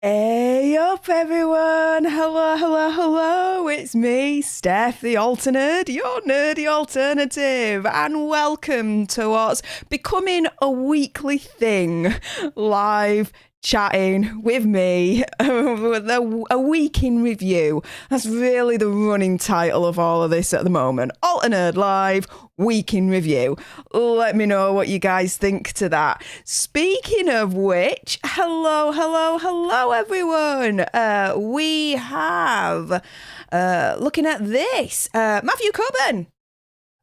Hey up everyone, hello, it's me, Stef the Alter Nerd, your nerdy alternative, and welcome to what's becoming a weekly thing, live chatting with me, a week in review. That's really the running title of all of this at the moment. Alter Nerd Live, week in review. Let me know what you guys think to that. Speaking of which, hello everyone. We have, looking at this, Matthew Coburn.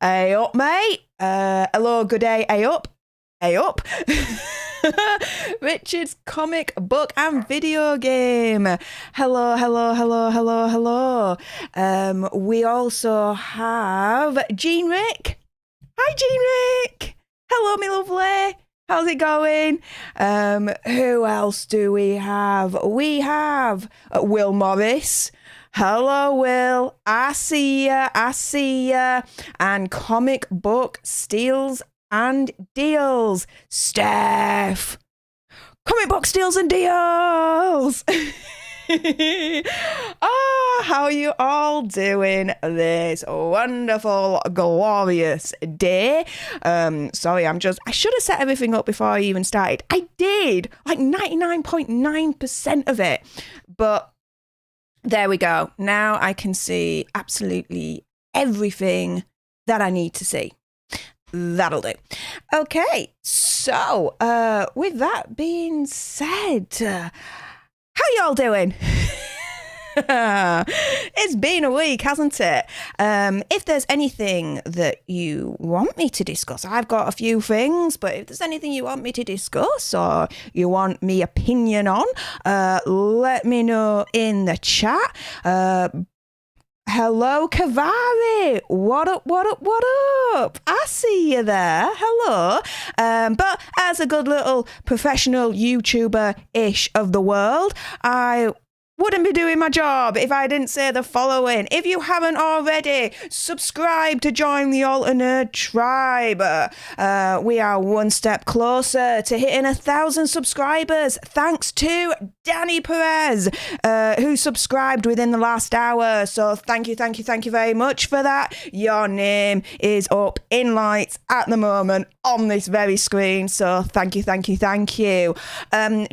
Hey up, mate. Hello, good day, hey up. Richard's comic book and video game. Hello. We also have Jean Rick. Hi, Jean Rick. Hello, me lovely. How's it going? Who else do we have? We have Will Morris. Hello, Will. I see ya. And comic book steals and deals. Steph. Comic book steals and deals. How are you all doing this wonderful, glorious day? Sorry, I should have set everything up before I even started. I did, like 99.9% of it. But there we go. Now I can see absolutely everything that I need to see. That'll do. Okay, so with that being said, how y'all doing? It's been a week, hasn't it? If there's anything that you want me to discuss, I've got a few things, but if there's anything you want me to discuss or you want me opinion on, let me know in the chat. Hello, Kavari. What up? I see you there. Hello. But as a good little professional YouTuber-ish of the world, I wouldn't be doing my job if I didn't say the following. If you haven't already, subscribe to join the Alter Nerd tribe. We are one step closer to hitting 1,000 subscribers, thanks to Danny Perez, who subscribed within the last hour. So thank you very much for that. Your name is up in lights at the moment on this very screen. So thank you.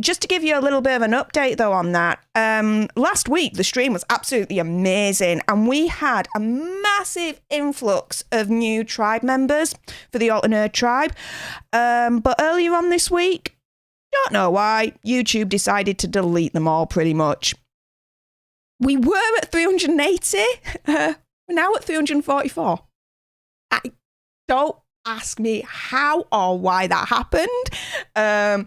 Just to give you a little bit of an update though on that, last week the stream was absolutely amazing and we had a massive influx of new tribe members for the Alter Nerd tribe. But earlier on this week, don't know why, YouTube decided to delete them all pretty much. We were at 380, we're now at 344. Don't ask me how or why that happened.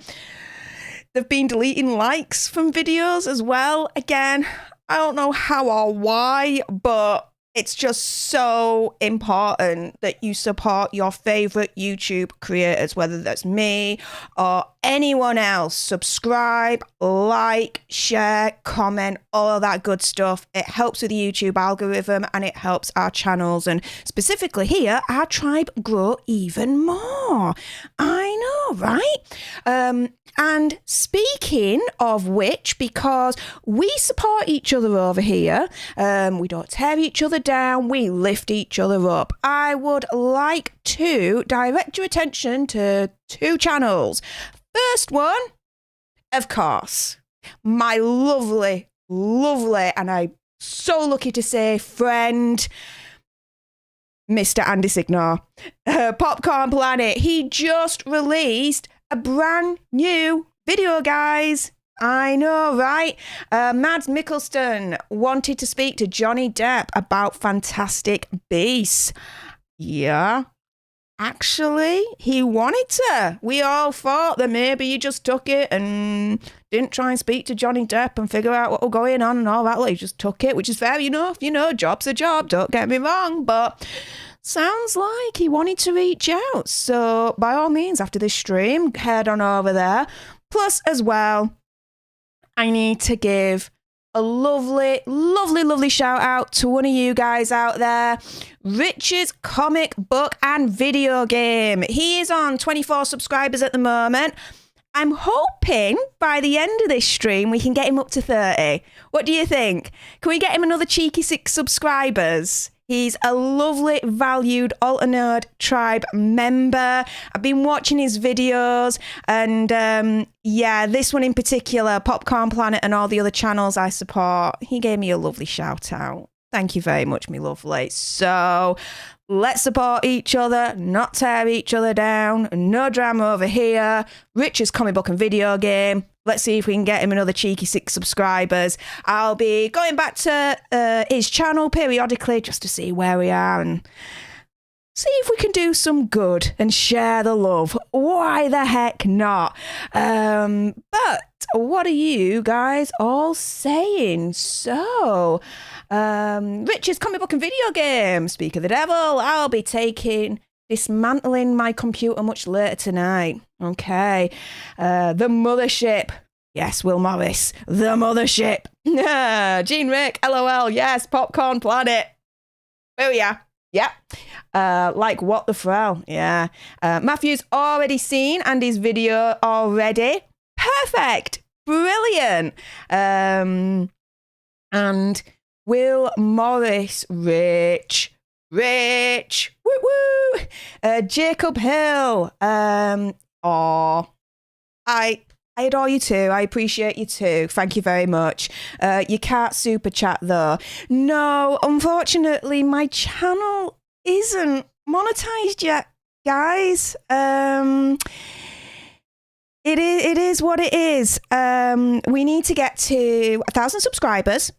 They've been deleting likes from videos as well. Again, I don't know how or why, but it's just so important that you support your favorite YouTube creators, whether that's me or anyone else. Subscribe, like, share, comment, all of that good stuff. It helps with the YouTube algorithm and it helps our channels and specifically here, our tribe grow even more. I know, right? And speaking of which, because we support each other over here, we don't tear each other down, we lift each other up. I would like to direct your attention to two channels. First one, of course, my lovely, and I'm so lucky to say friend, Mr. Andy Signor, Popcorn Planet. He just released a brand new video, guys. I know, right? Mads Mikkelsen wanted to speak to Johnny Depp about Fantastic Beasts. Yeah, actually, he wanted to. We all thought that maybe he just took it and didn't try and speak to Johnny Depp and figure out what was going on and all that. Like, he just took it, which is fair enough. You know, job's a job, don't get me wrong, but sounds like he wanted to reach out. So by all means, after this stream, head on over there. Plus, as well, I need to give a lovely, lovely, lovely shout out to one of you guys out there, Rich's comic book and video game. He is on 24 subscribers at the moment. I'm hoping by the end of this stream we can get him up to 30. What do you think? Can we get him another cheeky 6 subscribers? He's a lovely, valued Alter Nerd tribe member. I've been watching his videos and yeah, this one in particular, Popcorn Planet and all the other channels I support, he gave me a lovely shout out. Thank you very much, me lovely. So let's support each other, not tear each other down. No drama over here. Rich's comic book and video game. Let's see if we can get him another cheeky 6 subscribers. I'll be going back to his channel periodically just to see where we are and see if we can do some good and share the love. Why the heck not? But what are you guys all saying? So, Rich's comic book and video game. Speak of the devil, I'll be dismantling my computer much later tonight. Okay. The mothership. Yes, Will Morris. The mothership. Gene Rick, LOL. Yes, Popcorn Planet. Booyah. Yeah. Like what the frell. Yeah. Matthew's already seen Andy's video already. Perfect. Brilliant. And Will Morris, Rich. Woo woo. Jacob Hill. I adore you too. I appreciate you too. Thank you very much. You can't super chat though. No, unfortunately, my channel isn't monetized yet, guys. It is what it is. We need to get to 1,000 subscribers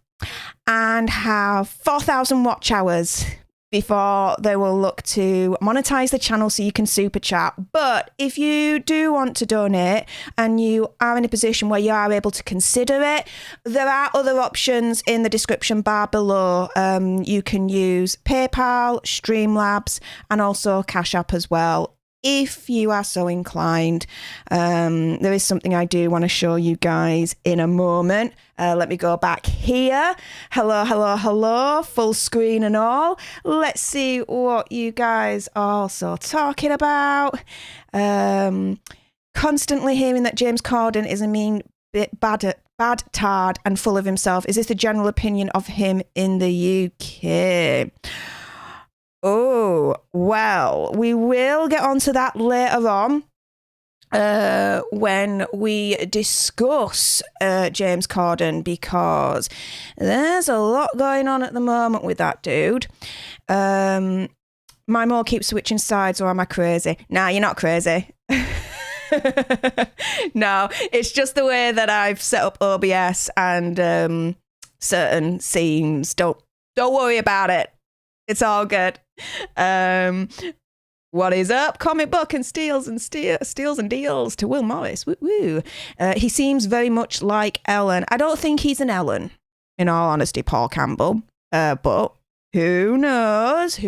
and have 4,000 watch hours before they will look to monetize the channel so you can super chat. But if you do want to donate and you are in a position where you are able to consider it, there are other options in the description bar below. You can use PayPal, Streamlabs, and also Cash App as well, if you are so inclined. There is something I do want to show you guys in a moment. Let me go back here. Hello, full screen and all. Let's see what you guys are also talking about. Constantly hearing that James Corden is a mean bit bad tard and full of himself. Is this the general opinion of him in the UK? Oh, well, we will get onto that later on when we discuss James Corden, because there's a lot going on at the moment with that dude. My mole keeps switching sides, or am I crazy? Nah, you're not crazy. No, it's just the way that I've set up OBS and certain scenes. Don't worry about it. It's all good. What is up? Comic book and steals and deals to Will Morris. Woo woo. He seems very much like Ellen. I don't think he's an Ellen, in all honesty, Paul Campbell. But who knows?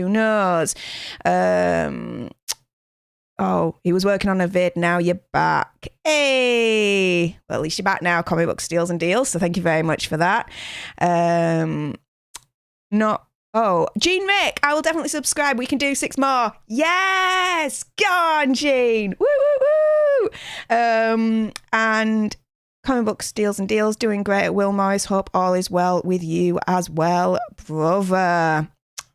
Oh, he was working on a vid. Now you're back. Hey. Well, at least you're back now. Comic book steals and deals. So thank you very much for that. Oh, Gene Rick, I will definitely subscribe. We can do 6 more. Yes! Go on, Gene! Woo, woo, woo! And comic book steals and deals, doing great at Will Morris. Hope all is well with you as well, brother.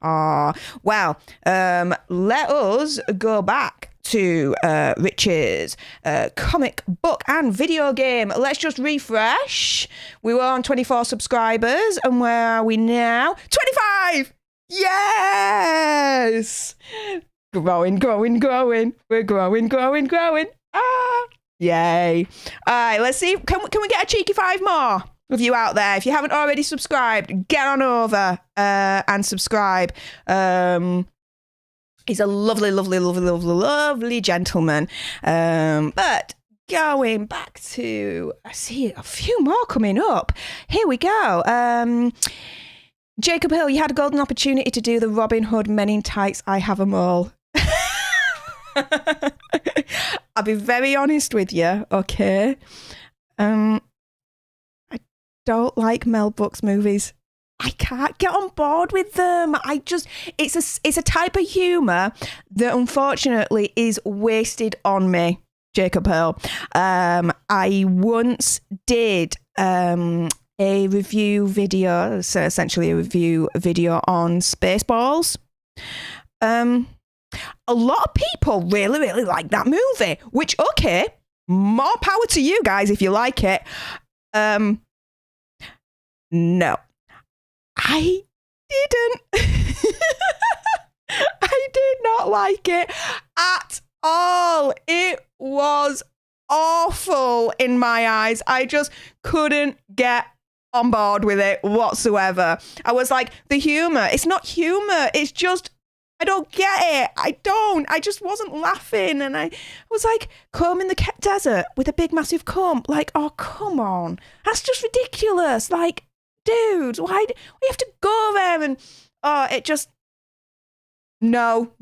Well, let us go back to Rich's comic book and video game. Let's just refresh. We were on 24 subscribers, and where are we now? 25! Yes! Growing. We're growing. Yay. All right, let's see. Can we get a cheeky 5 more of you out there? If you haven't already subscribed, get on over and subscribe. He's a lovely gentleman. But going back to, I see a few more coming up. Here we go. Jacob Hill, you had a golden opportunity to do the Robin Hood Men in Tights. I have them all. I'll be very honest with you, okay? I don't like Mel Brooks movies. I can't get on board with them. It's a type of humour that unfortunately is wasted on me, Jacob Pearl. I once did a review video, so essentially a review video on Spaceballs. A lot of people really, really like that movie, which, okay, more power to you guys if you like it. No. I didn't. I did not like it at all. It was awful in my eyes. I just couldn't get on board with it whatsoever. I was like, the humour, it's not humour. It's just, I don't get it. I just wasn't laughing. And I was like, combing the desert with a big massive comb. Like, oh, come on. That's just ridiculous. Like, dude, why do we have to go there? And it just, no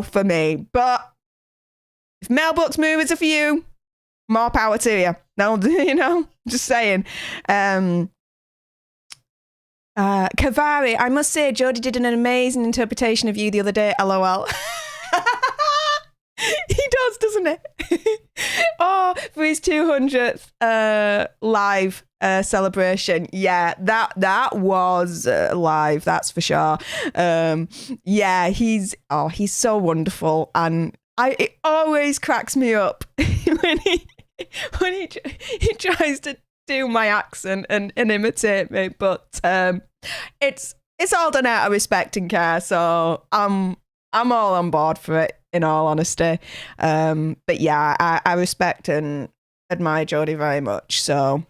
for me. But if Mel Brooks movies are for you, more power to you. No, just saying. Kavari, I must say, Jodie did an amazing interpretation of you the other day. LOL. He does, doesn't he? For his 200th live celebration. Yeah, that was live, that's for sure. Yeah, he's so wonderful, and it always cracks me up when he tries to do my accent and imitate me, but it's all done out of respect and care, so I'm all on board for it, in all honesty. But yeah, I respect and admire Jodie very much, so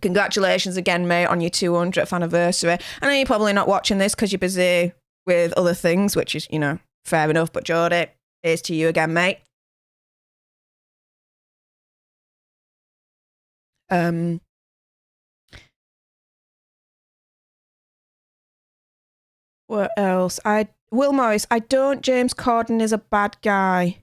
congratulations again, mate, on your 200th anniversary. I know you're probably not watching this because you're busy with other things, which is, fair enough, but Jodie, here's to you again, mate. What else? Will Morris, James Corden is a bad guy.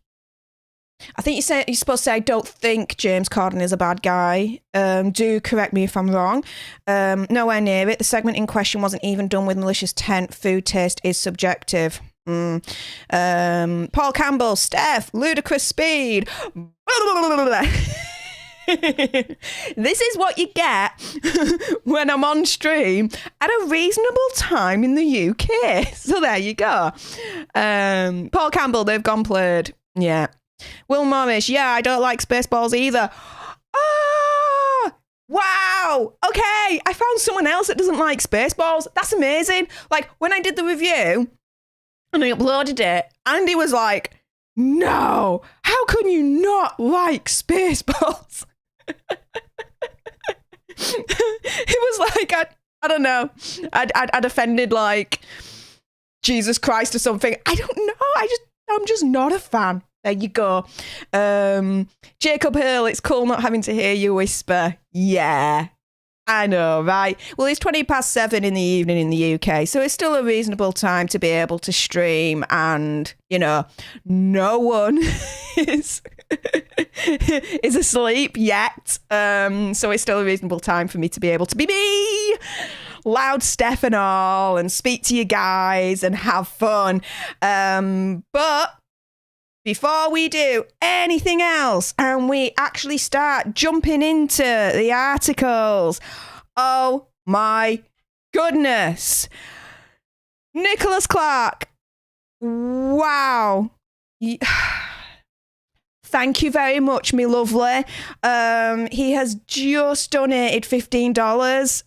I think you're supposed to say, I don't think James Corden is a bad guy. Do correct me if I'm wrong. Nowhere near it. The segment in question wasn't even done with malicious intent. Food taste is subjective. Paul Campbell, Steph, ludicrous speed. This is what you get when I'm on stream at a reasonable time in the UK. So there you go. Paul Campbell, they've gone played. Yeah. Will Morris, yeah, I don't like Spaceballs either. Oh, wow. Okay, I found someone else that doesn't like Spaceballs. That's amazing. Like, when I did the review and I uploaded it, Andy was like, no, how can you not like Spaceballs? It was like, I don't know, I'd offended like Jesus Christ or something. I don't know. I'm just not a fan. There you go. Jacob Hill, it's cool not having to hear you whisper. Yeah, I know, right? Well, it's 7:20 in the evening in the UK, so it's still a reasonable time to be able to stream, and, no one is asleep yet. So it's still a reasonable time for me to be able to be me, loud Steph and all, and speak to you guys and have fun. But before we do anything else and we actually start jumping into the articles, oh my goodness, Nicholas Clark, wow. Thank you very much, me lovely. He has just donated $15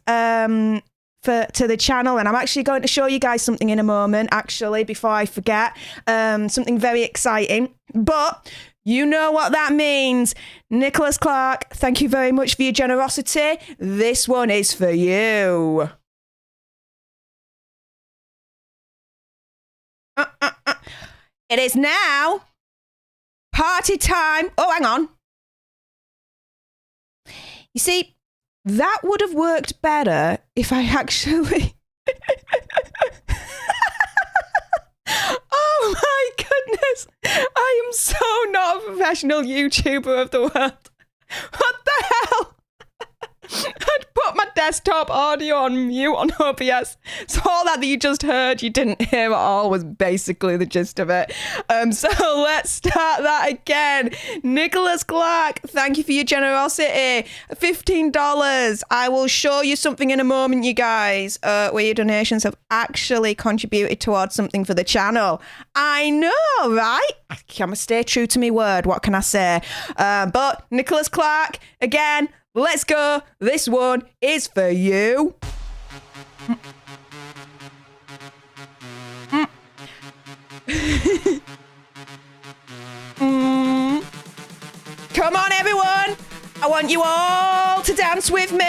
to the channel, and I'm actually going to show you guys something in a moment, actually, before I forget. Something very exciting, but you know what that means. Nicholas Clark, thank you very much for your generosity. This one is for you. It is now party time. Oh, hang on. You see, that would have worked better if I actually... Oh my goodness. I am so not a professional YouTuber of the world. What the hell? I'd put desktop audio on mute on OBS. So all that you just heard, you didn't hear at all, was basically the gist of it. So let's start that again. Nicholas Clark, thank you for your generosity. $15. I will show you something in a moment, you guys, where your donations have actually contributed towards something for the channel. I know, right? I'm going to stay true to my word. What can I say? But Nicholas Clark, again, let's go. This one is for you. Come on, everyone. I want you all to dance with me.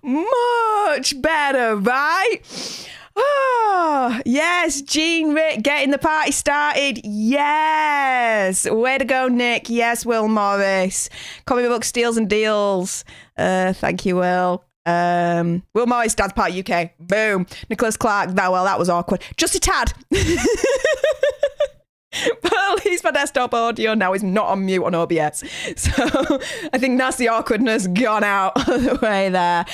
Much better, right? Oh, yes, Gene Rick getting the party started. Yes. Way to go, Nick. Yes, Will Morris. Comic book steals and deals. Thank you, Will. Will Morris, Dad's Party UK. Boom. Nicholas Clark. That was awkward. Just a tad. But at least my desktop audio now is not on mute on OBS. So I think that's the awkwardness gone out of the way there.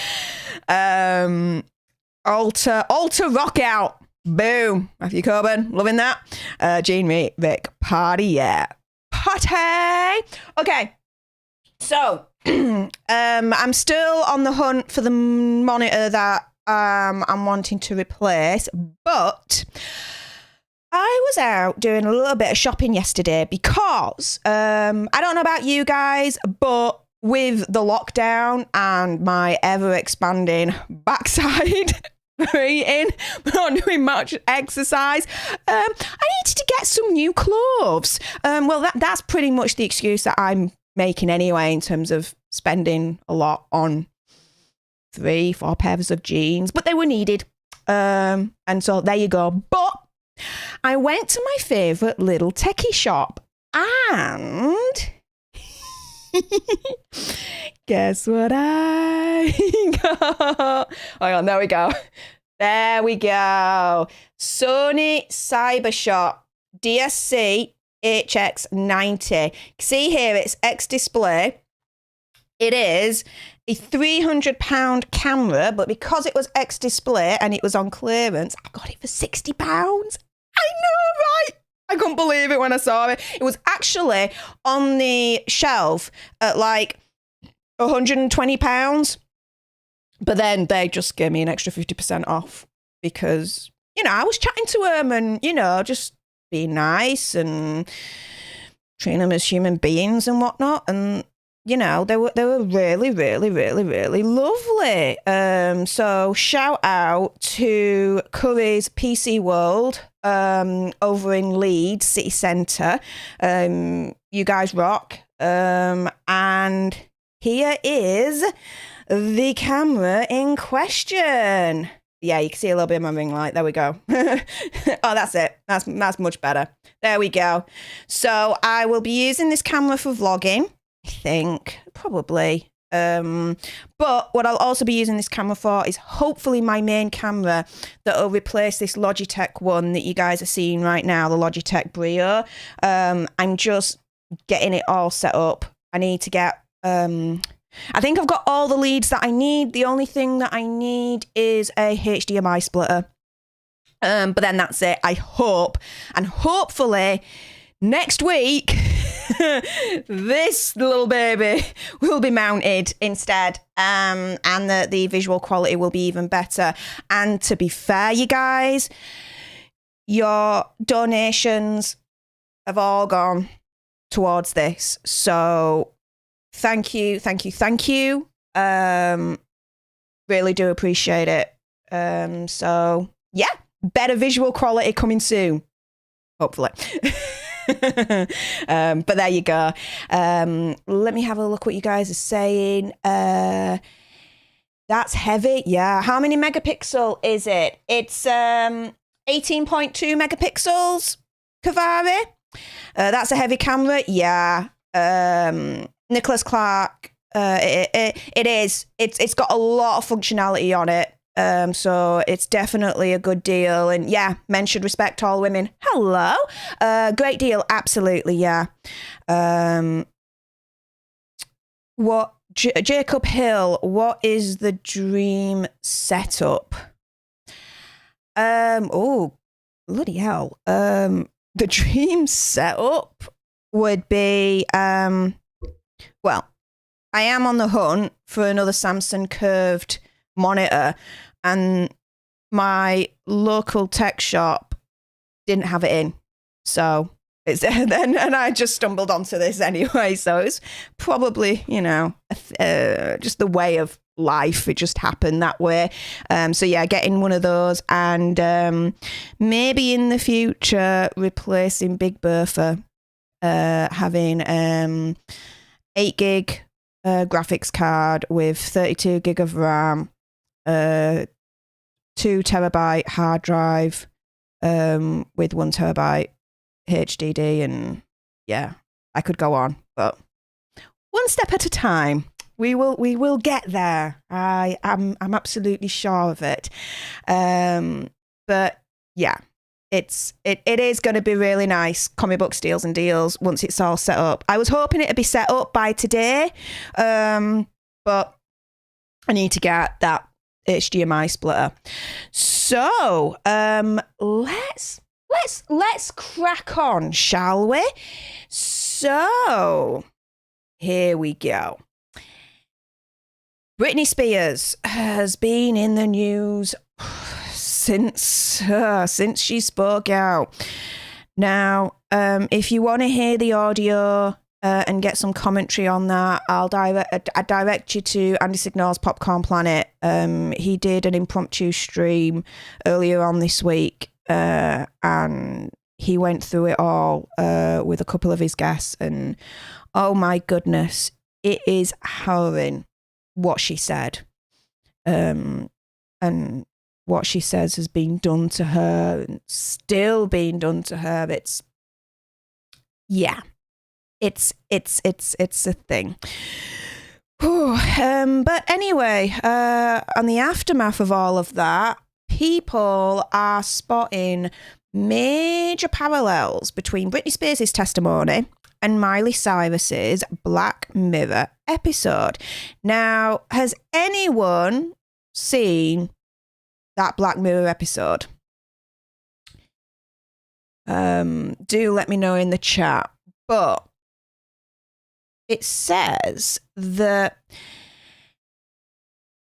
Alter rock out. Boom. Matthew Coburn, loving that. Gene Rick, party, yeah. Party. Okay. So I'm still on the hunt for the monitor that I'm wanting to replace, but I was out doing a little bit of shopping yesterday because I don't know about you guys, but with the lockdown and my ever-expanding backside eating, not doing much exercise, I needed to get some new clothes. Well, that's pretty much the excuse that I'm making anyway, in terms of spending a lot on 3-4 pairs of jeans, but they were needed. And so there you go. But I went to my favourite little techie shop and guess what I got? Hang on, there we go. There we go. Sony Cybershot DSC HX90. See here, it's X display. It is a £300 camera, but because it was X display and it was on clearance, I got it for £60. I know, right? I couldn't believe it when I saw it. It was actually on the shelf at like £120, but then they just gave me an extra 50% off because, you know, I was chatting to them and, you know, just being nice and treating them as human beings and whatnot. And, you know, they were really, really, really, really lovely. So shout out to Curry's PC World over in Leeds City Centre. You guys rock. And here is the camera in question. Yeah, you can see a little bit of my ring light. There we go. Oh, that's it. That's much better. There we go. So I will be using this camera for vlogging, I think, probably. But what I'll also be using this camera for is hopefully my main camera that will replace this Logitech one that you guys are seeing right now, the Logitech Brio. I'm just getting it all set up. I need to get... I think I've got all the leads that I need. The only thing that I need is a HDMI splitter. But then that's it. I hope. And hopefully next week, this little baby will be mounted instead. And the visual quality will be even better. And to be fair, you guys, your donations have all gone towards this. So... Thank you. Really do appreciate it. So yeah, better visual quality coming soon, hopefully. But there you go. Let me have a look what you guys are saying. That's heavy. Yeah. How many megapixel is it? It's 18.2 megapixels, Cavari. That's a heavy camera. Yeah. Nicholas Clark. It is. It's got a lot of functionality on it. So it's definitely a good deal. And yeah, men should respect all women. Hello. Great deal. Absolutely. Yeah. Jacob Hill, what is the dream setup? Oh, bloody hell. The dream setup would be, well, I am on the hunt for another Samsung curved monitor, and my local tech shop didn't have it in. So it's and I just stumbled onto this anyway. So it's probably, just the way of life. It just happened that way. So yeah, getting one of those, and maybe in the future replacing Big Bertha, having 8 gig graphics card with 32 gig of RAM, 2 terabyte hard drive, with 1 terabyte HDD, and yeah, I could go on, but one step at a time. We will get there. I'm absolutely sure of it. But yeah, it is going to be really nice comic book steals and deals once it's all set up. I was hoping it'd be set up by today, but I need to get that HDMI splitter. So let's crack on, shall we? So here we go. Britney Spears has been in the news since she spoke out. Now, if you want to hear the audio and get some commentary on that, I direct you to Andy Signal's Popcorn Planet. He did an impromptu stream earlier on this week, and he went through it all with a couple of his guests, and oh my goodness, it is harrowing what she said, and what she says has been done to her and still being done to her. It's a thing. But anyway, on the aftermath of all of that, people are spotting major parallels between Britney Spears' testimony and Miley Cyrus's Black Mirror episode. Now, has anyone seen that Black Mirror episode? Do let me know in the chat. But it says that,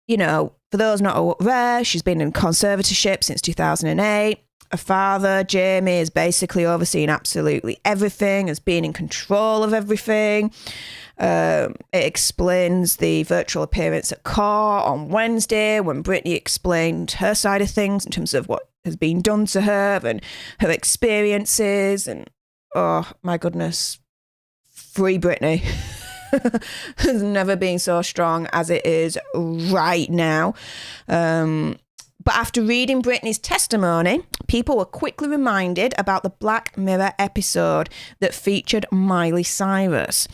for those not aware, she's been in conservatorship since 2008. Her father, Jamie, is basically overseeing absolutely everything, has been in control of everything. It explains the virtual appearance at court on Wednesday when Britney explained her side of things in terms of what has been done to her and her experiences. And, oh, my goodness, free Britney. Has never been so strong as it is right now. But after reading Britney's testimony, people were quickly reminded about the Black Mirror episode that featured Miley Cyrus.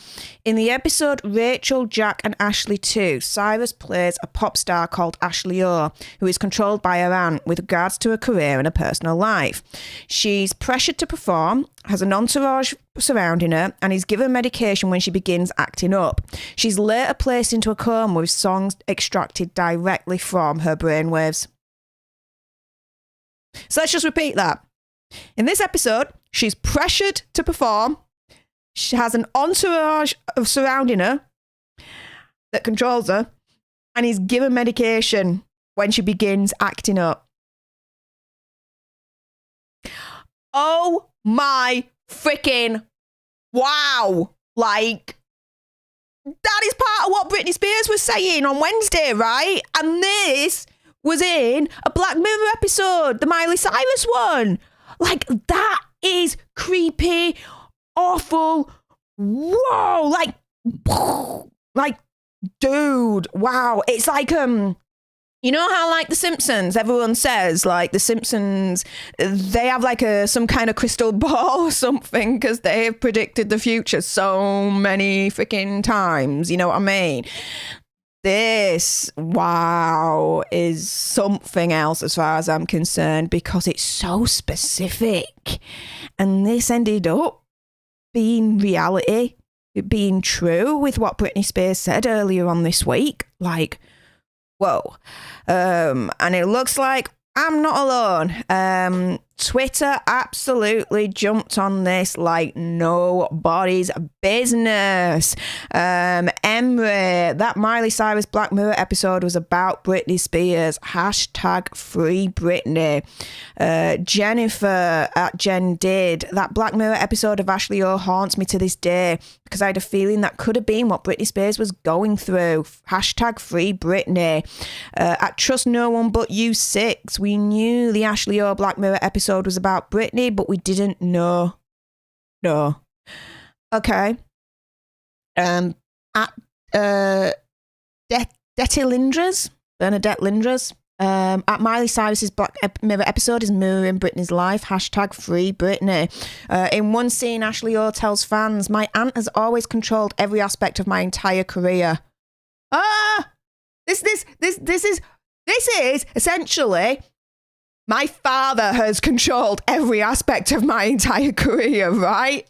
In the episode Rachel, Jack and Ashley 2, Cyrus plays a pop star called Ashley O, who is controlled by her aunt with regards to her career and her personal life. She's pressured to perform, has an entourage surrounding her, and is given medication when she begins acting up. She's later placed into a coma with songs extracted directly from her brainwaves. So let's just repeat that. In this episode, she's pressured to perform. She has an entourage of surrounding her that controls her, and is given medication when she begins acting up. Oh my freaking wow. Like, that is part of what Britney Spears was saying on Wednesday, right? And this was in a Black Mirror episode, the Miley Cyrus one. Like, that is creepy, awful. Whoa, like, dude, wow. It's like, You know how, like, The Simpsons, everyone says, like, The Simpsons, they have, like, some kind of crystal ball or something because they have predicted the future so many freaking times. You know what I mean? This, wow, is something else as far as I'm concerned because it's so specific. And this ended up being reality, being true with what Britney Spears said earlier on this week. Like, whoa. And it looks like I'm not alone. Twitter absolutely jumped on this like nobody's business. Emery, that Miley Cyrus Black Mirror episode was about Britney Spears. Hashtag free Britney. Jennifer at Jen Did, that Black Mirror episode of Ashley O haunts me to this day because I had a feeling that could have been what Britney Spears was going through. Hashtag free Britney. At Trust No One But You 6, we knew the Ashley O Black Mirror episode was about Britney, but we didn't know. No. Okay. At Bernadette Lindras, at Miley Cyrus's Black Mirror episode is mirroring Britney's life. Hashtag free Britney. In one scene, Ashley O tells fans, "My aunt has always controlled every aspect of my entire career." This is essentially, my father has controlled every aspect of my entire career, right?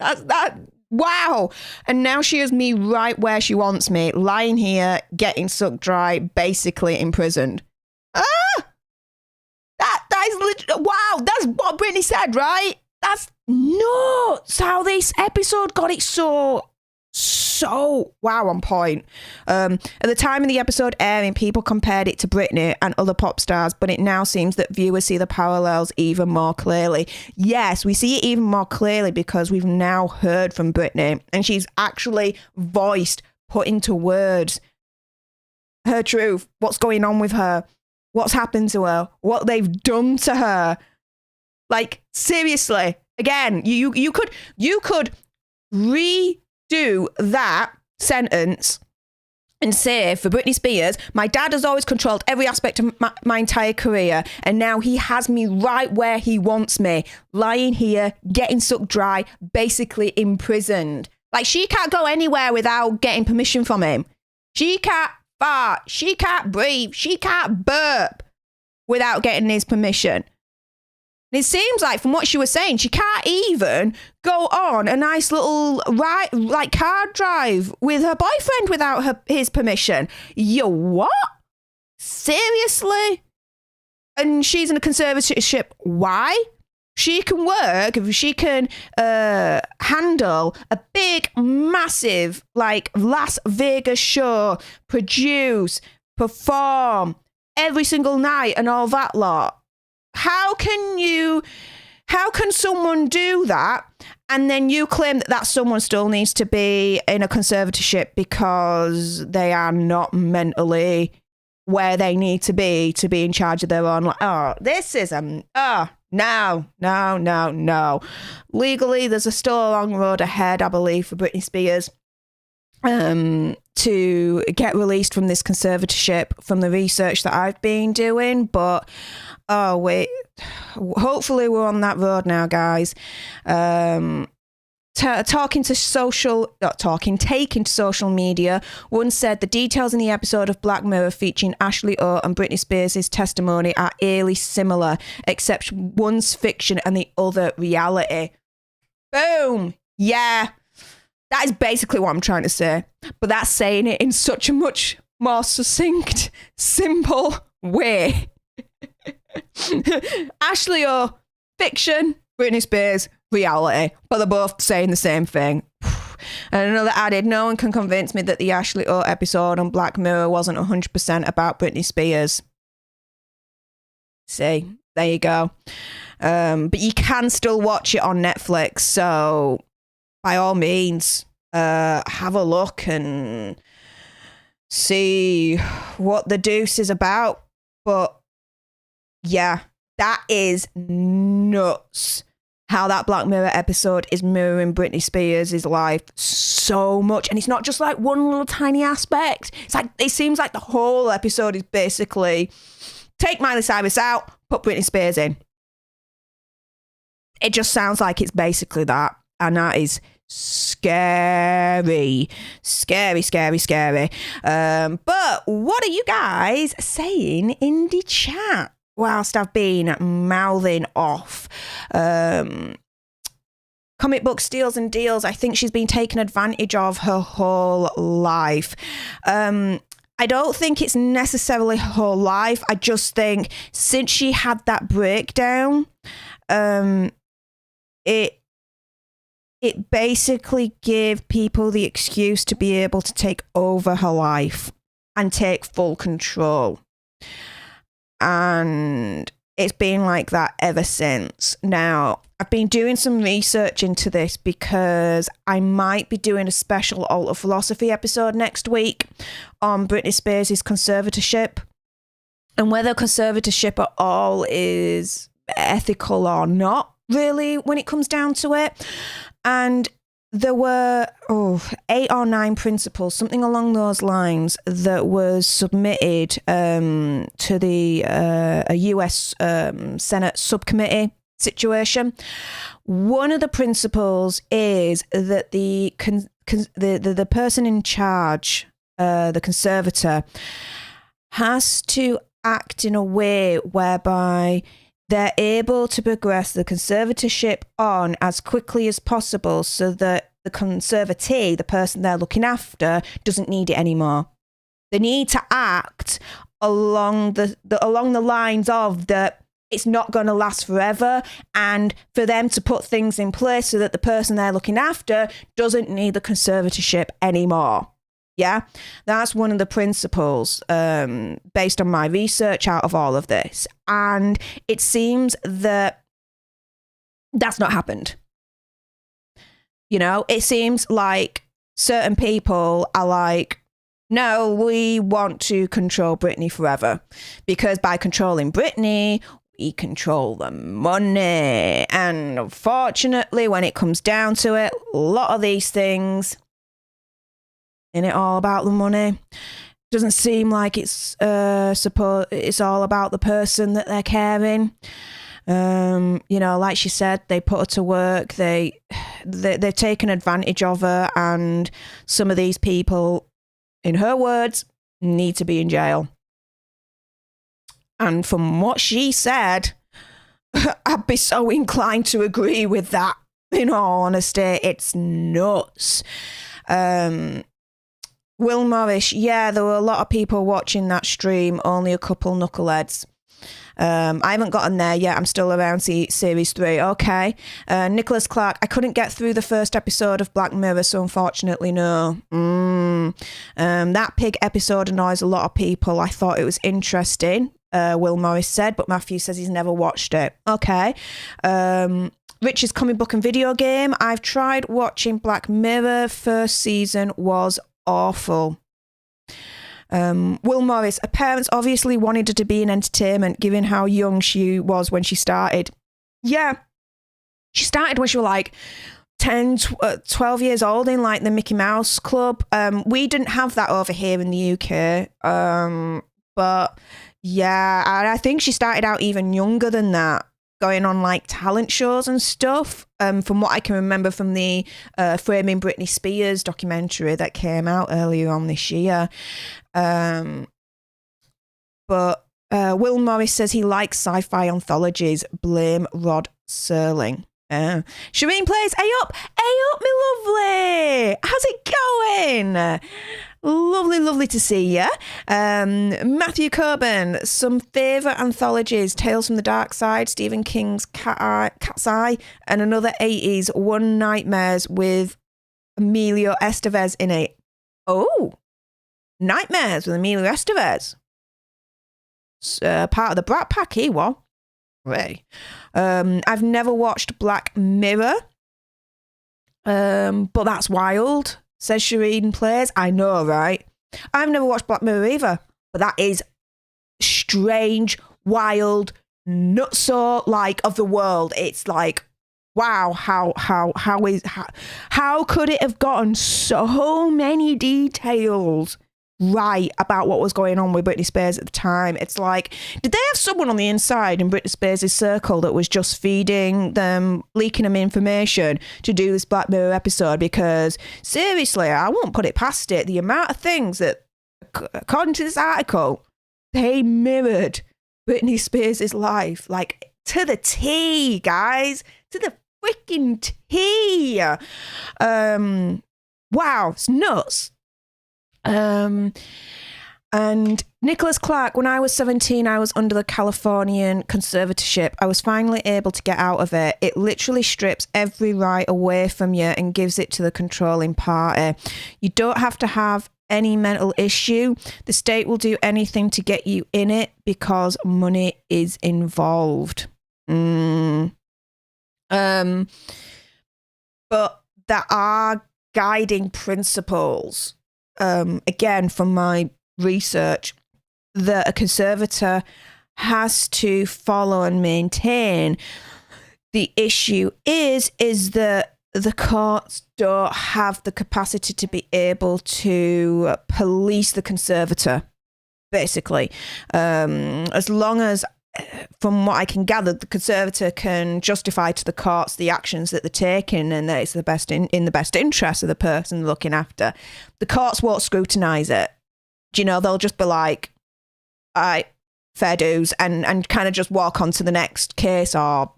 Wow. And now she has me right where she wants me, lying here, getting sucked dry, basically imprisoned. That is legit. Wow, that's what Britney said, right? That's nuts how this episode got it so wow on point. At the time of the episode airing, people compared it to Britney and other pop stars, but it now seems that viewers see the parallels even more clearly. Yes, we see it even more clearly because we've now heard from Britney and she's actually voiced, put into words, her truth, what's going on with her, what's happened to her, what they've done to her. Like, seriously, again, you could redo that sentence and say, for Britney Spears, my dad has always controlled every aspect of my entire career, and now he has me right where he wants me, lying here, getting sucked dry, basically imprisoned. Like, she can't go anywhere without getting permission from him. She can't fart, she can't breathe, she can't burp without getting his permission. And it seems like, from what she was saying, she can't even go on a nice little ride, like car drive with her boyfriend without his permission. Yo, what? Seriously? And she's in a conservatorship. Why? She can work, she can handle a big, massive, like, Las Vegas show, produce, perform every single night and all that lot. How can someone do that and then you claim that someone still needs to be in a conservatorship because they are not mentally where they need to be in charge of their own life? Oh, this is no. Legally, there's still a long road ahead, I believe, for Britney Spears to get released from this conservatorship from the research that I've been doing. But hopefully we're on that road now, guys. Taking to social media, one said the details in the episode of Black Mirror featuring Ashley O and Britney Spears' testimony are eerily similar, except one's fiction and the other reality. Boom. Yeah. That is basically what I'm trying to say. But that's saying it in such a much more succinct, simple way. Ashley O, fiction, Britney Spears, reality. But they're both saying the same thing. And another added, no one can convince me that the Ashley O episode on Black Mirror wasn't 100% about Britney Spears. See, there you go. But you can still watch it on Netflix, so by all means, have a look and see what the deuce is about. But yeah, that is nuts how that Black Mirror episode is mirroring Britney Spears' life so much. And it's not just like one little tiny aspect. It's like, it seems like the whole episode is basically take Miley Cyrus out, put Britney Spears in. It just sounds like it's basically that. And that is scary. But what are you guys saying in the chat whilst I've been mouthing off? Comic book steals and deals. I think she's been taken advantage of her whole life. I don't think it's necessarily her whole life. I just think since she had that breakdown, it basically gave people the excuse to be able to take over her life and take full control. And it's been like that ever since. Now, I've been doing some research into this because I might be doing a special Alter Philosophy episode next week on Britney Spears' conservatorship and whether conservatorship at all is ethical or not, really, when it comes down to it. And there were 8 or 9 principles, something along those lines, that was submitted to the a US Senate subcommittee situation. One of the principles is that the person in charge, the conservator, has to act in a way whereby they're able to progress the conservatorship on as quickly as possible so that the conservatee, the person they're looking after, doesn't need it anymore. They need to act along the lines of that it's not going to last forever, and for them to put things in place so that the person they're looking after doesn't need the conservatorship anymore. Yeah, that's one of the principles based on my research out of all of this. And it seems that that's not happened. You know, it seems like certain people are like, no, we want to control Britney forever. Because by controlling Britney, we control the money. And unfortunately, when it comes down to it, a lot of these things... Isn't it all about the money? Doesn't seem like it's it's all about the person that they're caring. You know, like she said, they put her to work. They've taken advantage of her, and some of these people, in her words, need to be in jail. And from what she said, I'd be so inclined to agree with that. In all honesty, it's nuts. Will Morris, yeah, there were a lot of people watching that stream, only a couple knuckleheads. I haven't gotten there yet. I'm still around series 3. Okay. Nicholas Clark, I couldn't get through the first episode of Black Mirror, so unfortunately, no. That pig episode annoys a lot of people. I thought it was interesting, Will Morris said, but Matthew says he's never watched it. Okay. Rich's comic book and video game. I've tried watching Black Mirror. First season was awful. Will Morris, her parents obviously wanted her to be in entertainment given how young she was when she started. Yeah, she started when she was like 10, 12 years old in like the Mickey Mouse Club. We didn't have that over here in the UK. But yeah, I think she started out even younger than that, going on like talent shows and stuff. From what I can remember from the Framing Britney Spears documentary that came out earlier on this year. But Will Morris says he likes sci-fi anthologies. Blame Rod Serling. Shireen plays, hey up, me lovely. How's it going? Lovely to see you. Matthew Coburn, some favourite anthologies: Tales from the Dark Side, Stephen King's Cat's Eye, and another 80s One Nightmares with Emilio Estevez in it. Oh, Nightmares with Emilio Estevez. Part of the Brat Pack, he was. Right. I've never watched Black Mirror, but that's wild, says Shireen Plays. I know, right? I've never watched Black Mirror either, but that is strange, wild, nutso like of the world. It's like wow, how could it have gotten so many details right about what was going on with Britney Spears at the time? It's like, did they have someone on the inside in Britney Spears' circle that was just feeding them, leaking them information to do this Black Mirror episode? Because seriously, I won't put it past it. The amount of things that, according to this article, they mirrored Britney Spears' life, like to the T, guys, to the freaking T. Wow, it's nuts. And Nicholas Clark, when I was 17, I was under the Californian conservatorship. I was finally able to get out of it. It literally strips every right away from you and gives it to the controlling party. You don't have to have any mental issue. The state will do anything to get you in it because money is involved. But there are guiding principles, again, from my research, that a conservator has to follow and maintain. The issue is that the courts don't have the capacity to be able to police the conservator, basically. As long as, from what I can gather, the conservator can justify to the courts the actions that they're taking and that it's the best in the best interest of the person looking after, the courts won't scrutinise it. Do you know, they'll just be like, all right, fair dues, and kind of just walk on to the next case or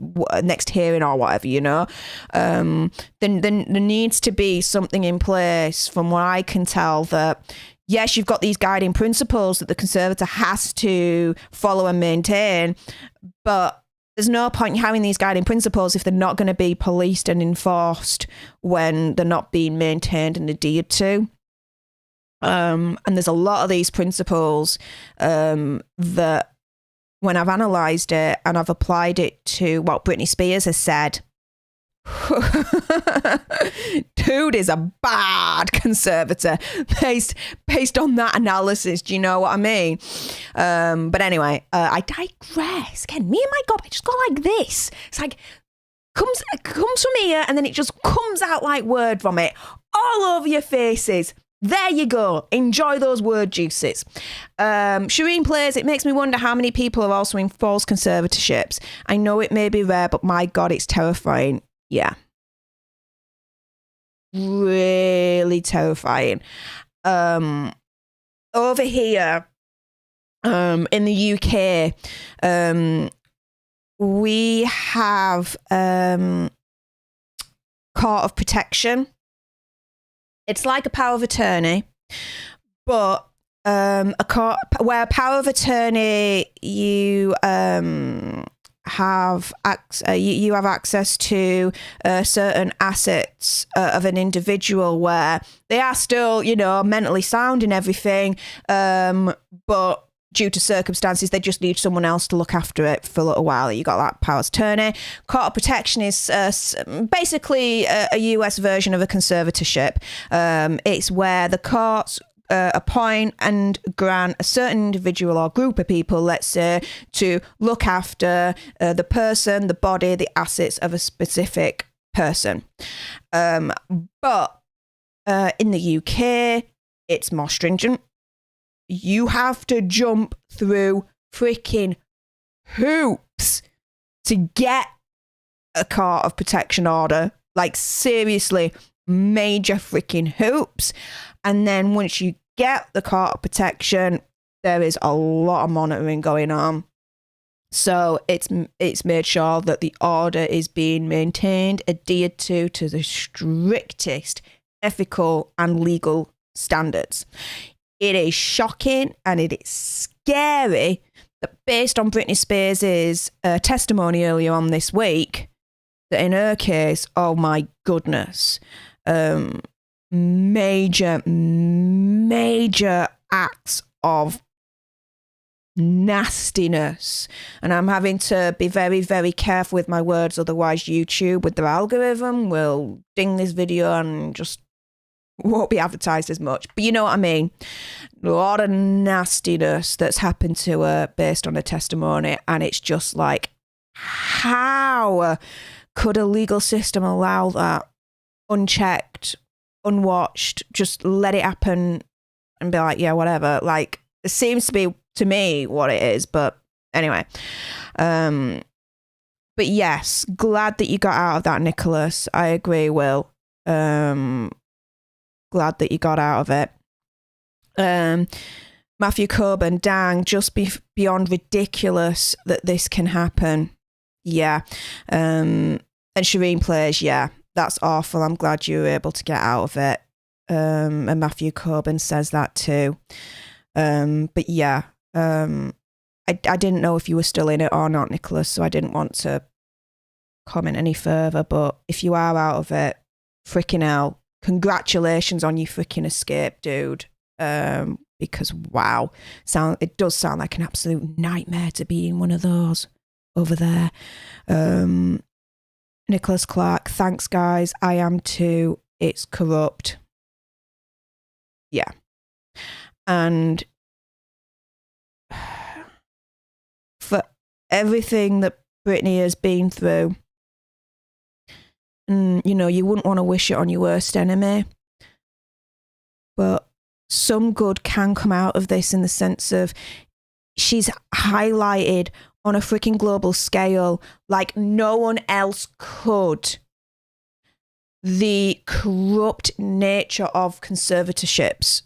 next hearing or whatever, you know. Then there needs to be something in place, from what I can tell, that yes, you've got these guiding principles that the conservator has to follow and maintain, but there's no point in having these guiding principles if they're not going to be policed and enforced when they're not being maintained and adhered to. And there's a lot of these principles that, when I've analysed it and I've applied it to what Britney Spears has said, dude is a bad conservator based on that analysis. Do you know what I mean? But anyway, I digress. Again, me and my God, I just go like this. It's like comes from here and then it just comes out like word vomit all over your faces. There you go. Enjoy those word juices. Shireen plays, it makes me wonder how many people are also in false conservatorships. I know it may be rare, but my God, it's terrifying. Yeah. Really terrifying. Over here, in the UK, we have court of protection. It's like a power of attorney, but a court where power of attorney you have access to certain assets of an individual where they are still, you know, mentally sound and everything, but due to circumstances, they just need someone else to look after it for a little while. You got that power of attorney. Court of protection is basically a US version of a conservatorship. It's where the courts appoint and grant a certain individual or group of people, let's say, to look after the person, the body, the assets of a specific person. But in the UK, it's more stringent. You have to jump through freaking hoops to get a court of protection order. Like, seriously, major freaking hoops. And then once you get the court of protection, there is a lot of monitoring going on. So it's made sure that the order is being maintained, adhered to the strictest ethical and legal standards. It is shocking and it is scary that, based on Britney Spears' testimony earlier on this week, that in her case, oh my goodness, major acts of nastiness. And I'm having to be very, very careful with my words, otherwise YouTube with their algorithm will ding this video and just won't be advertised as much. But you know what I mean. A lot of nastiness that's happened to her based on her testimony, and it's just like, how could a legal system allow that unchecked, unwatched, just let it happen and be like, yeah, whatever? Like, it seems to be, to me, what it is. But anyway, but yes, glad that you got out of that, Nicholas. I agree, Will. Glad that you got out of it. Matthew Coburn, dang, just beyond ridiculous that this can happen. Yeah. And Shireen plays, yeah, that's awful. I'm glad you were able to get out of it. And Matthew Coburn says that too. But yeah, I didn't know if you were still in it or not, Nicholas, so I didn't want to comment any further. But if you are out of it, freaking hell, congratulations on your freaking escape, dude. Because wow, it does sound like an absolute nightmare to be in one of those over there. Nicholas Clark, thanks guys. I am too. It's corrupt. Yeah. And for everything that Britney has been through, and you know, you wouldn't want to wish it on your worst enemy, but some good can come out of this in the sense of she's highlighted on a freaking global scale like no one else could the corrupt nature of conservatorships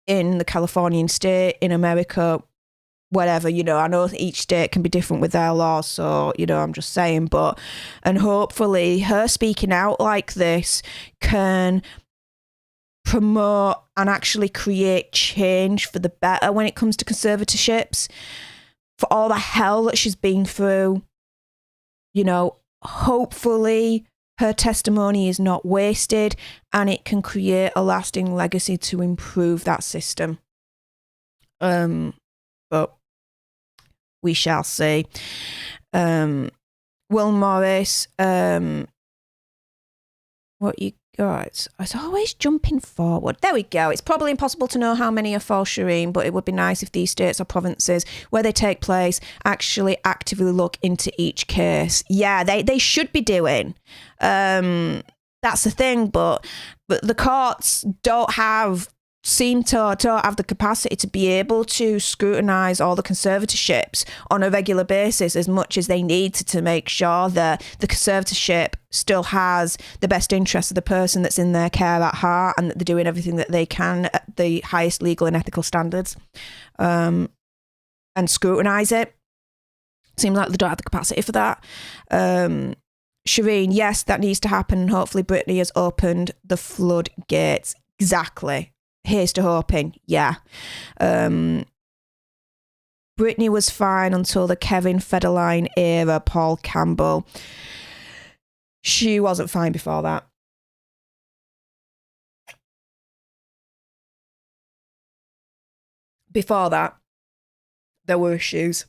in the Californian state, in America, whatever, you know. I know each state can be different with their laws, so, you know, I'm just saying, but, and hopefully her speaking out like this can promote and actually create change for the better when it comes to conservatorships, for all the hell that she's been through. You know, hopefully her testimony is not wasted and it can create a lasting legacy to improve that system. But we shall see. Will Morris, what you got? It's always jumping forward. There we go. It's probably impossible to know how many are for Shireen, but it would be nice if these states or provinces where they take place actually actively look into each case. Yeah, they should be doing. That's the thing, but the courts don't have the capacity to be able to scrutinise all the conservatorships on a regular basis as much as they need to make sure that the conservatorship still has the best interest of the person that's in their care at heart, and that they're doing everything that they can at the highest legal and ethical standards, and scrutinise it. Seems like they don't have the capacity for that. Shireen, yes, that needs to happen, and hopefully Britney has opened the floodgates. Exactly. Here's to hoping, yeah. Britney was fine until the Kevin Federline era, Paul Campbell. She wasn't fine before that. Before that, there were issues.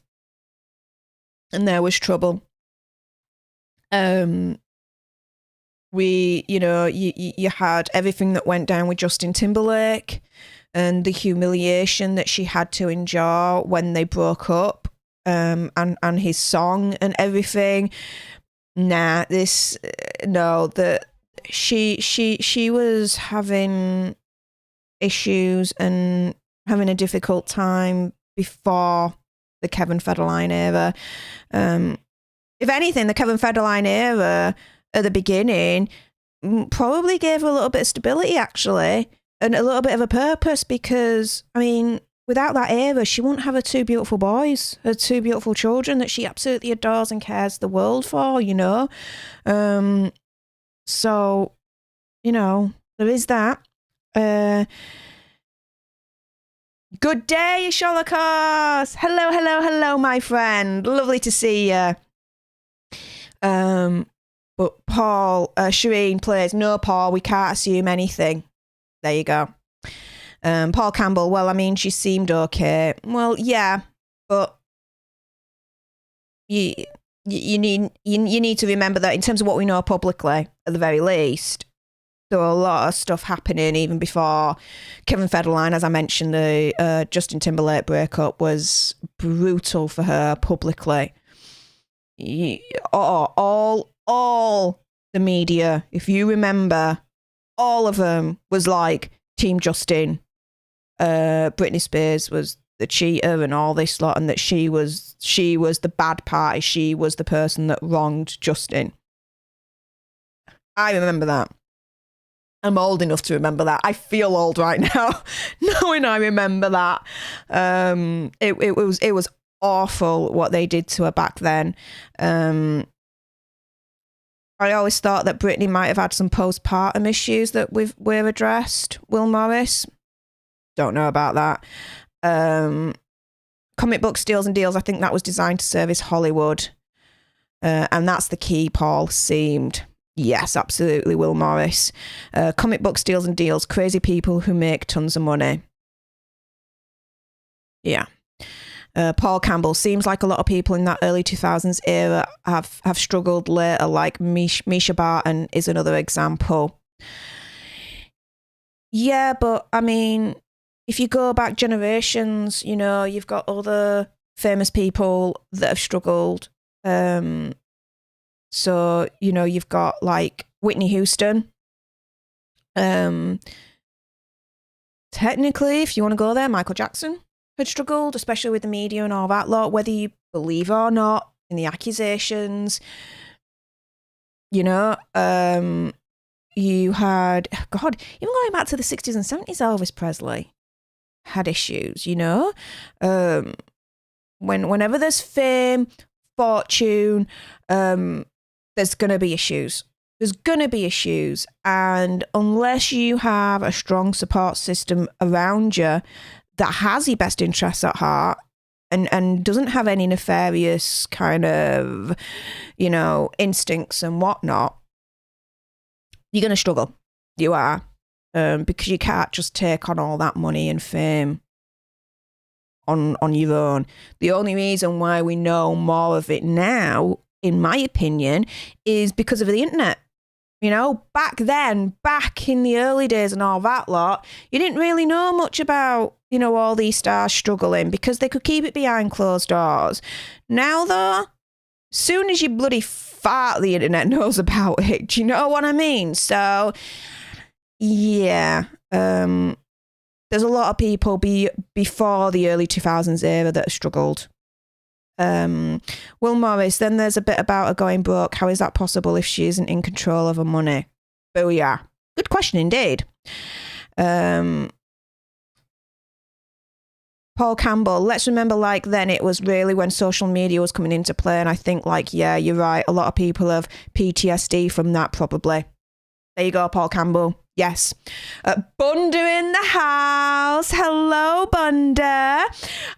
And there was trouble. You had everything that went down with Justin Timberlake and the humiliation that she had to endure when they broke up, and his song and everything. She was having issues and having a difficult time before the Kevin Federline era. If anything, the Kevin Federline era at the beginning probably gave her a little bit of stability, actually, and a little bit of a purpose, because, I mean, without that era, she wouldn't have her two beautiful boys, her two beautiful children that she absolutely adores and cares the world for, you know. So, you know, there is that. Good day, Sherlockos. Hello, my friend. Lovely to see you. But Paul, Shireen plays, no, Paul, we can't assume anything. There you go. Paul Campbell, well, I mean, she seemed okay. Well, yeah, but you need to remember that in terms of what we know publicly, at the very least, there were a lot of stuff happening even before Kevin Federline. As I mentioned, the Justin Timberlake breakup was brutal for her publicly. all the media, if you remember, all of them was like Team Justin. Britney Spears was the cheater and all this lot, and that she was the bad party. She was the person that wronged Justin. I remember that. I'm old enough to remember that. I feel old right now, knowing I remember that. It was awful what they did to her back then. I always thought that Britney might have had some postpartum issues that we've addressed. Will Morris, don't know about that. Comic book steals and deals. I think that was designed to service Hollywood, and that's the key. Paul seemed. Yes, absolutely, Will Morris. Comic book steals and deals, crazy people who make tons of money. Yeah. Paul Campbell, seems like a lot of people in that early 2000s era have struggled later, like Misha Barton is another example. Yeah, but I mean, if you go back generations, you know, you've got other famous people that have struggled. So, you know, you've got like Whitney Houston. Technically, if you want to go there, Michael Jackson had struggled, especially with the media and all that lot, whether you believe or not in the accusations. You know, you had, God, even going back to the 60s and 70s, Elvis Presley had issues, you know. Whenever there's fame, fortune, there's going to be issues. There's going to be issues. And unless you have a strong support system around you that has your best interests at heart and doesn't have any nefarious kind of, you know, instincts and whatnot, you're going to struggle. You are. Because you can't just take on all that money and fame on your own. The only reason why we know more of it now, in my opinion, is because of the internet. You know, back then, back in the early days and all that lot, you didn't really know much about, you know, all these stars struggling because they could keep it behind closed doors. Now, though, soon as you bloody fart, the internet knows about it. Do you know what I mean? So, yeah, there's a lot of people before the early 2000s era that have struggled. Will Morris, then there's a bit about her going broke. How is that possible if she isn't in control of her money? Booyah. Good question indeed. Paul Campbell, let's remember, like, then it was really when social media was coming into play, and I think, like, yeah, you're right, a lot of people have PTSD from that, probably. There you go, Paul Campbell. Yes. Bunda in the house. Hello, Bunda.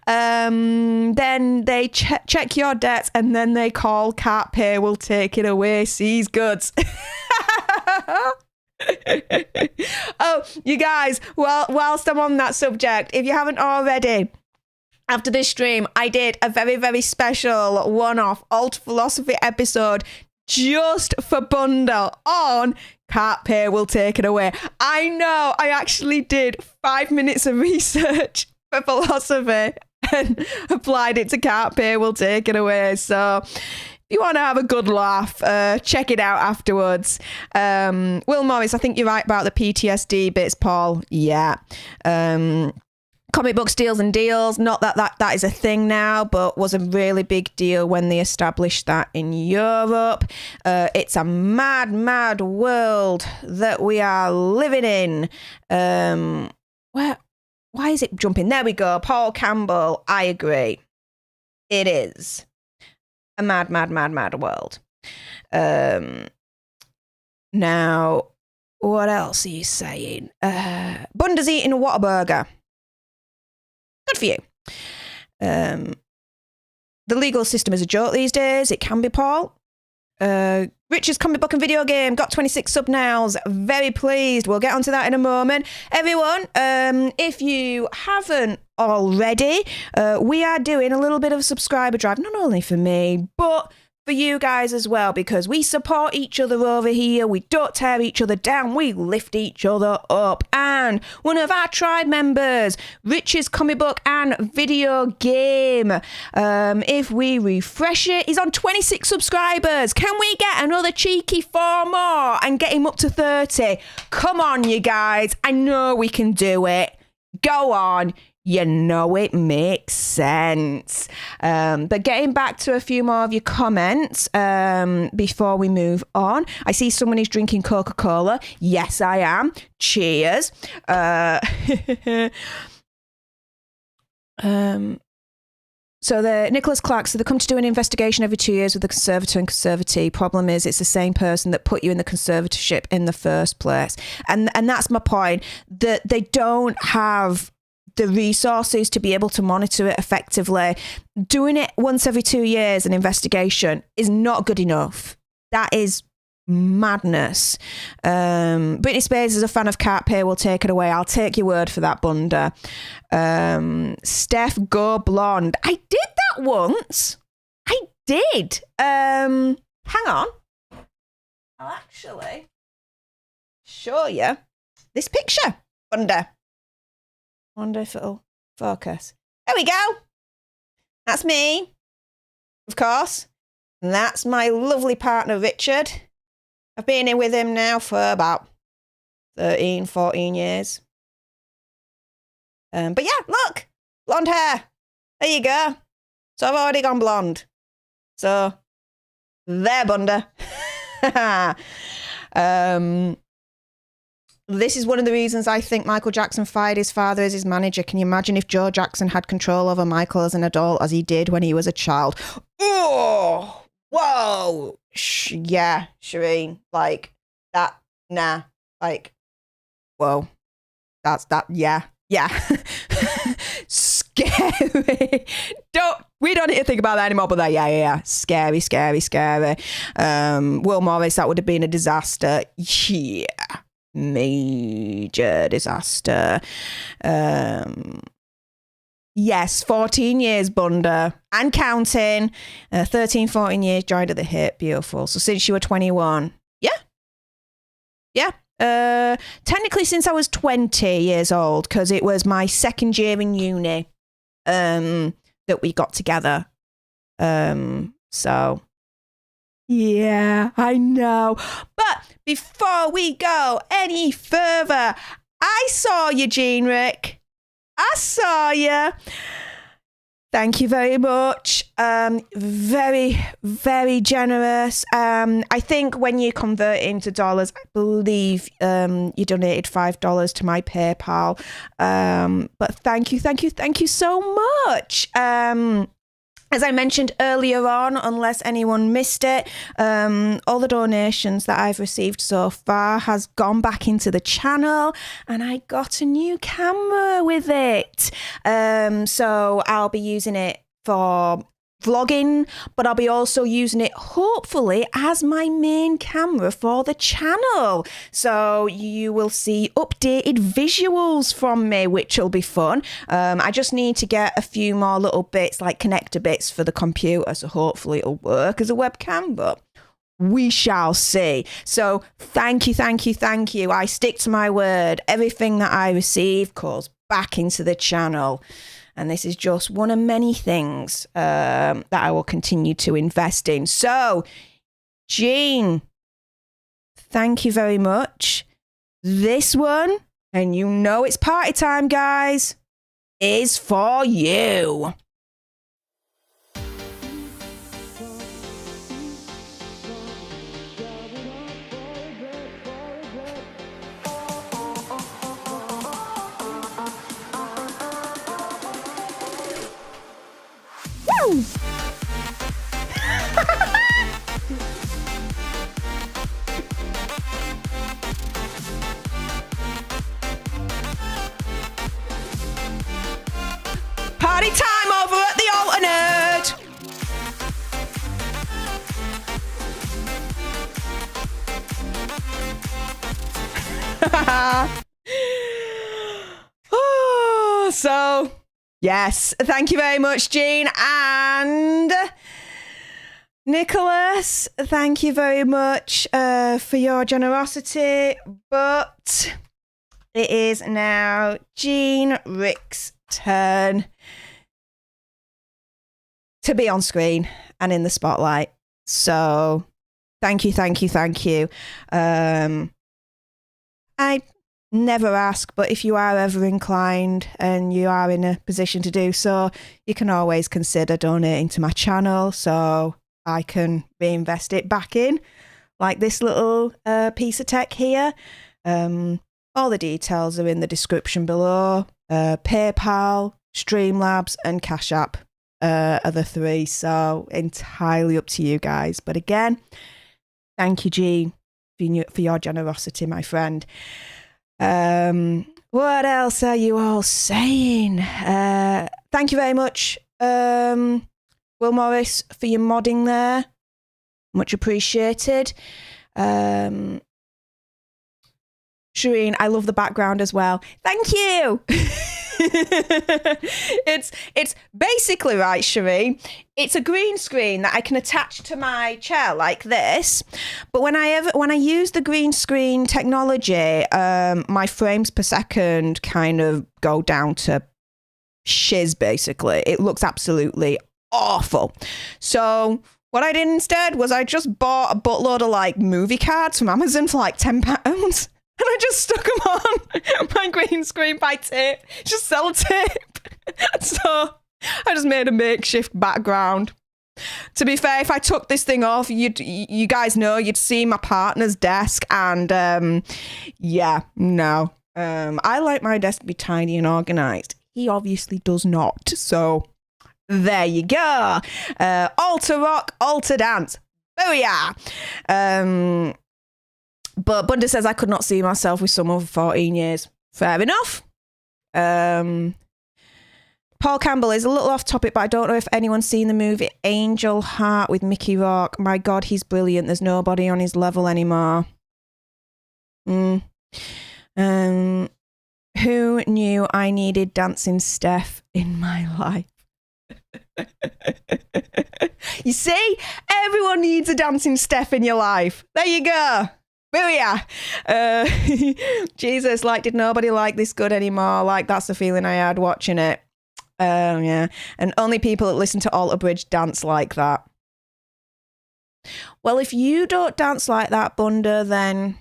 Then they check your debts and then they call Can't Pay, will take it away. Seize goods. Oh, you guys, well, whilst I'm on that subject, if you haven't already, after this stream, I did a very, very special one-off alt philosophy episode just for Bunda on Can't Pay, will take it away. I know, I actually did 5 minutes of research for philosophy and applied it to Can't Pay, will take it away. So if you want to have a good laugh, check it out afterwards. Will Morris, I think you're right about the PTSD bits, Paul. Yeah. Comic book steals and deals, not that is a thing now, but was a really big deal when they established that in Europe. It's a mad, mad world that we are living in. Why is it jumping? There we go. Paul Campbell, I agree. It is a mad, mad, mad, mad world. Now, what else are you saying? Bunda's eating a Whataburger. Good for you. The legal system is a joke these days. It can be, Paul. Richard's comic book and video game got 26 sub nows. Very pleased. We'll get onto that in a moment. Everyone, if you haven't already, we are doing a little bit of a subscriber drive, not only for me, but for you guys as well, because we support each other over here. We don't tear each other down. We lift each other up. And one of our tribe members, Rich's comic book and video game, if we refresh it, he's on 26 subscribers. Can we get another cheeky 4 more and get him up to 30? Come on, you guys. I know we can do it. Go on. You know it makes sense. But getting back to a few more of your comments before we move on. I see someone is drinking Coca-Cola. Yes, I am. Cheers. So the Nicholas Clark, so they come to do an investigation every 2 years with the conservator and conservatee. Problem is, it's the same person that put you in the conservatorship in the first place. And that's my point, that they don't have the resources to be able to monitor it effectively. Doing it once every 2 years, an investigation, is not good enough. That is madness. Britney Spears is a fan of Cat Pay. Will take it away. I'll take your word for that, Bunda. Steph, go blonde. I did that once. I did. Hang on. I'll actually show you this picture, Bunda. Wonder if it'll focus. There we go. That's me, of course. And that's my lovely partner, Richard. I've been here with him now for about 13, 14 years. But yeah, look, blonde hair. There you go. So I've already gone blonde. So there, Bunda. This is one of the reasons I think Michael Jackson fired his father as his manager. Can you imagine if Joe Jackson had control over Michael as an adult as he did when he was a child? Oh, whoa. Yeah, Shireen. Like, that, nah. Like, whoa. That's that, yeah. Yeah. Scary. We don't need to think about that anymore, but that, yeah. Scary. Will Morris, that would have been a disaster. Yeah. Major disaster. Yes, 14 years, Bunda, and counting. 13, 14 years, joined at the hip. Beautiful. So since you were 21. Yeah. Technically since I was 20 years old, because it was my second year in uni that we got together. So yeah, I know. But before we go any further, I saw you, Jean Rick. I saw you. Thank you very much. Very, very generous. I think when you convert into dollars, I believe you donated $5 to my PayPal. But thank you so much. As I mentioned earlier on, unless anyone missed it, all the donations that I've received so far has gone back into the channel, and I got a new camera with it. So I'll be using it for vlogging, but I'll be also using it hopefully as my main camera for the channel. So you will see updated visuals from me, which will be fun. I just need to get a few more little bits, like connector bits for the computer, so hopefully it'll work as a webcam, but we shall see. So thank you. I stick to my word. Everything that I receive goes back into the channel. And this is just one of many things that I will continue to invest in. So, Jean, thank you very much. This one, and you know it's party time, guys, is for you. Party time over at the Alter Nerd. So, yes, thank you very much, Jean, and Nicholas, thank you very much for your generosity, but it is now Jean Rick's turn to be on screen and in the spotlight. So thank you. I never ask, but if you are ever inclined and you are in a position to do so, you can always consider donating to my channel so I can reinvest it back in, like this little piece of tech here. All the details are in the description below. PayPal, Streamlabs and Cash App are the three, so entirely up to you guys. But again, thank you, Jean, for your generosity, my friend. What else are you all saying? Thank you very much, Will Morris, for your modding there. Much appreciated. Shireen, I love the background as well. Thank you. It's basically, right, Shireen, it's a green screen that I can attach to my chair like this, but when I use the green screen technology, my frames per second kind of go down to shiz. Basically, it looks absolutely awful. So what I did instead was I just bought a buttload of like movie cards from Amazon for like £10. And I just stuck them on my green screen by tape, just sellotape. So I just made a makeshift background. To be fair, if I took this thing off, you guys know, you'd see my partner's desk. And yeah, no. I like my desk to be tiny and organised. He obviously does not. So there you go. Alter rock, alter dance. Booyah. But Bunda says I could not see myself with someone for 14 years. Fair enough. Paul Campbell is a little off topic, but I don't know if anyone's seen the movie Angel Heart with Mickey Rourke. My God, he's brilliant. There's nobody on his level anymore. Who knew I needed dancing Steph in my life? You see, everyone needs a dancing Steph in your life. There you go. Booyah. Jesus, like, did nobody like this good anymore? Like, that's the feeling I had watching it. Yeah. And only people that listen to Alter Bridge dance like that. Well, if you don't dance like that, Bunda, then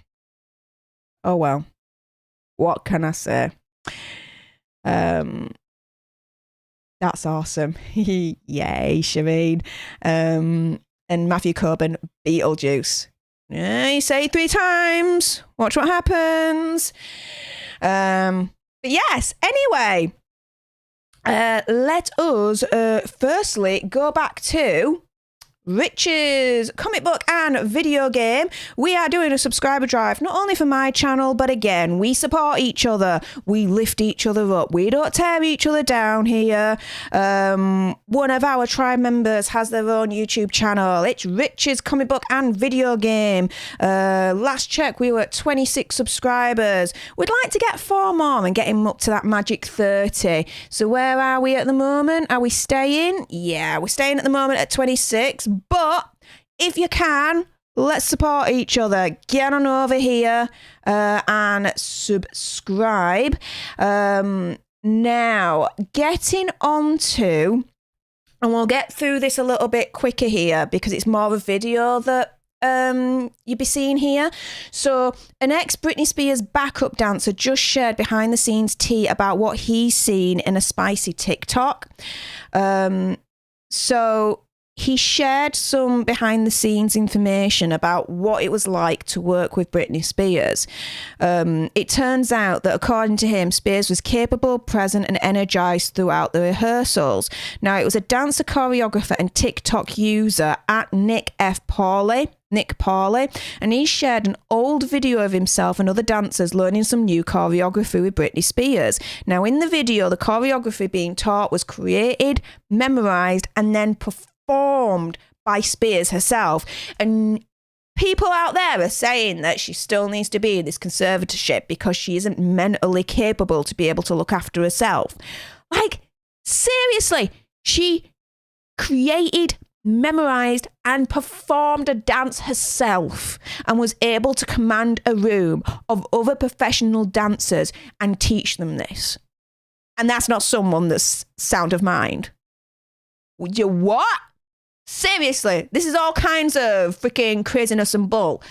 oh well. What can I say? That's awesome. Yay, Shireen. And Matthew Coburn, Beetlejuice. Yeah, you say 3 times. Watch what happens. But yes, anyway, let us firstly go back to Rich's comic book and video game. We are doing a subscriber drive, not only for my channel, but again, we support each other. We lift each other up. We don't tear each other down here. One of our tribe members has their own YouTube channel. It's Rich's comic book and video game. Last check, we were at 26 subscribers. We'd like to get 4 more and get him up to that magic 30. So where are we at the moment? Are we staying? Yeah, we're staying at the moment at 26. But if you can, let's support each other. Get on over here and subscribe. Now, getting on to, and we'll get through this a little bit quicker here because it's more of a video that you'll be seeing here. So an ex-Britney Spears backup dancer just shared behind the scenes tea about what he's seen in a spicy TikTok. So he shared some behind the scenes information about what it was like to work with Britney Spears. It turns out that according to him, Spears was capable, present and energized throughout the rehearsals. Now, it was a dancer, choreographer and TikTok user at Nick Pauley, and he shared an old video of himself and other dancers learning some new choreography with Britney Spears. Now, in the video, the choreography being taught was created, memorized and then performed by Spears herself. And people out there are saying that she still needs to be in this conservatorship because she isn't mentally capable to be able to look after herself. Like, seriously, she created, memorized and performed a dance herself and was able to command a room of other professional dancers and teach them this. And that's not someone that's sound of mind. You what? Seriously, this is all kinds of freaking craziness and bull.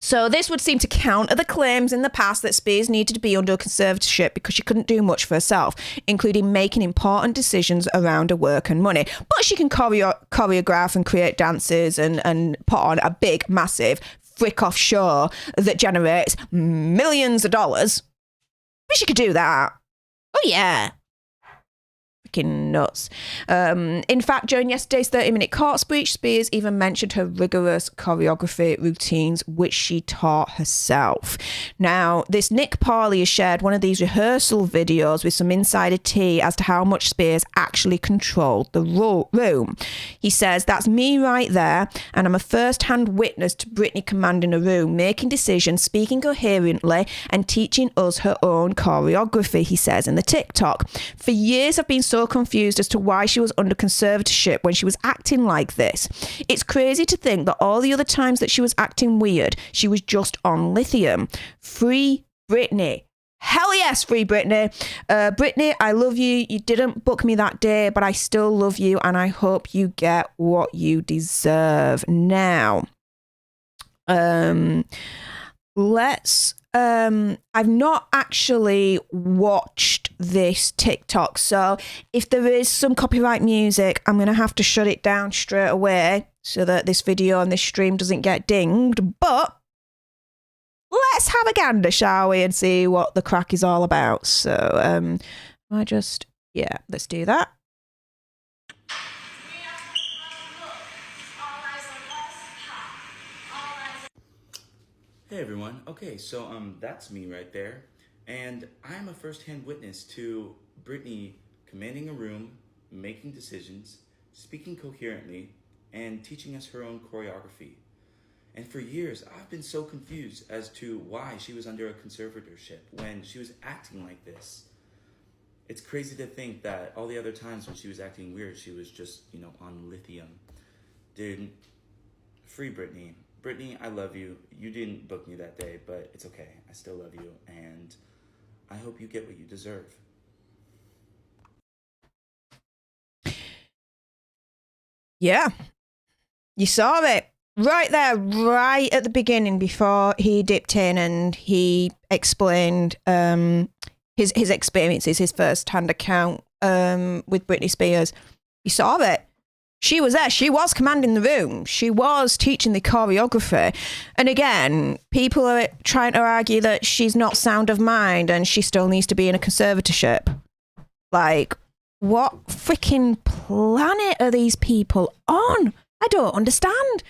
So this would seem to counter the claims in the past that Spears needed to be under conservatorship because she couldn't do much for herself, including making important decisions around her work and money. But she can choreograph and create dances and put on a big, massive, frick-off show that generates millions of dollars. But she could do that. Oh, yeah. Freaking nuts. In fact, during yesterday's 30-minute court speech, Spears even mentioned her rigorous choreography routines, which she taught herself. Now, this Nick Parley has shared one of these rehearsal videos with some insider tea as to how much Spears actually controlled the room. He says, "That's me right there, and I'm a first-hand witness to Britney commanding a room, making decisions, speaking coherently, and teaching us her own choreography," he says in the Tik Tok. "For years, I've been so confused as to why she was under conservatorship when she was acting like this. It's crazy to think that all the other times that she was acting weird, she was just on lithium. Free Britney." Hell yes, free Britney. Britney, I love you. You didn't book me that day, but I still love you, and I hope you get what you deserve. Now, I've not actually watched this TikTok, so if there is some copyright music, I'm going to have to shut it down straight away so that this video and this stream doesn't get dinged. But let's have a gander, shall we, and see what the crack is all about. So, let's do that. Hey everyone, okay, so that's me right there, and I'm a first-hand witness to Britney commanding a room, making decisions, speaking coherently, and teaching us her own choreography. And for years, I've been so confused as to why she was under a conservatorship when she was acting like this. It's crazy to think that all the other times when she was acting weird, she was just, on lithium. Dude, free Britney. Britney, I love you. You didn't book me that day, but it's okay. I still love you, and I hope you get what you deserve. Yeah. You saw it right there, right at the beginning before he dipped in and he explained his experiences, his first-hand account with Britney Spears. You saw it. She was there. She was commanding the room. She was teaching the choreography. And again, people are trying to argue that she's not sound of mind and she still needs to be in a conservatorship. Like, what freaking planet are these people on? I don't understand.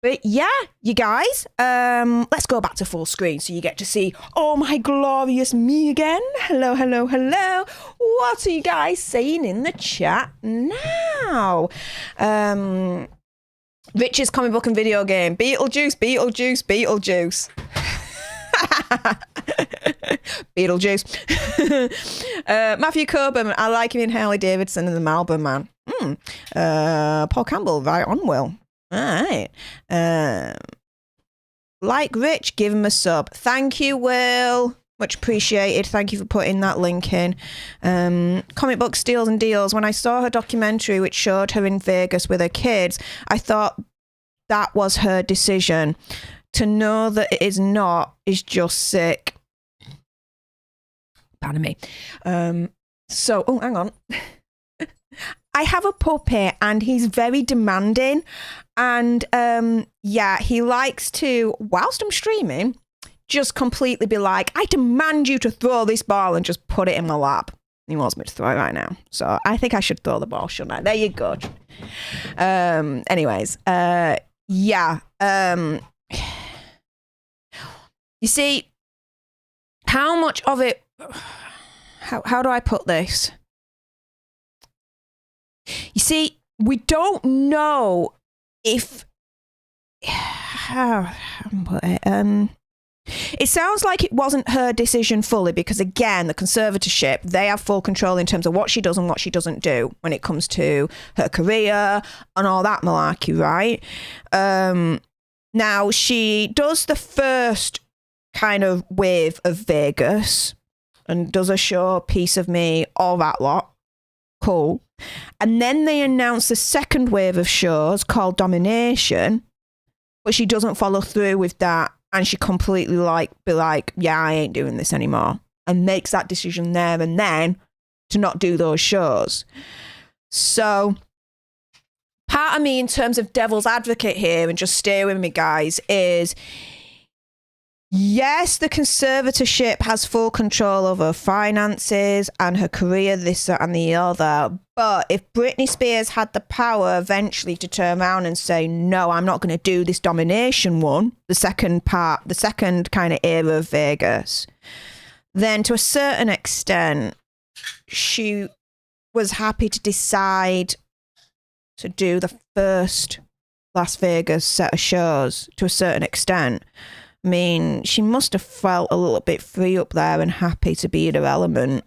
But yeah, you guys, let's go back to full screen so you get to see, oh my glorious me again. Hello, hello, hello. What are you guys saying in the chat now? Rich's comic book and video game. Beetlejuice, Beetlejuice, Beetlejuice. Beetlejuice. Matthew Coburn, I like him in Harley Davidson and the Marlboro Man. Paul Campbell, right on, Will. All right. Like Rich, give him a sub. Thank you, Will. Much appreciated. Thank you for putting that link in. Comic book steals and deals. When I saw her documentary, which showed her in Vegas with her kids, I thought that was her decision. To know that it is not is just sick. Pardon me. Oh, hang on. I have a puppy and he's very demanding. And he likes to, whilst I'm streaming, just completely be like, I demand you to throw this ball and just put it in my lap. He wants me to throw it right now. So I think I should throw the ball, shouldn't I? There you go. You see, how much of it, how do I put this? You see, we don't know if, how put it, It sounds like it wasn't her decision fully because, again, the conservatorship, they have full control in terms of what she does and what she doesn't do when it comes to her career and all that malarkey, right? Now, she does the first kind of wave of Vegas and does a show, Piece of Me, all that lot. Cool. And then they announce the second wave of shows called Domination, but she doesn't follow through with that. And she completely be like, yeah, I ain't doing this anymore. And makes that decision there and then to not do those shows. So part of me, in terms of devil's advocate here, and just stay with me, guys, is yes, the conservatorship has full control over her finances and her career, this, that, and the other. But if Britney Spears had the power eventually to turn around and say, no, I'm not going to do this Domination one, the second kind of era of Vegas, then to a certain extent, she was happy to decide to do the first Las Vegas set of shows to a certain extent. I mean, she must have felt a little bit free up there and happy to be in her element,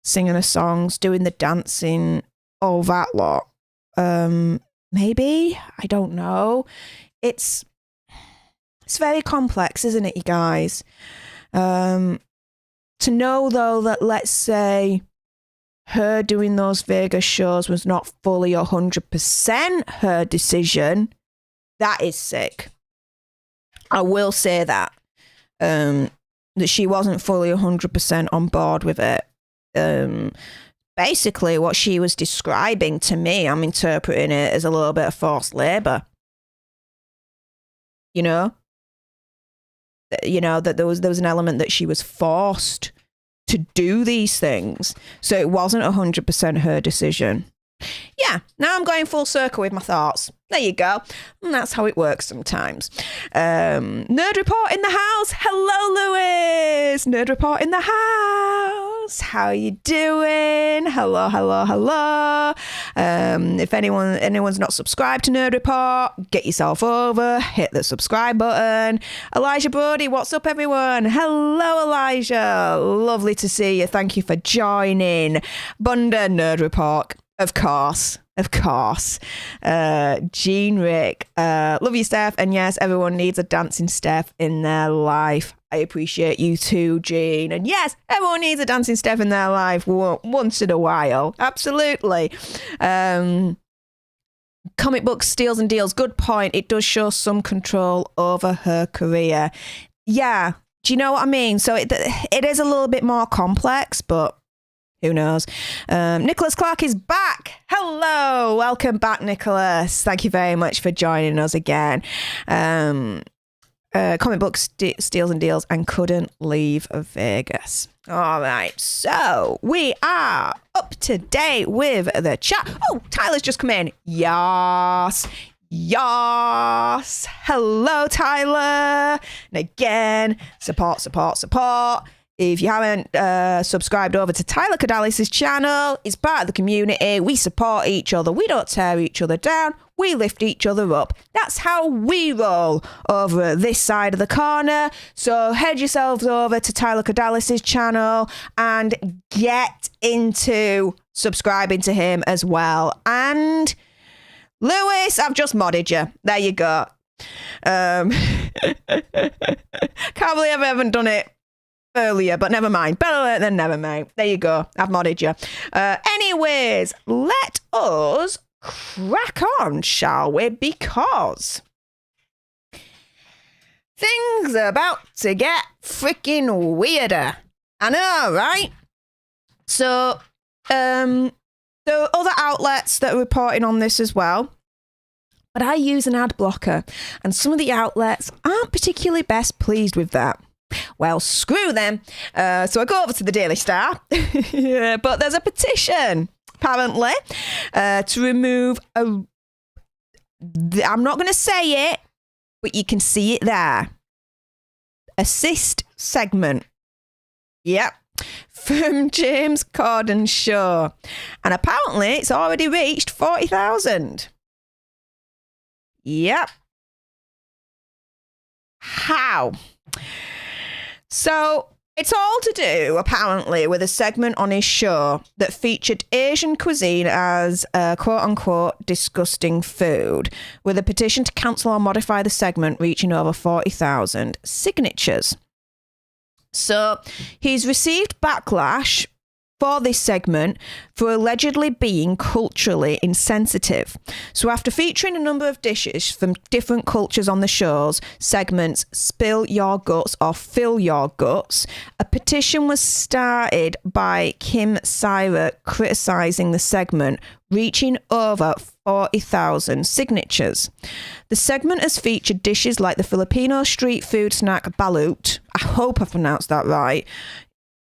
singing her songs, doing the dancing, all that lot. Maybe? I don't know. It's very complex, isn't it, you guys? To know, though, that let's say her doing those Vegas shows was not fully 100% her decision, that is sick. I will say that she wasn't fully 100% on board with it. Basically, what she was describing to me, I'm interpreting it as a little bit of forced labour. You know, that there was an element that she was forced to do these things, so it wasn't 100% her decision. Yeah, now I'm going full circle with my thoughts. There you go. And that's how it works sometimes. Nerd Report in the house. Hello, Lewis. Nerd Report in the house. How you doing? Hello, hello, hello. If anyone's not subscribed to Nerd Report, get yourself over, hit the subscribe button. Elijah Brody, what's up, everyone? Hello, Elijah. Lovely to see you. Thank you for joining. Bunda Nerd Report. Of course. Jean Rick, love you, Steph. And yes, everyone needs a dancing Steph in their life. I appreciate you too, Jean. And yes, everyone needs a dancing Steph in their life once in a while. Absolutely. Comic books, steals and deals. Good point. It does show some control over her career. Yeah. Do you know what I mean? So it is a little bit more complex, but who knows? Nicholas Clark is back. Hello. Welcome back, Nicholas. Thank you very much for joining us again. Comic books, steals and deals, and couldn't leave Vegas. All right. So we are up to date with the chat. Oh, Tyler's just come in. Yes. Hello, Tyler. And again, support. If you haven't subscribed over to Tyler Cadalis's channel, it's part of the community. We support each other. We don't tear each other down. We lift each other up. That's how we roll over this side of the corner. So head yourselves over to Tyler Cadalis's channel and get into subscribing to him as well. And Lewis, I've just modded you. There you go. Can't believe I haven't done it earlier, but never mind. Better late than never, mate. There you go. I've modded you. Anyways, let us crack on, shall we? Because things are about to get freaking weirder. I know, right? So, there are other outlets that are reporting on this as well. But I use an ad blocker, and some of the outlets aren't particularly best pleased with that. Well, screw them. So I go over to the Daily Star, but there's a petition, apparently, to remove I'm not going to say it, but you can see it there. Assist segment. Yep. From James Corden's show. And apparently it's already reached 40,000. Yep. How? So it's all to do, apparently, with a segment on his show that featured Asian cuisine as a quote-unquote disgusting food, with a petition to cancel or modify the segment reaching over 40,000 signatures. So he's received backlash for this segment for allegedly being culturally insensitive. So after featuring a number of dishes from different cultures on the show's segments Spill Your Guts or Fill Your Guts, a petition was started by Kim Syra criticising the segment, reaching over 40,000 signatures. The segment has featured dishes like the Filipino street food snack balut. I hope I pronounced that right.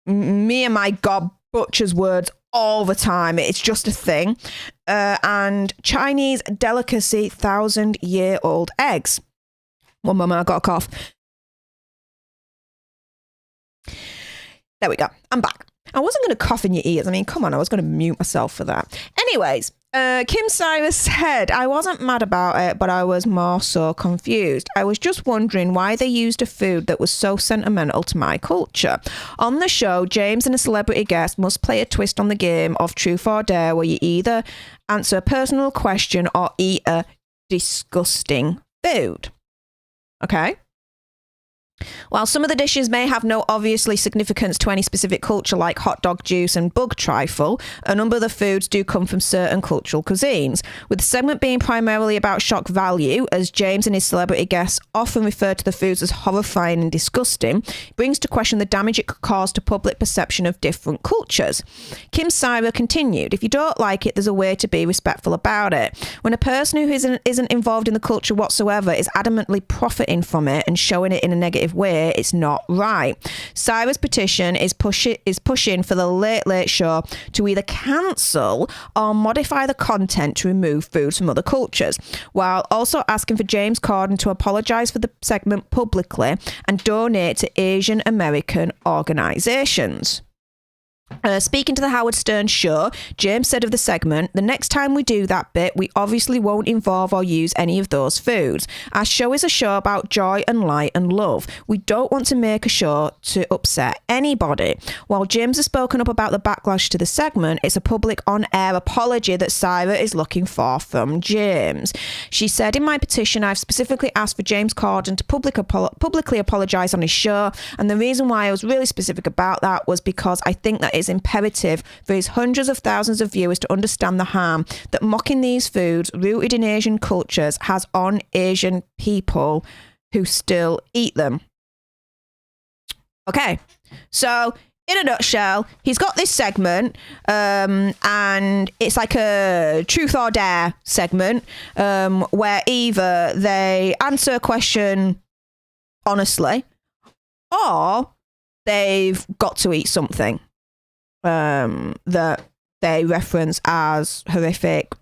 Me and my God butchers words all the time. It's just a thing. And Chinese delicacy 1,000-year-old eggs. One moment, I got a cough. There we go. I'm back. I wasn't going to cough in your ears. I mean, come on, I was going to mute myself for that. Anyways, Kim Cyrus said, I wasn't mad about it, but I was more so confused. I was just wondering why they used a food that was so sentimental to my culture. On the show, James and a celebrity guest must play a twist on the game of Truth or Dare, where you either answer a personal question or eat a disgusting food. Okay? While some of the dishes may have no obviously significance to any specific culture like hot dog juice and bug trifle, a number of the foods do come from certain cultural cuisines. With the segment being primarily about shock value, as James and his celebrity guests often refer to the foods as horrifying and disgusting, it brings to question the damage it could cause to public perception of different cultures. Kim Syra continued, if you don't like it, there's a way to be respectful about it. When a person who isn't involved in the culture whatsoever is adamantly profiting from it and showing it in a negative way, it's not right. Syra's petition is pushing for the Late Show to either cancel or modify the content to remove foods from other cultures, while also asking for James Corden to apologise for the segment publicly and donate to Asian American organisations. Speaking to the Howard Stern show, James said of the segment, the next time we do that bit, we obviously won't involve or use any of those foods. Our show is a show about joy and light and love. We don't want to make a show to upset anybody. While James has spoken up about the backlash to the segment, it's a public on-air apology that Syra is looking for from James. She said, in my petition, I've specifically asked for James Corden to publicly apologise on his show, and the reason why I was really specific about that was because I think that it's imperative for his hundreds of thousands of viewers to understand the harm that mocking these foods rooted in Asian cultures has on Asian people who still eat them. Okay, so in a nutshell, he's got this segment and it's like a Truth or Dare segment where either they answer a question honestly or they've got to eat something that they reference as horrific,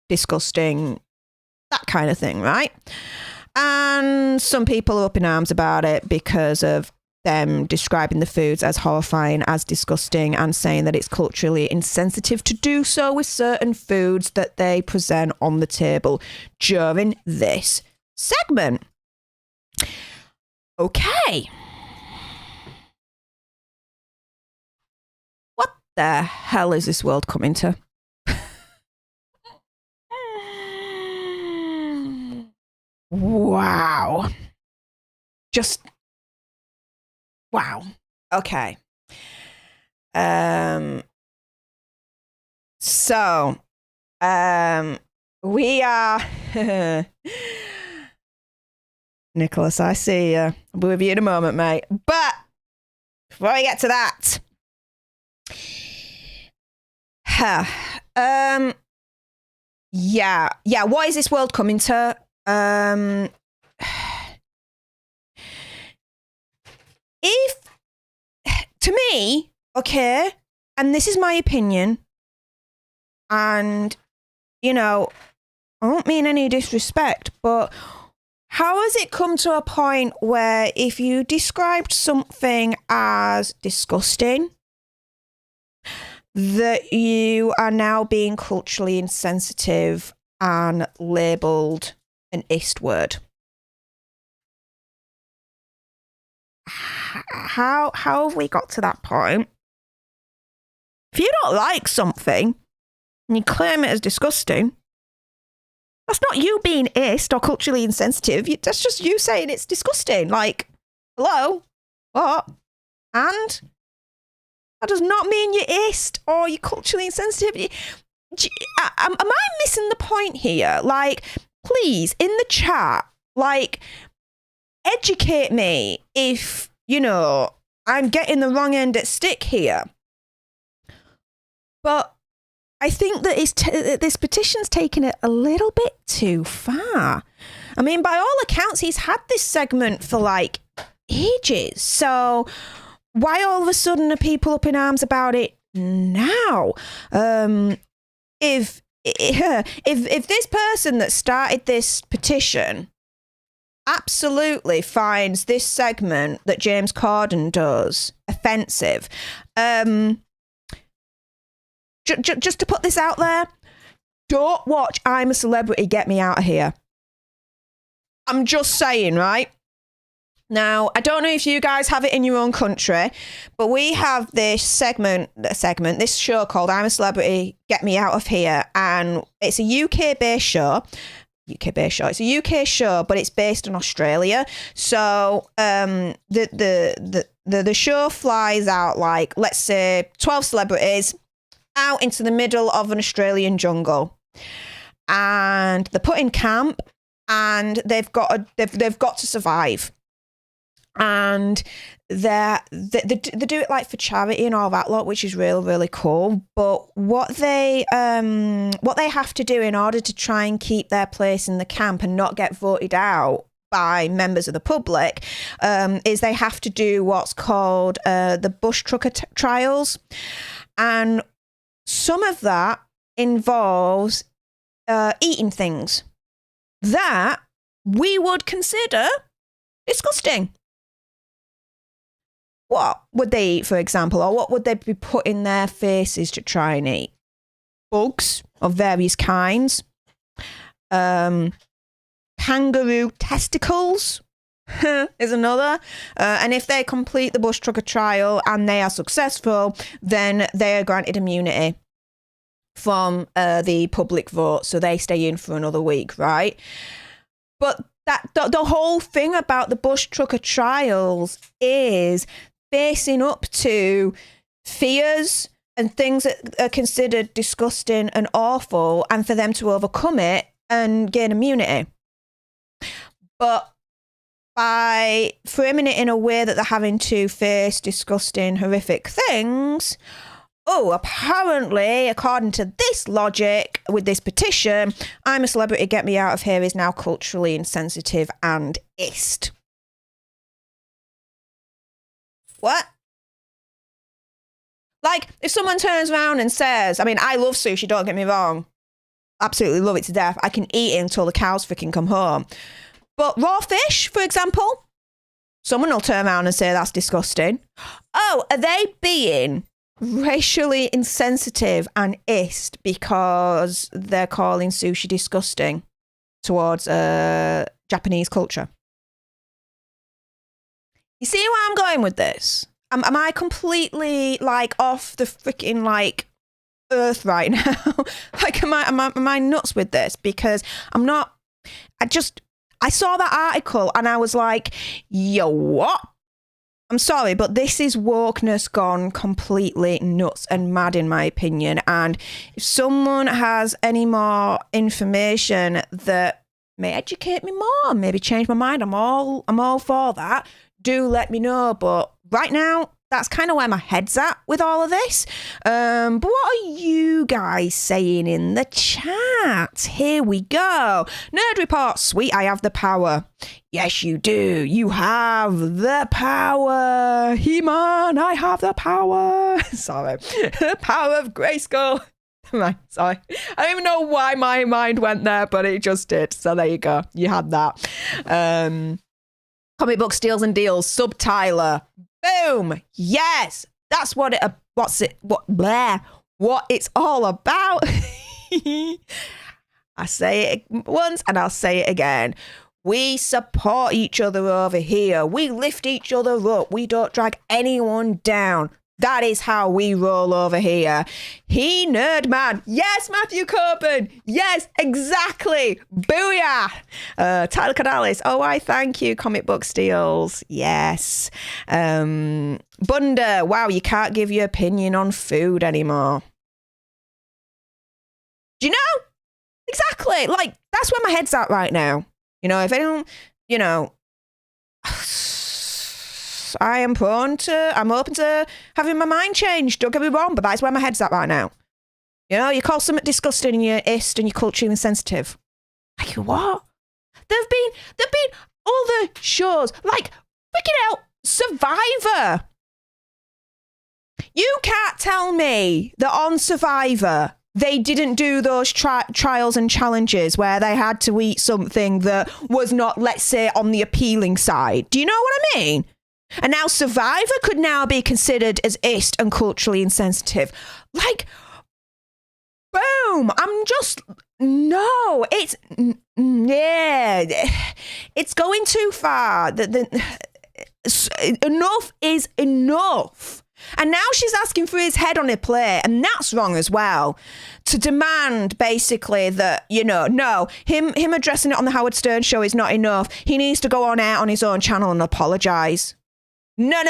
disgusting, that kind of thing, right? And some people are up in arms about it because of them describing the foods as horrifying, as disgusting, and saying that it's culturally insensitive to do so with certain foods that they present on the table during this segment. Okay. The hell is this world coming to? Wow. Just wow. Okay. So we are Nicholas, I see you. I'll be with you in a moment, mate. But before I get to that, what is this world coming to? If to me, okay, and this is my opinion, and I don't mean any disrespect, but how has it come to a point where if you described something as disgusting, that you are now being culturally insensitive and labelled an ist word? how have we got to that point? If you don't like something and you claim it as disgusting, that's not you being ist or culturally insensitive. That's just you saying it's disgusting. Like, hello? What? And? That does not mean you're ist or you're culturally insensitive. Am I missing the point here? Like, please, in the chat, like, educate me if, I'm getting the wrong end at stick here. But I think that this petition's taken it a little bit too far. I mean, by all accounts, he's had this segment for like ages. So why all of a sudden are people up in arms about it now? If this person that started this petition absolutely finds this segment that James Corden does offensive, just to put this out there, don't watch I'm a Celebrity, Get Me Out of Here. I'm just saying, right? Now, I don't know if you guys have it in your own country, but we have this this show called I'm a Celebrity, Get Me Out of Here, and it's a UK-based show. It's a UK show, but it's based in Australia. So the show flies out like, let's say, 12 celebrities out into the middle of an Australian jungle, and they're put in camp, and they've got to survive. And they do it like for charity and all that lot, which is really, really cool. But what they have to do in order to try and keep their place in the camp and not get voted out by members of the public is they have to do what's called the bush trucker trials. And some of that involves eating things that we would consider disgusting. What would they eat, for example, or what would they be put in their faces to try and eat? Bugs of various kinds. Kangaroo testicles is another. And if they complete the bush trucker trial and they are successful, then they are granted immunity from the public vote, so they stay in for another week, right? But the whole thing about the bush trucker trials is facing up to fears and things that are considered disgusting and awful, and for them to overcome it and gain immunity. But by framing it in a way that they're having to face disgusting, horrific things, apparently, according to this logic with this petition, I'm a Celebrity, Get Me Out of Here is now culturally insensitive and ist. What? Like, if someone turns around and says, I mean, I love sushi, don't get me wrong. Absolutely love it to death. I can eat it until the cows freaking come home. But raw fish, for example, someone will turn around and say that's disgusting. Oh, are they being racially insensitive and ist because they're calling sushi disgusting towards Japanese culture? You see where I'm going with this? Am I completely like off the freaking like earth right now? Like, am I nuts with this? Because I'm not. I saw that article and I was like, yo, what? I'm sorry, but this is wokeness gone completely nuts and mad, in my opinion. And if someone has any more information that may educate me more, maybe change my mind, I'm all for that. Do let me know. But right now, that's kind of where my head's at with all of this. But what are you guys saying in the chat? Here we go. Nerd Report, sweet, I have the power. Yes, you do. You have the power. He-Man, I have the power. Sorry. Power of Grayskull. Right, sorry. I don't even know why my mind went there, but it just did. So there you go. You had that. Comic book steals and deals, Subtiler. Boom. Yes. That's what it's all about. I say it once and I'll say it again. We support each other over here. We lift each other up. We don't drag anyone down. That is how we roll over here. He nerd man. Yes, Matthew Coburn. Yes, exactly. Booyah. Tyler Cordalis. Oh, I thank you. Comic Book Steals. Yes. Bunda. Wow, you can't give your opinion on food anymore. Do you know? Exactly. Like, that's where my head's at right now. You know, if anyone, you know, I'm open to having my mind changed. Don't get me wrong, but that's where my head's at right now. You know, you call something disgusting and you're ist and you're culturally insensitive. Like, what? There've been other shows, like, freaking hell, Survivor. You can't tell me that on Survivor, they didn't do those trials and challenges where they had to eat something that was not, let's say, on the appealing side. Do you know what I mean? And now Survivor could now be considered as ist and culturally insensitive. Like, boom. No, it's going too far. Enough is enough. And now she's asking for his head on a plate, and that's wrong as well. To demand, basically, that, you know, no, him addressing it on the Howard Stern show is not enough. He needs to go on out on his own channel and apologise. No.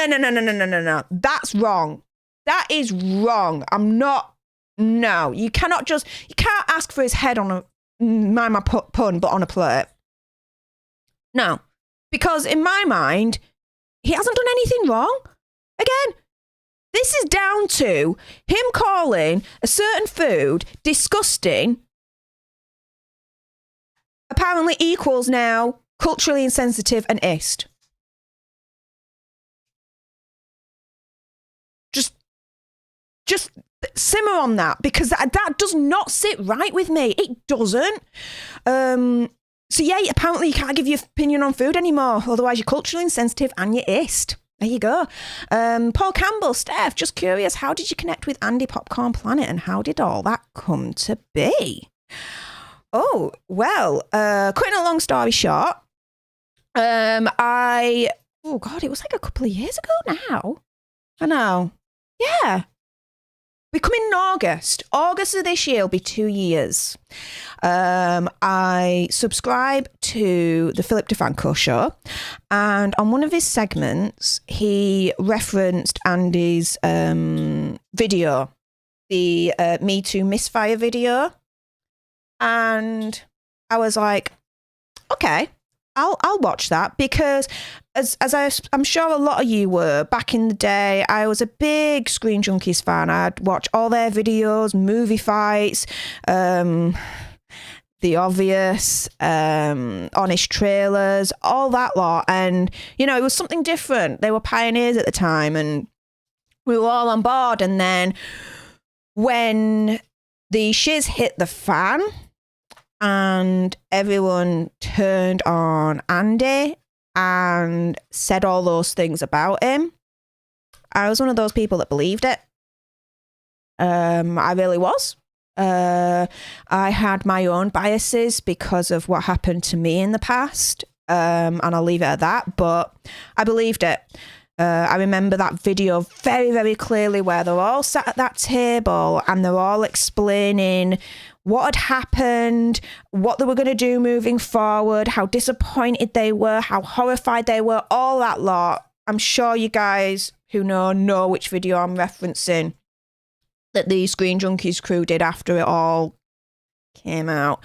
That's wrong. That is wrong. No, you can't ask for his head on mind my pun, but on a plate. No, because in my mind, he hasn't done anything wrong. Again, this is down to him calling a certain food disgusting, apparently equals now culturally insensitive and ist. Just simmer on that, because that does not sit right with me. It doesn't. So yeah, apparently you can't give your opinion on food anymore, otherwise you're culturally insensitive and you're ist. There you go. Paul Campbell, Steph, just curious, how did you connect with Andy Popcorn Planet and how did all that come to be? Oh, well, cutting a long story short, it was like a couple of years ago now. I know. Yeah. We come in August of this year will be 2 years. I subscribe to the Philip DeFranco show, and on one of his segments, he referenced Andy's video, the Me Too Misfire video, and I was like, okay, I'll watch that, because I'm sure a lot of you were back in the day, I was a big Screen Junkies fan. I'd watch all their videos, movie fights, The Obvious, Honest Trailers, all that lot. And, you know, it was something different. They were pioneers at the time and we were all on board. And then when the shiz hit the fan and everyone turned on Andy and said all those things about him, I was one of those people that believed it. I really was. I had my own biases because of what happened to me in the past, and I'll leave it at that, but I believed it. I remember that video very, very clearly where they're all sat at that table and they're all explaining what had happened, what they were going to do moving forward, how disappointed they were, how horrified they were, all that lot. I'm sure you guys who know which video I'm referencing that the Screen Junkies crew did after it all came out.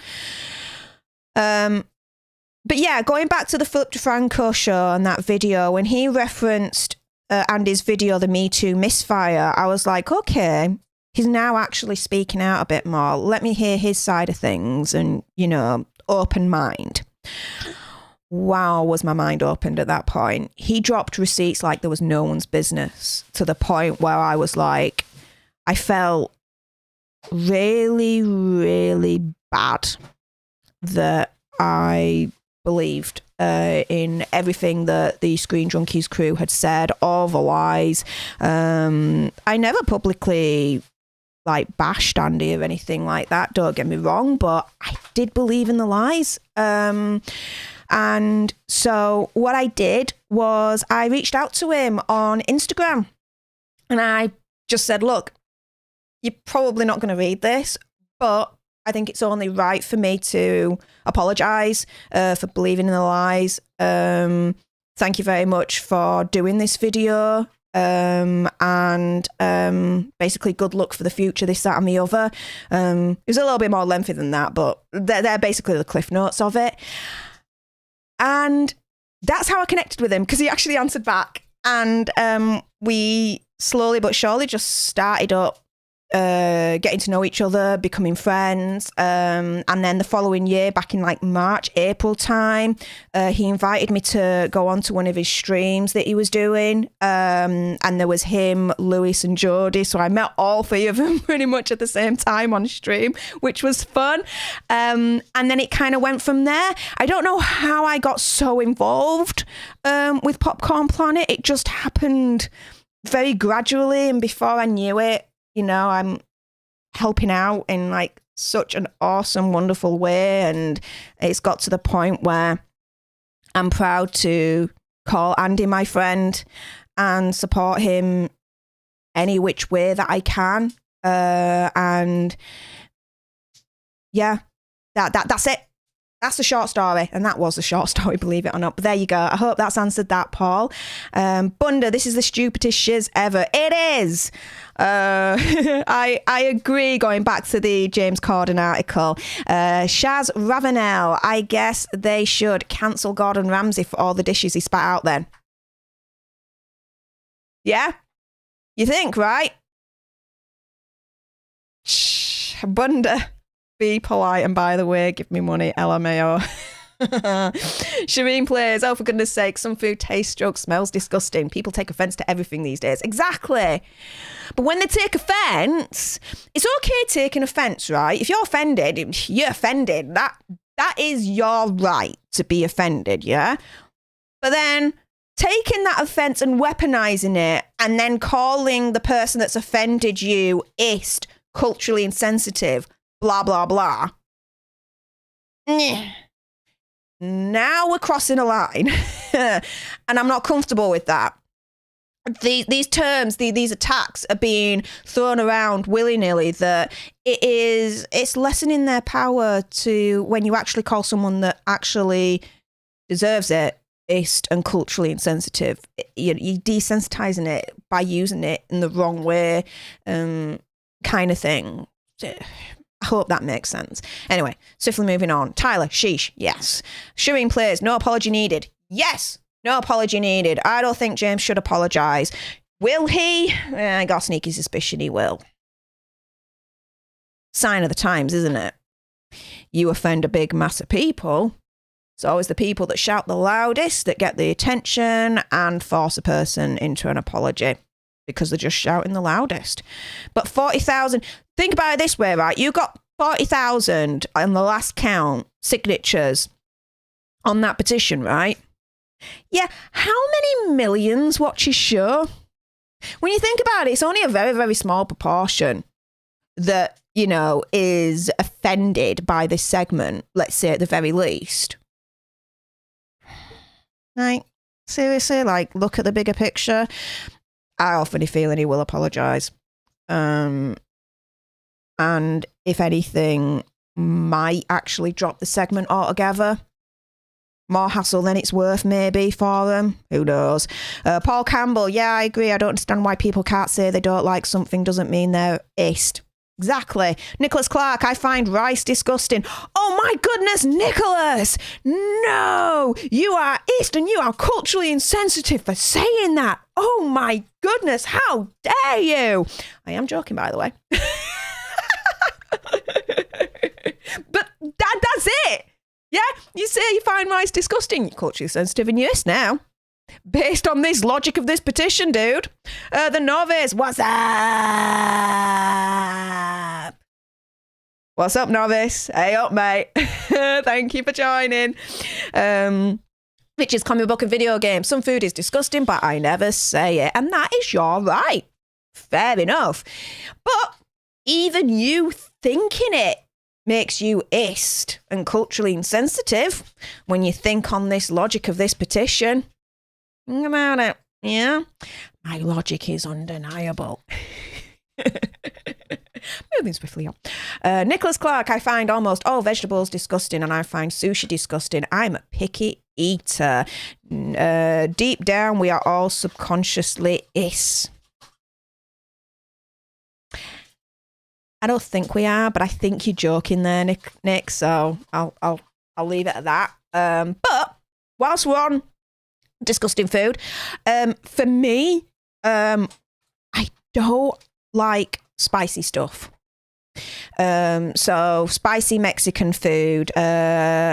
But yeah, going back to the Philip DeFranco show and that video, when he referenced Andy's video, the Me Too Misfire, I was like, okay, he's now actually speaking out a bit more. Let me hear his side of things and, you know, open mind. Wow, was my mind opened at that point. He dropped receipts like there was no one's business, to the point where I was like, I felt really, really bad that I believed in everything that the Screen Junkies crew had said, all the lies. I never publicly bashed Andy or anything like that, don't get me wrong, but I did believe in the lies. And so what I did was I reached out to him on Instagram and I just said, look, you're probably not going to read this, but I think it's only right for me to apologise for believing in the lies. Thank you very much for doing this video. And basically good luck for the future, this, that and the other. It was a little bit more lengthy than that, but they're basically the cliff notes of it. And that's how I connected with him, because he actually answered back. And we slowly but surely just started up getting to know each other, becoming friends. And then the following year, back in like March, April time, he invited me to go on to one of his streams that he was doing. And there was him, Lewis and Jodie. So I met all three of them pretty much at the same time on stream, which was fun. And then it kind of went from there. I don't know how I got so involved with Popcorn Planet. It just happened very gradually. And before I knew it, you know, I'm helping out in like such an awesome, wonderful way. And it's got to the point where I'm proud to call Andy my friend and support him any which way that I can. And yeah, that's it. That's the short story. And that was a short story, believe it or not. But there you go. I hope that's answered that, Paul. Bunda, this is the stupidest shiz ever. It is. I agree, going back to the James Corden article. Shaz Ravenel, I guess they should cancel Gordon Ramsay for all the dishes he spat out then. Yeah? You think, right? Shh, Bunda. Be polite, and by the way, give me money, LMAO. Shireen plays, oh, for goodness sake, some food tastes, stroke, smells disgusting. People take offence to everything these days. Exactly. But when they take offence, it's okay taking offence, right? If you're offended, you're offended. That is your right to be offended, yeah? But then taking that offence and weaponising it and then calling the person that's offended you ist, culturally insensitive, blah, blah, blah. Now we're crossing a line. And I'm not comfortable with that. These terms, these attacks are being thrown around willy-nilly, that it's lessening their power to when you actually call someone that actually deserves it ist and culturally insensitive. You're desensitizing it by using it in the wrong way, kind of thing. I hope that makes sense. Anyway, swiftly moving on. Tyler, sheesh, yes. Shireen plays, no apology needed. Yes, no apology needed. I don't think James should apologise. Will he? I got a sneaky suspicion he will. Sign of the times, isn't it? You offend a big mass of people. It's always the people that shout the loudest that get the attention and force a person into an apology, because they're just shouting the loudest. But 40,000, think about it this way, right? You got 40,000 on the last count signatures on that petition, right? Yeah, how many millions watch his show? When you think about it, it's only a very, very small proportion that, you know, is offended by this segment, let's say at the very least. Like, seriously, like, look at the bigger picture. I often feeling he will apologise. And if anything, might actually drop the segment altogether. More hassle than it's worth, maybe, for them. Who knows? Paul Campbell, yeah, I agree. I don't understand why people can't say they don't like something doesn't mean they're ist. Exactly. Nicholas Clark, I find rice disgusting. Oh my goodness, Nicholas! No! You are ist and you are culturally insensitive for saying that. Oh my goodness, how dare you! I am joking, by the way. But that's it! Yeah? You say you find rice disgusting. You're culturally sensitive and you're ist now. Based on this logic of this petition, dude. The Novice, what's up? What's up, Novice? Hey up, mate. Thank you for joining. Which is comic book and video games. Some food is disgusting, but I never say it. And that is your right. Fair enough. But even you thinking it makes you ist and culturally insensitive when you think on this logic of this petition. Think about it. Yeah? My logic is undeniable. Moving swiftly on. Nicholas Clark, I find almost all vegetables disgusting and I find sushi disgusting. I'm a picky eater. Deep down, we are all subconsciously is. I don't think we are, but I think you're joking there, Nick. So I'll leave it at that. But whilst we're on disgusting food, for me, I don't like spicy stuff. So spicy Mexican food,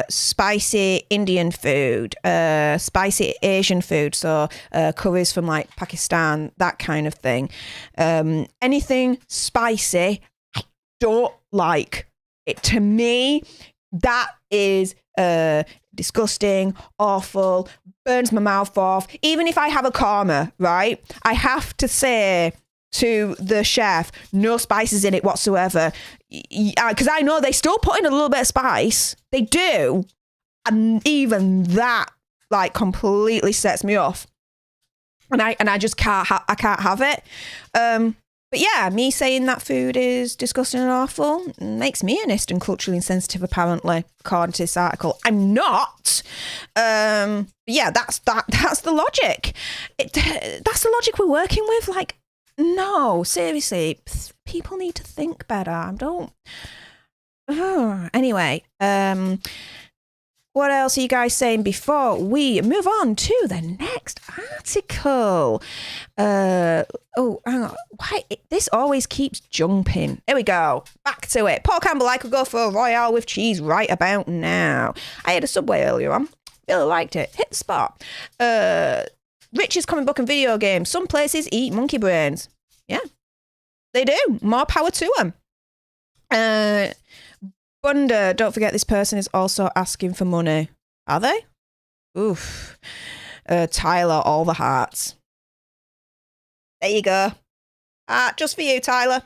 spicy Indian food, spicy Asian food. So curries from like Pakistan, that kind of thing. Anything spicy, I don't like it. To me, that is disgusting, awful, burns my mouth off. Even if I have a korma, right, I have to say to the chef, no spices in it whatsoever, because I know they still put in a little bit of spice. They do, and even that like completely sets me off, and I just can't have it. But yeah, me saying that food is disgusting and awful makes me honest and culturally insensitive, apparently, according to this article. I'm not. Yeah, that's the logic. That's the logic we're working with. Like, no, seriously, people need to think better. I don't. Anyway, what else are you guys saying before we move on to the next article? Hang on. Why? This always keeps jumping. Here we go. Back to it. Paul Campbell, I could go for a Royale with cheese right about now. I had a Subway earlier on. Really liked it. Hit the spot. Rich's comic book and video game. Some places eat monkey brains. Yeah, they do. More power to them. Bunda, don't forget this person is also asking for money. Are they? Oof. Tyler, all the hearts. There you go. Just for you, Tyler.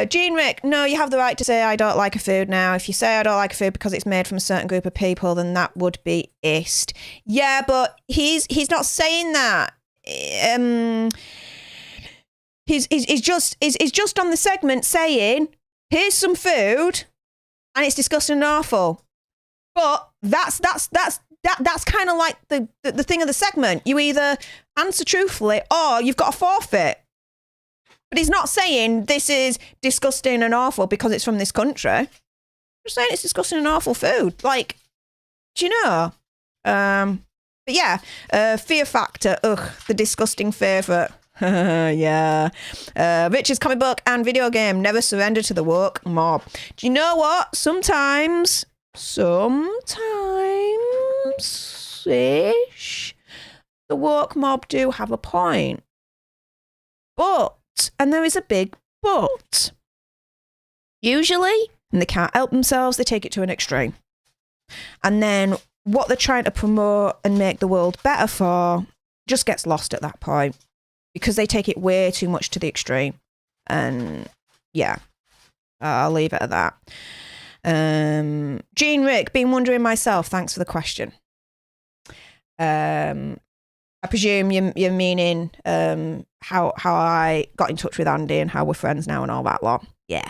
Jean Rick, no, you have the right to say I don't like a food now. If you say I don't like a food because it's made from a certain group of people, then that would be ist. Yeah, but he's not saying that. He's just on the segment saying, here's some food and it's disgusting and awful. But that's kind of like the thing of the segment. You either answer truthfully or you've got a forfeit. But he's not saying this is disgusting and awful because it's from this country. He's saying it's disgusting and awful food. Like, do you know? But yeah, Fear Factor. Ugh, the disgusting favourite. Yeah. Richard's comic book and video game. Never surrender to the woke mob. Do you know what? Sometimes ish, the woke mob do have a point. But, and there is a big but, usually, and they can't help themselves, they take it to an extreme. And then what they're trying to promote and make the world better for just gets lost at that point because they take it way too much to the extreme. And yeah, I'll leave it at that. Jean Rick, been wondering myself. Thanks for the question. I presume you're meaning how I got in touch with Andy and how we're friends now and all that lot. Yeah.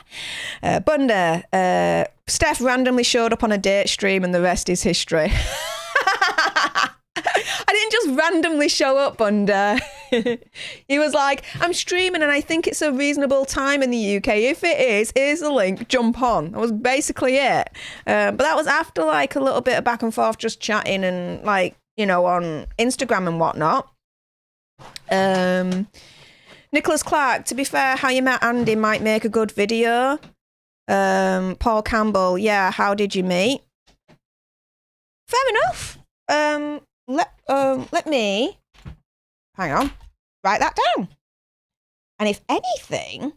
Bunda, Steph randomly showed up on a date stream and the rest is history. I didn't just randomly show up, Bunda. He was like, I'm streaming and I think it's a reasonable time in the UK. If it is, here's the link, jump on. That was basically it. But that was after like a little bit of back and forth, just chatting and like, you know, on Instagram and whatnot. Nicholas Clark, to be fair, how you met Andy might make a good video. Paul Campbell, yeah, how did you meet? Fair enough. Let me, hang on, write that down. And if anything,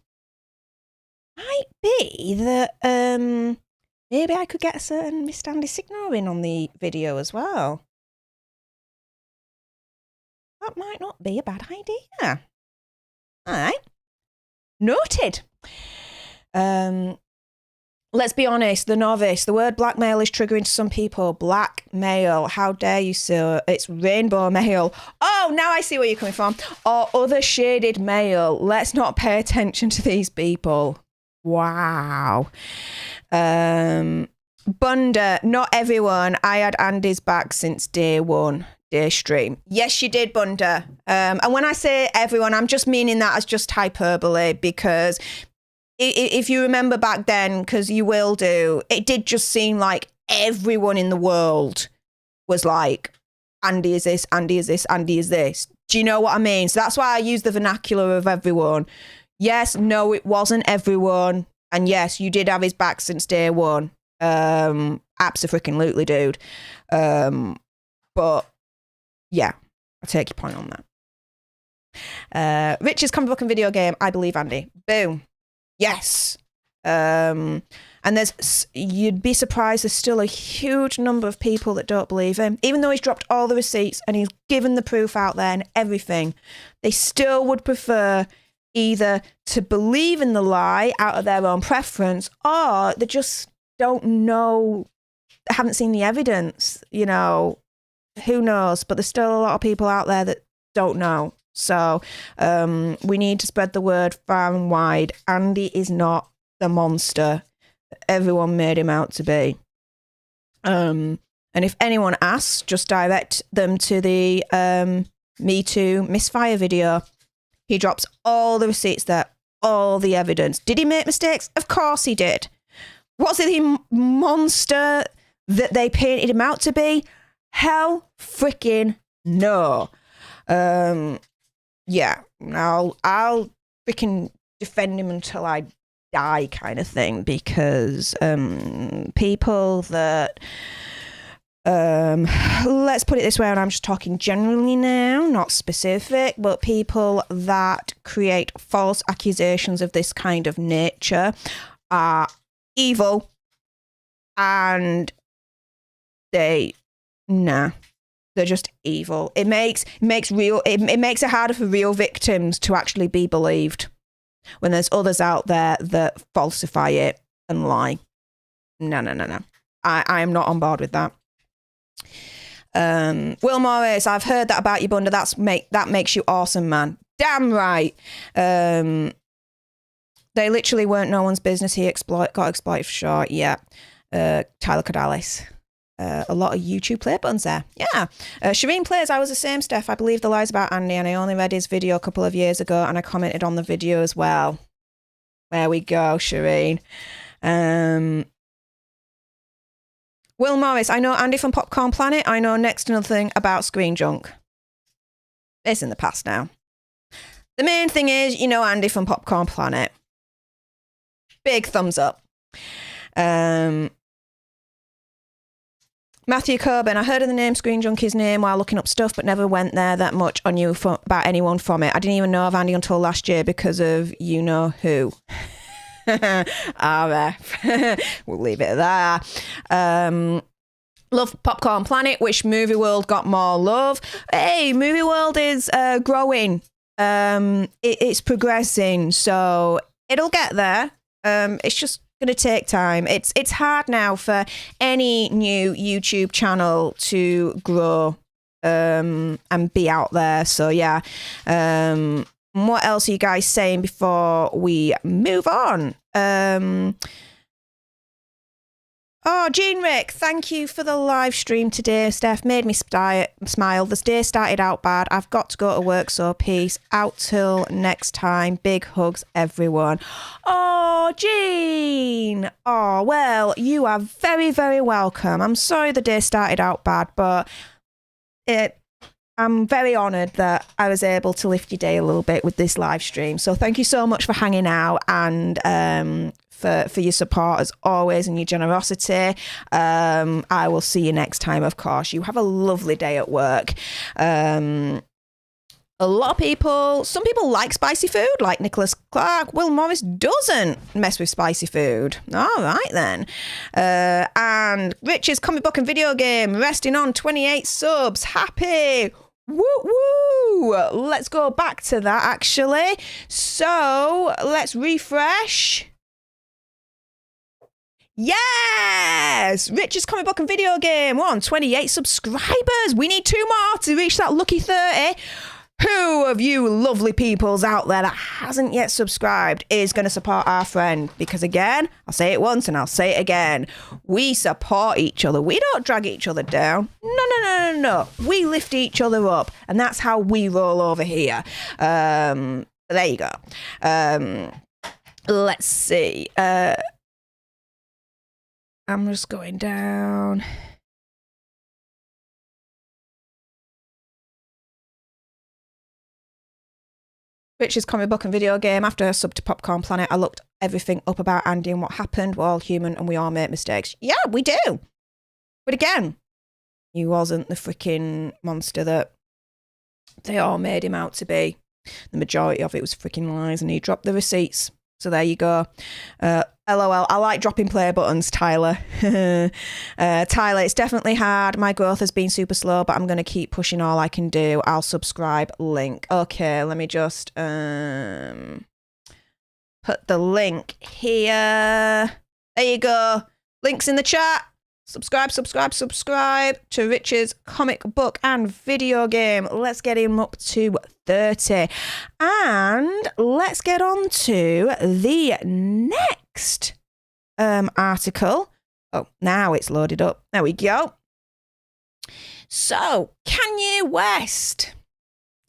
might be that maybe I could get a certain Mr. Andy Signor in on the video as well. That might not be a bad idea. All right. Noted. let's be honest, the novice, the word blackmail is triggering to some people. Blackmail, how dare you, sir? It's rainbow mail. Oh, now I see where you're coming from. Or other shaded mail. Let's not pay attention to these people. Wow. Bunda, not everyone. I had Andy's back since day one. Day stream. Yes, you did, Bunda. And when I say everyone, I'm just meaning that as just hyperbole, because if you remember back then, because you will do, it did just seem like everyone in the world was like, Andy is this, Andy is this, Andy is this. Do you know what I mean? So that's why I use the vernacular of everyone. Yes, no, it wasn't everyone. And yes, you did have his back since day one. Abso-freaking-lutely, dude. But yeah, I take your point on that. Rich's comic book and video game, I believe Andy. Boom. Yes. And you'd be surprised, there's still a huge number of people that don't believe him. Even though he's dropped all the receipts and he's given the proof out there and everything, they still would prefer either to believe in the lie out of their own preference, or they just don't know, haven't seen the evidence, you know, who knows? But there's still a lot of people out there that don't know. So we need to spread the word far and wide. Andy is not the monster that everyone made him out to be. And if anyone asks, just direct them to the Me Too Misfire video. He drops all the receipts there, all the evidence. Did he make mistakes? Of course he did. Was it the monster that they painted him out to be? Hell freaking no. Yeah, I'll freaking defend him until I die, kind of thing, because people that let's put it this way, and I'm just talking generally now, not specific, but people that create false accusations of this kind of nature are evil, and they're just evil. It makes it harder for real victims to actually be believed when there's others out there that falsify it and lie. No. I am not on board with that. Will Morris, I've heard that about you, Bunda. That makes you awesome, man. Damn right. They literally weren't no one's business. He got exploited for sure. Yeah. Tyler Cordalis. A lot of YouTube play buttons there. Yeah. Shireen Plays, I was the same, Steph. I believe the lies about Andy, and I only read his video a couple of years ago, and I commented on the video as well. There we go, Shireen. Will Morris, I know Andy from Popcorn Planet. I know next to nothing about Screen Junk. It's in the past now. The main thing is, you know Andy from Popcorn Planet. Big thumbs up. Matthew Coburn, I heard of the name Screen Junkie's name while looking up stuff, but never went there that much or knew about anyone from it. I didn't even know of Andy until last year because of you know who. RF. We'll leave it there. Love Popcorn Planet. Wish Movie World got more love. Hey, Movie World is growing. It's progressing, so it'll get there. It's just going to take time. It's hard now for any new YouTube channel to grow and be out there. So yeah. What else are you guys saying before we move on? Jean Rick, thank you for the live stream today. Steph made me smile. This day started out bad. I've got to go to work, so peace. Out till next time. Big hugs, everyone. Oh, Jean. Oh, well, you are very, very welcome. I'm sorry the day started out bad, but I'm very honoured that I was able to lift your day a little bit with this live stream. So thank you so much for hanging out and for your support as always and your generosity. I will see you next time, of course. You have a lovely day at work. A lot of people, some people like spicy food, like Nicholas Clark. Will Morris doesn't mess with spicy food. All right, then. And Rich's comic book and video game, resting on 28 subs. Happy. Woo woo. Let's go back to that, actually. So let's refresh. Yes! Richard's comic book and video game. We're on 28 subscribers. We need 2 more to reach that lucky 30. Who of you lovely peoples out there that hasn't yet subscribed is going to support our friend? Because again, I'll say it once and I'll say it again. We support each other. We don't drag each other down. No. We lift each other up. And that's how we roll over here. There you go. Let's see. I'm just going down. Richard's comic book and video game. After her sub to Popcorn Planet, I looked everything up about Andy and what happened. We're all human and we all make mistakes. Yeah, we do. But again, he wasn't the freaking monster that they all made him out to be. The majority of it was freaking lies and he dropped the receipts. So there you go. LOL. I like dropping play buttons, Tyler. Tyler, it's definitely hard. My growth has been super slow, but I'm going to keep pushing all I can do. I'll subscribe. Link. Okay, let me just put the link here. There you go. Links in the chat. Subscribe to Richard's comic book and video game. Let's get him up to 30. And let's get on to the next article. Oh, now it's loaded up. There we go. So, Kanye West.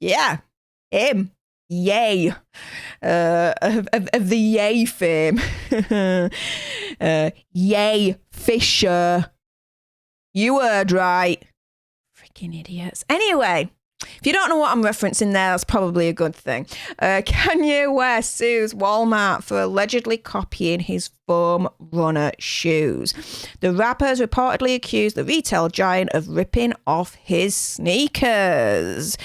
Yeah, him. Yay. Of the Yay fame. Yay Fisher. You heard right. Freaking idiots. Anyway, if you don't know what I'm referencing there, that's probably a good thing. Kanye West sues Walmart for allegedly copying his foam runner shoes. The rapper has reportedly accused the retail giant of ripping off his sneakers.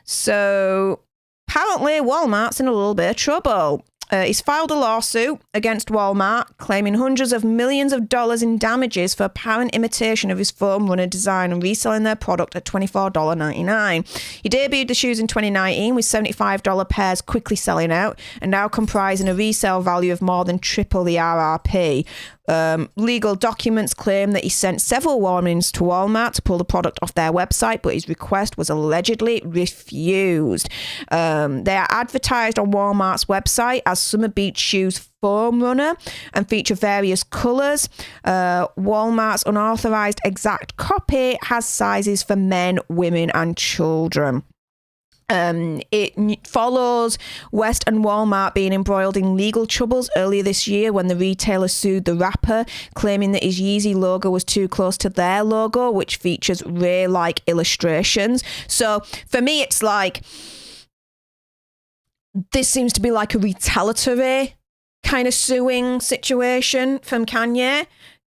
So apparently, Walmart's in a little bit of trouble. He's filed a lawsuit against Walmart, claiming hundreds of millions of dollars in damages for apparent imitation of his foam runner design and reselling their product at $24.99. He debuted the shoes in 2019 with $75 pairs quickly selling out and now comprising a resale value of more than triple the RRP. Legal documents claim that he sent several warnings to Walmart to pull the product off their website, but his request was allegedly refused. They are advertised on Walmart's website as Summer Beach Shoes Foam Runner and feature various colours. Walmart's unauthorised exact copy has sizes for men, women and children. It follows West and Walmart being embroiled in legal troubles earlier this year when the retailer sued the rapper, claiming that his Yeezy logo was too close to their logo, which features Ray-like illustrations. So for me, it's like, this seems to be like a retaliatory kind of suing situation from Kanye.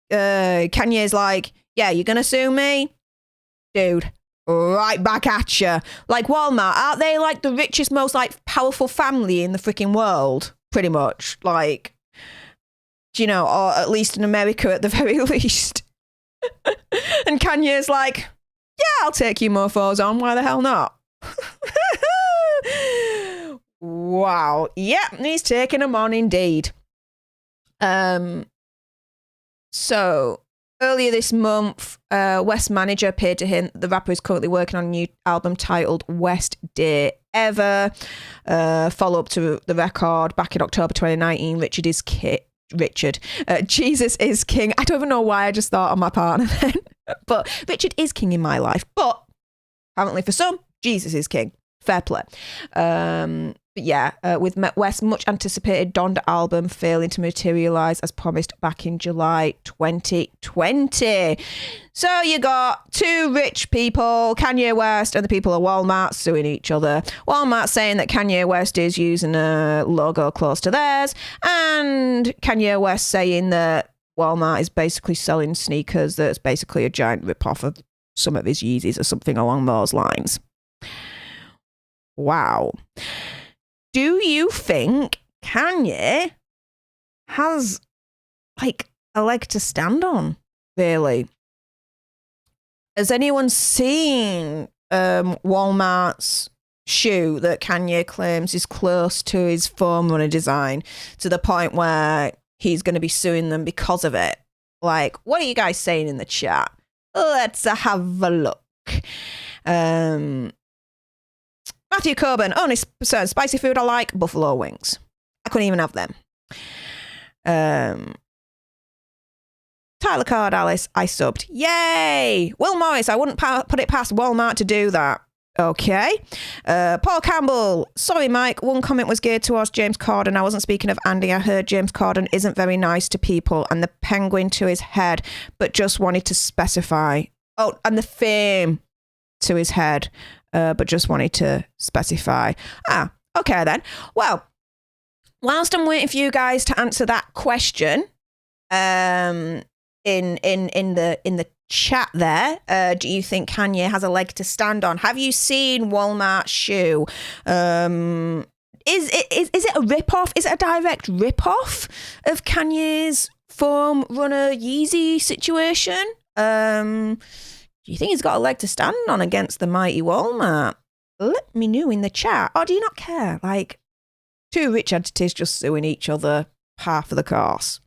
Kanye's like, yeah, you're going to sue me? Dude. Right back at you. Like Walmart, aren't they like the richest, most like powerful family in the freaking world? Pretty much. Like, you know, or at least in America at the very least. And Kanye's like, yeah, I'll take you mofos on. Why the hell not? Wow. Yep, he's taking them on indeed. So earlier this month, West's manager appeared to hint that the rapper is currently working on a new album titled West Day Ever. Follow up to the record back in October 2019, Jesus is King. I don't even know why I just thought on my partner then. But Richard is king in my life. But apparently for some, Jesus is king. Fair play. But yeah, with West's much anticipated Donda album failing to materialise as promised back in July 2020. So you got two rich people, Kanye West and the people of Walmart, suing each other. Walmart saying that Kanye West is using a logo close to theirs, and Kanye West saying that Walmart is basically selling sneakers that's basically a giant rip-off of some of his Yeezys or something along those lines. Wow. Do you think Kanye has, like, a leg to stand on, really? Has anyone seen Walmart's shoe that Kanye claims is close to his foam runner design to the point where he's going to be suing them because of it? Like, what are you guys saying in the chat? Let's have a look. Matthew Coburn, only certain spicy food I like, buffalo wings. I couldn't even have them. Tyler Card Alice, I subbed. Yay! Will Morris, I wouldn't put it past Walmart to do that. Okay. Paul Campbell, sorry, Mike. One comment was geared towards James Corden. I wasn't speaking of Andy. I heard James Corden isn't very nice to people and the penguin to his head, but just wanted to specify. Oh, and the fame to his head, but just wanted to specify. Ah, okay then. Well, whilst I'm waiting for you guys to answer that question, in the chat there, do you think Kanye has a leg to stand on? Have you seen Walmart shoe? Is it a rip-off? Is it a direct rip-off of Kanye's foam runner Yeezy situation? Do you think he's got a leg to stand on against the mighty Walmart? Let me know in the chat. Or do you not care? Like, two rich entities just suing each other half of the course.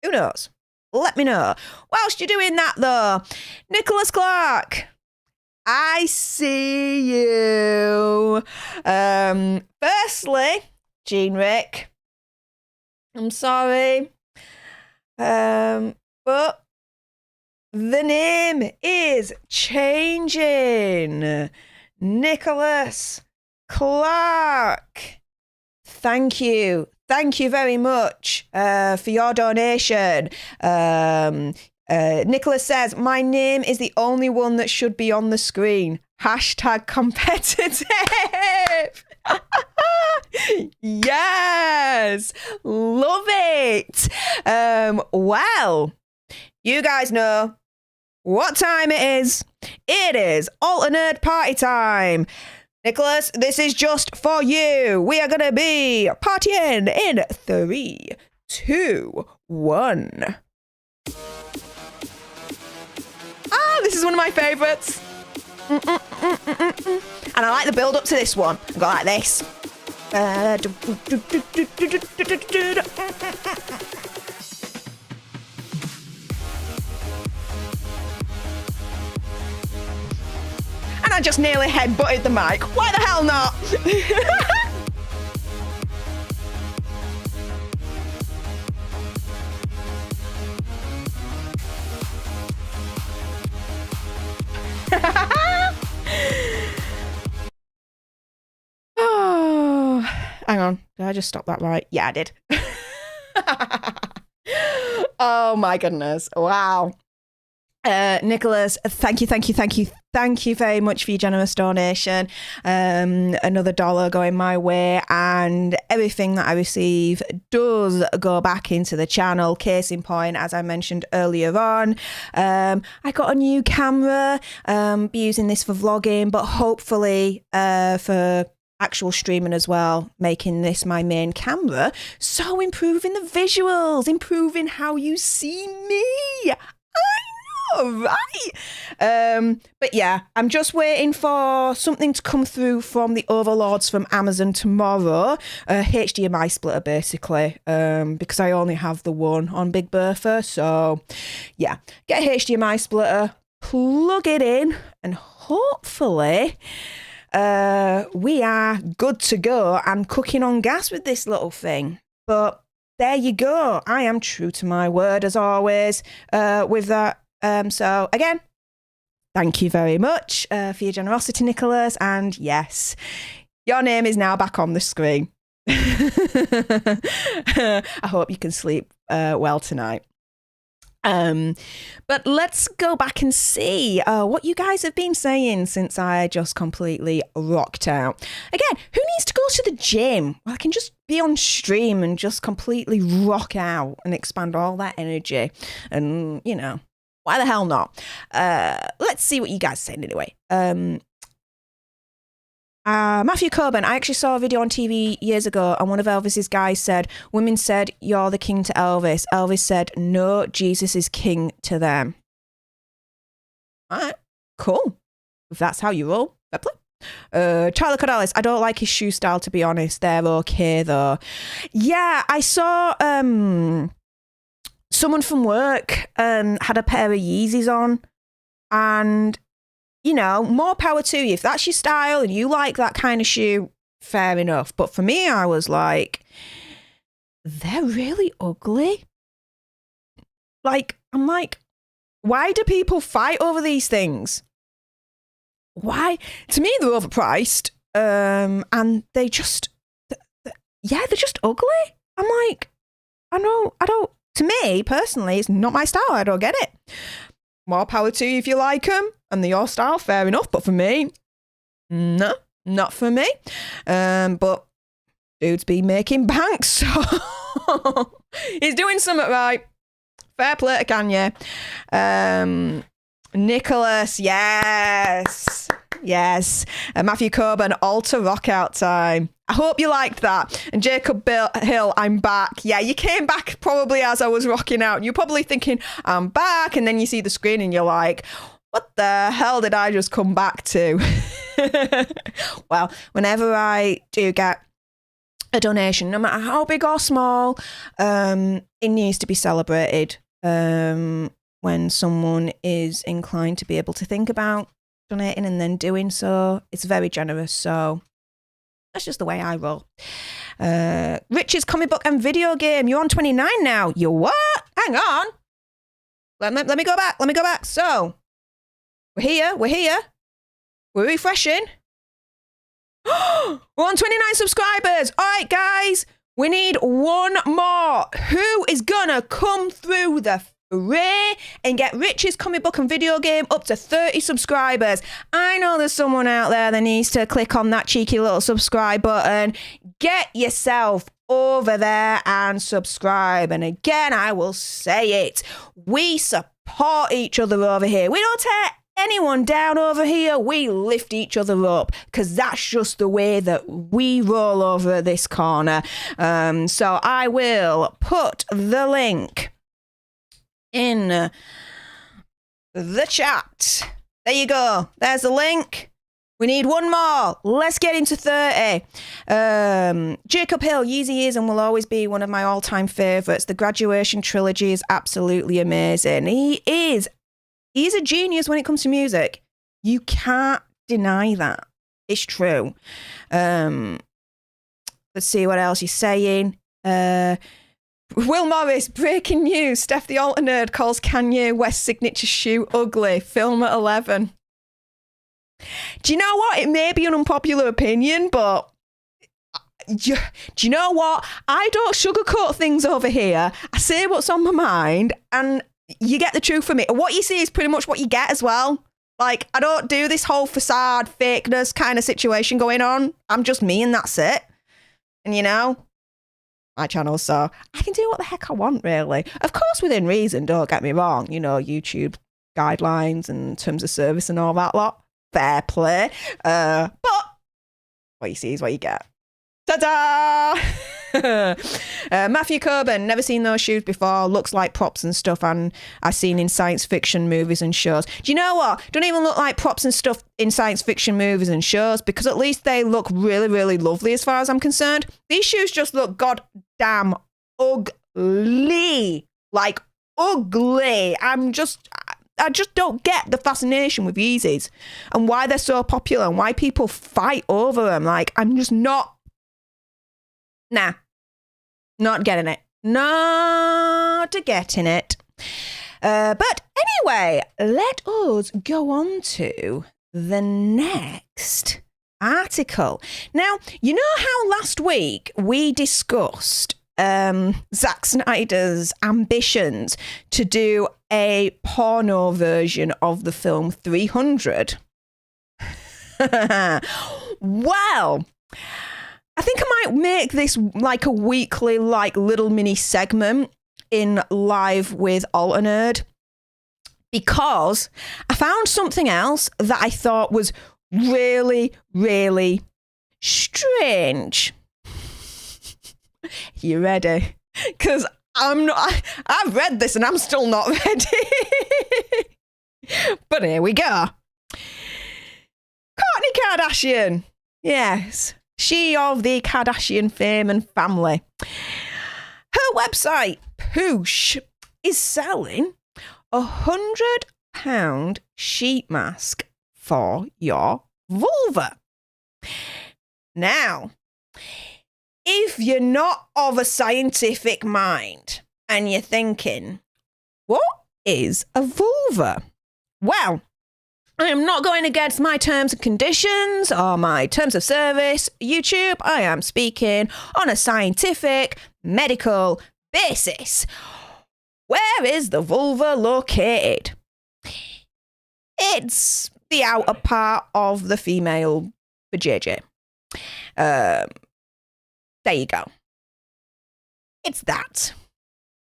Who knows? Let me know. Whilst you're doing that, though, Nicholas Clark, I see you. Firstly, Gene Rick, I'm sorry, but the name is changing. Nicholas Clark. Thank you. Thank you very much for your donation. Nicholas says, my name is the only one that should be on the screen. Hashtag competitive. Yes. Love it. Well, you guys know what time it is. It is Alter Nerd party time. Nicholas, this is just for you. We are going to be partying in 3, 2, 1. Ah, this is one of my favourites. And I like the build up to this one. I go like this. And I just nearly headbutted the mic. Why the hell not? Oh, hang on. Did I just stop that right? Yeah, I did. Oh my goodness. Wow. Nicholas, thank you very much for your generous donation. Another $1 going my way, and everything that I receive does go back into the channel. Case in point, as I mentioned earlier on, I got a new camera, be using this for vlogging, but hopefully for actual streaming as well, making this my main camera, so improving the visuals, improving how you see me. Right. But yeah, I'm just waiting for something to come through from the overlords from Amazon tomorrow. HDMI splitter, basically, because I only have the one on Big Bertha. So yeah, get a HDMI splitter, plug it in, and hopefully we are good to go. I'm cooking on gas with this little thing. But there you go. I am true to my word as always with that. So again, thank you very much for your generosity, Nicholas. And yes, your name is now back on the screen. I hope you can sleep well tonight. But let's go back and see what you guys have been saying since I just completely rocked out. Again, who needs to go to the gym? Well, I can just be on stream and just completely rock out and expand all that energy. And, you know, why the hell not? Let's see what you guys said anyway. Matthew Coburn, I actually saw a video on TV years ago, and one of Elvis's guys said, women said, you're the king to Elvis. Elvis said, no, Jesus is king to them. All right, cool. If that's how you roll, fair play. Charlie Cordalis, I don't like his shoe style, to be honest. They're okay, though. Yeah, I saw someone from work had a pair of Yeezys on, and, you know, more power to you. If that's your style and you like that kind of shoe, fair enough. But for me, I was like, they're really ugly. Like, I'm like, why do people fight over these things? Why? To me, they're overpriced. And they're just ugly. I'm like, I don't, to me, personally, it's not my style. I don't get it. More power to you if you like them and they're your style, fair enough. But for me, no, not for me. But dude's been making bank, so he's doing something right. Fair play to Kanye. Nicholas, yes. Matthew Coburn, Alter Rockout Time. I hope you liked that. And Jacob Hill, I'm back. Yeah, you came back probably as I was rocking out. You're probably thinking, I'm back. And then you see the screen and you're like, what the hell did I just come back to? Well, whenever I do get a donation, no matter how big or small, it needs to be celebrated. When someone is inclined to be able to think about donating and then doing so, it's very generous. So that's just the way I roll. Rich's comic book and video game. You're on 29 now. You what? Hang on. Let me go back. So we're here. We're refreshing. We're on 29 subscribers. All right, guys. We need one more. Who is gonna come through the fray and get Rich's comic book and video game up to 30 subscribers? I know there's someone out there that needs to click on that cheeky little subscribe button. Get yourself over there and subscribe. And again, I will say it. We support each other over here. We don't tear anyone down over here. We lift each other up because that's just the way that we roll over this corner. So I will put the link in the chat. There you go. There's the link. We need one more. Let's get into 30. Jacob Hill, Yeezy is and will always be one of my all-time favourites. The Graduation trilogy is absolutely amazing. He's a genius when it comes to music. You can't deny that. It's true. Let's see what else he's saying. Will Morris, breaking news. Stef the Alter Nerd calls Kanye West signature shoe ugly. Film at 11. Do you know what? It may be an unpopular opinion, but do you know what? I don't sugarcoat things over here. I say what's on my mind, and you get the truth from it. What you see is pretty much what you get as well. Like, I don't do this whole facade, fakeness kind of situation going on. I'm just me and that's it. And, you know, my channel, so I can do what the heck I want, really. Of course, within reason, don't get me wrong. You know, YouTube guidelines and terms of service and all that lot. Fair play. But what you see is what you get. Ta-da! Matthew Coburn, never seen those shoes before. Looks like props and stuff, and I've seen in science fiction movies and shows. Do you know what? Don't even look like props and stuff in science fiction movies and shows, because at least they look really, really lovely as far as I'm concerned. These shoes just look goddamn ugly. Like, ugly. I just don't get the fascination with Yeezys and why they're so popular and why people fight over them. Like, I'm just not getting it. Not getting it. But anyway, let us go on to the next article. Now, you know how last week we discussed Zack Snyder's ambitions to do a porno version of the film 300? Well, I think I might make this like a weekly, like, little mini segment in Live with Alter Nerd, because I found something else that I thought was really, really strange. You ready? Because I've read this and I'm still not ready. But here we go. Kourtney Kardashian. Yes. She of the Kardashian fame and family. Her website, Poosh, is selling £100 sheet mask for your vulva. Now, if you're not of a scientific mind and you're thinking, what is a vulva? Well, I am not going against my terms and conditions or my terms of service. YouTube, I am speaking on a scientific, medical basis. Where is the vulva located? It's the outer part of the female vajayjay. There you go. It's that.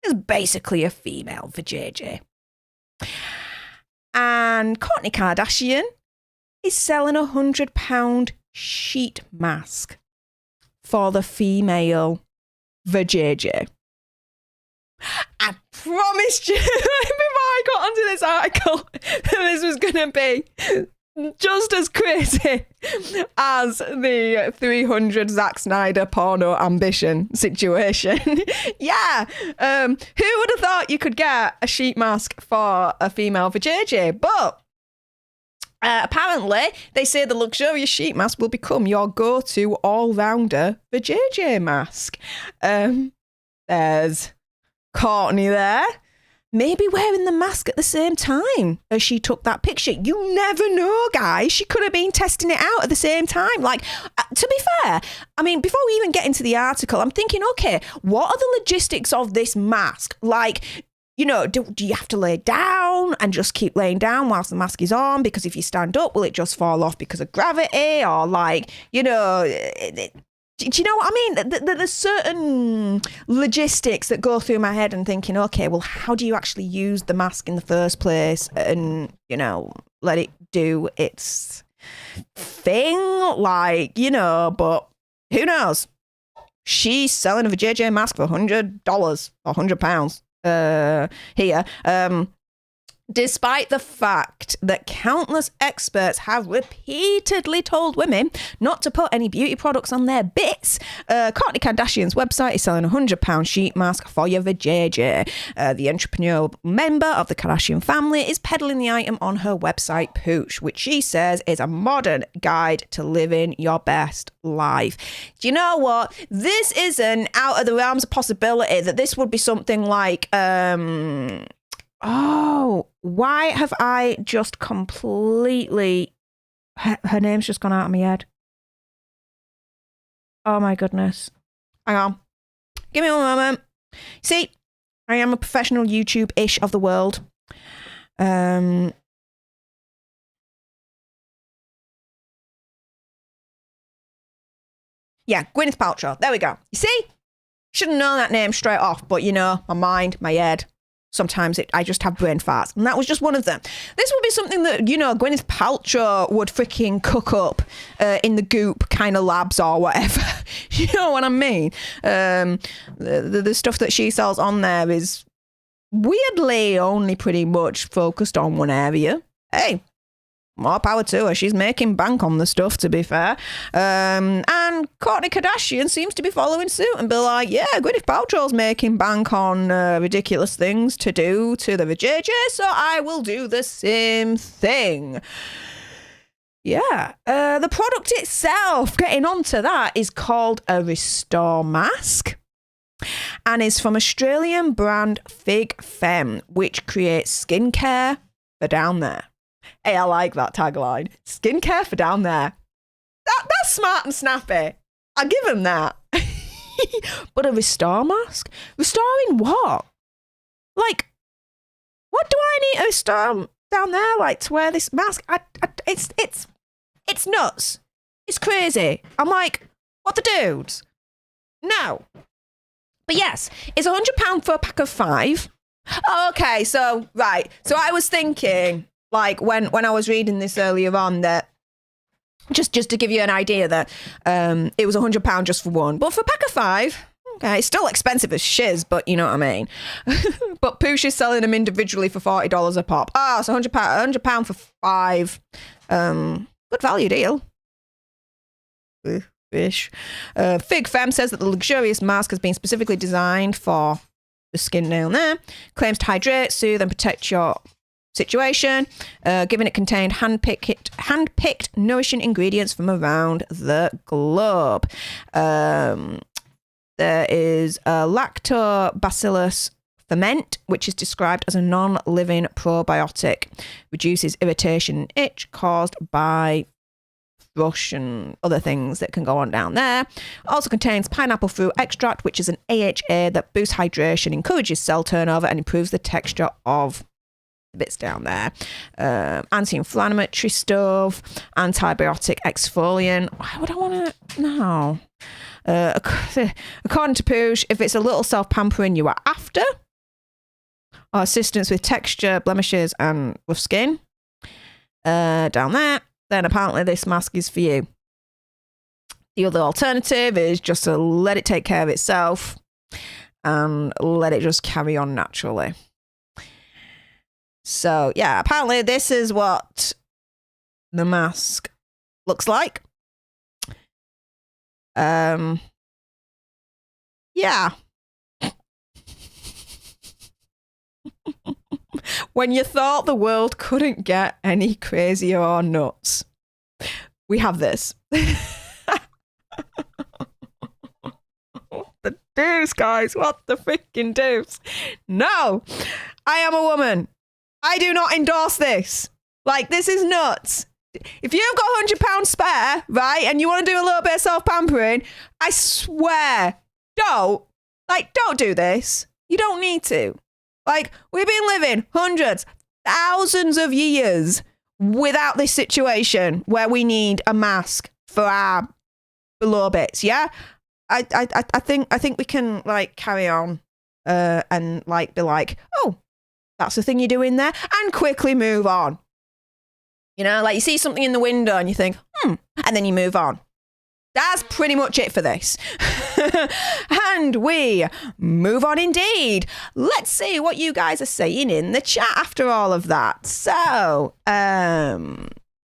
It's basically a female vajayjay. And Kourtney Kardashian is selling £100 sheet mask for the female vajayjay. I promised you before I got onto this article that this was going to be just as crazy as the 300 Zack Snyder porno ambition situation. Yeah. Who would have thought you could get a sheet mask for a female vajayjay? But apparently, they say the luxurious sheet mask will become your go-to all-rounder vajayjay mask. There's Kourtney there. Maybe wearing the mask at the same time as she took that picture. You never know, guys. She could have been testing it out at the same time. Like, to be fair, I mean, before we even get into the article, I'm thinking, okay, what are the logistics of this mask? Like, you know, do you have to lay down and just keep laying down whilst the mask is on? Because if you stand up, will it just fall off because of gravity? Or like, you know... Do you know what I mean? There's certain logistics that go through my head and thinking, okay, well, how do you actually use the mask in the first place and, you know, let it do its thing? Like, you know, but who knows? She's selling a vajayjay mask for $100 or £100 here. Despite the fact that countless experts have repeatedly told women not to put any beauty products on their bits, Kourtney Kardashian's website is selling a £100 sheet mask for your vajayjay. The entrepreneurial member of the Kardashian family is peddling the item on her website, Pooch, which she says is a modern guide to living your best life. Do you know what? This isn't out of the realms of possibility that this would be something like... Oh, why have I just completely... Her name's just gone out of my head. Oh my goodness. Hang on. Give me one moment. See, I am a professional YouTube-ish of the world. Yeah, Gwyneth Paltrow. There we go. You see? Should have known that name straight off, but you know, my mind, my head... Sometimes I just have brain farts. And that was just one of them. This would be something that, you know, Gwyneth Paltrow would freaking cook up in the Goop kind of labs or whatever. You know what I mean? The stuff that she sells on there is weirdly only pretty much focused on one area. Hey, more power to her. She's making bank on the stuff, to be fair. And Kourtney Kardashian seems to be following suit and be like, yeah, Gwyneth Paltrow's making bank on ridiculous things to do to the vajayjay, so I will do the same thing. Yeah. The product itself, getting onto that, is called a Restore Mask and is from Australian brand Fig Femme, which creates skincare for down there. Hey, I like that tagline. Skincare for down there. That's smart and snappy. I give him that. But a Restore Mask? Restoring what? Like, what do I need to restore down there, like, to wear this mask? It's nuts. It's crazy. I'm like, what the dudes? No. But yes, it's £100 for a pack of 5. Oh, okay, so, right. So I was thinking... Like when I was reading this earlier on, that just to give you an idea that it was £100 just for one, but for a pack of 5, okay, it's still expensive as shiz, but you know what I mean. But Pooch is selling them individually for $40 a pop. So £100 for 5, good value deal. Fish. Fig Femme says that the luxurious mask has been specifically designed for the skin down there. Claims to hydrate, soothe, and protect your situation, given it contained hand-picked nourishing ingredients from around the globe. There is a lactobacillus ferment, which is described as a non-living probiotic, reduces irritation and itch caused by thrush and other things that can go on down there. Also contains pineapple fruit extract, which is an AHA that boosts hydration, encourages cell turnover, and improves the texture of bits down there. Anti-inflammatory stuff, antibiotic exfoliant. Why would I want to? No. According to Poosh, if it's a little self-pampering you are after, or assistance with texture, blemishes, and rough skin, down there, then apparently this mask is for you. The other alternative is just to let it take care of itself and let it just carry on naturally. So, yeah, apparently this is what the mask looks like. Yeah. When you thought the world couldn't get any crazier or nuts, we have this. What the deuce, guys? What the freaking deuce? No, I am a woman. I do not endorse this. Like, this is nuts. If you've got £100 spare, right, and you want to do a little bit of self-pampering, I swear, don't do this. You don't need to. Like, we've been living hundreds, thousands of years without this situation where we need a mask for our below bits, yeah? I think we can, like, carry on and, like, be like, oh, that's the thing you do in there, and quickly move on. You know, like you see something in the window and you think, and then you move on. That's pretty much it for this. And we move on indeed. Let's see what you guys are saying in the chat after all of that. So,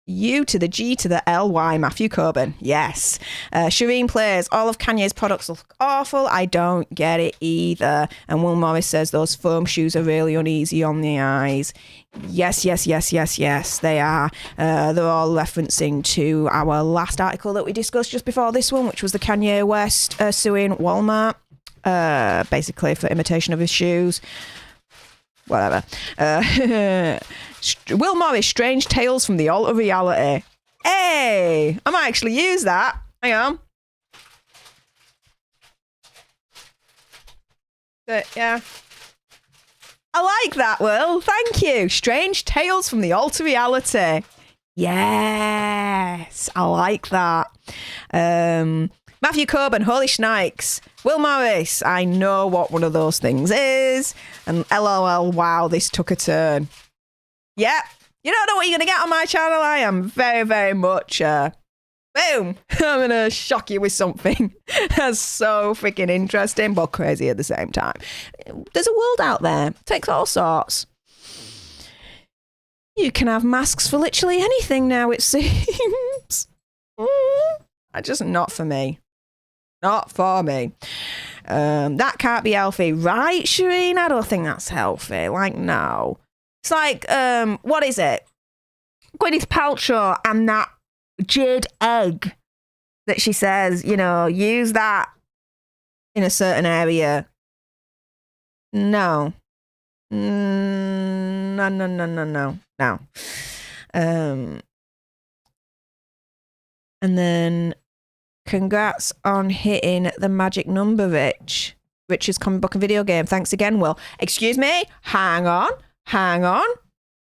U to the G to the L-Y, Matthew Coburn. Yes. Shireen plays, all of Kanye's products look awful. I don't get it either. And Will Morris says those foam shoes are really uneasy on the eyes. Yes, they are. They're all referencing to our last article that we discussed just before this one, which was the Kanye West suing Walmart, basically for imitation of his shoes. Whatever. Will Morris, Strange Tales from the Alter Reality. Hey, I might actually use that. Hang on. But, yeah. I like that, Will. Thank you. Strange Tales from the Alter Reality. Yes, I like that. Matthew Coburn, holy shnikes. Will Morris, I know what one of those things is. And LOL, wow, this took a turn. Yeah, you don't know what you're going to get on my channel. I am very, very much, boom, I'm going to shock you with something that's so freaking interesting, but crazy at the same time. There's a world out there. It takes all sorts. You can have masks for literally anything now, it seems. Just not for me. Not for me. That can't be healthy. Right, Shireen? I don't think that's healthy. Like, no. It's like, what is it? Gwyneth Paltrow and that jade egg that she says, you know, use that in a certain area. No. No. And then, congrats on hitting the magic number, Rich. Rich's comic book and video game. Thanks again, Will. Excuse me? Hang on.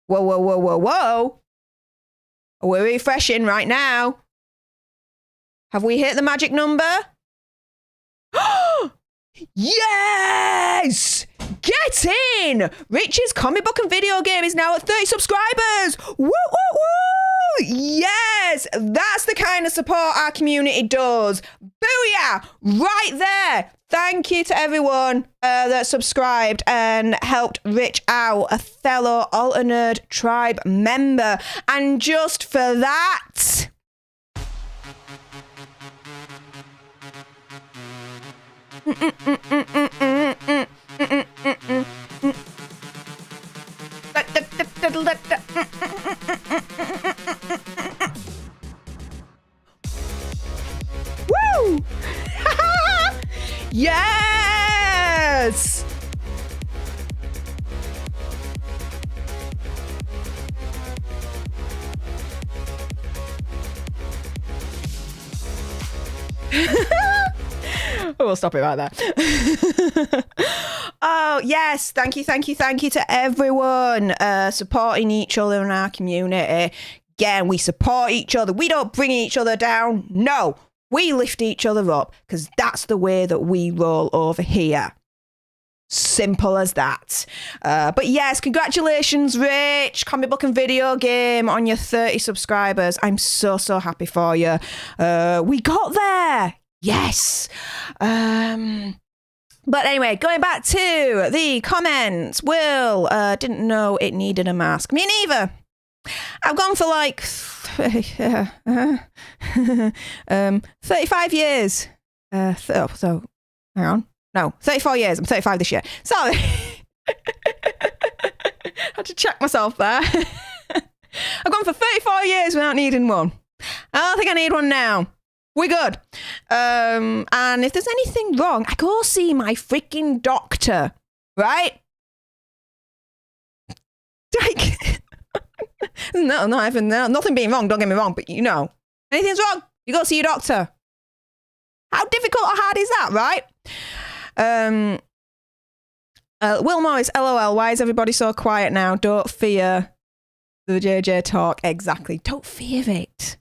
Whoa. We're refreshing right now. Have we hit the magic number? Yes! Get in! Rich's comic book and video game is now at 30 subscribers. Woo! Yes! That's the kind of support our community does. Booyah! Right there. Thank you to everyone that subscribed and helped Rich out, a fellow Alter Nerd tribe member. And just for that... Woo! Yes! We'll stop it right there. Oh, yes. Thank you to everyone supporting each other in our community. Again, we support each other. We don't bring each other down. No, we lift each other up because that's the way that we roll over here. Simple as that. But yes, congratulations, Rich. Comic Book and Video Game on your 30 subscribers. I'm so happy for you. We got there. Yes. But anyway, going back to the comments. Will, didn't know it needed a mask. Me neither. I've gone for like 35 years. So, hang on. No, 34 years. I'm 35 this year. Sorry. Had to check myself there. I've gone for 34 years without needing one. I don't think I need one now. We're good. And if there's anything wrong, I go see my freaking doctor, right? Like, nothing being wrong, don't get me wrong, but you know, anything's wrong, you go see your doctor. How difficult or hard is that, right? Will Morris, LOL, why is everybody so quiet now? Don't fear the JJ talk. Exactly. Don't fear it.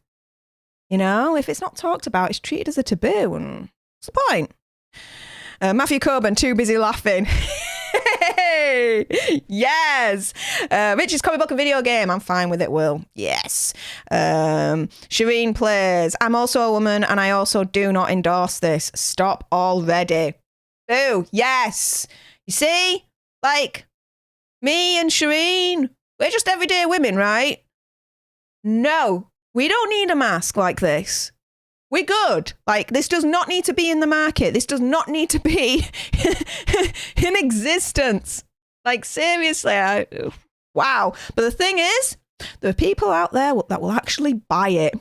You know, if it's not talked about, it's treated as a taboo. And what's the point? Matthew Coburn, too busy laughing. Hey! Yes! Rich's Comic Book and Video Game. I'm fine with it, Will. Yes. Shireen plays. I'm also a woman and I also do not endorse this. Stop already. Oh, yes. You see? Like, me and Shireen, we're just everyday women, right? No. We don't need a mask like this. We're good. Like, this does not need to be in the market. This does not need to be in existence. Like, seriously. Wow. But the thing is, there are people out there that will actually buy it.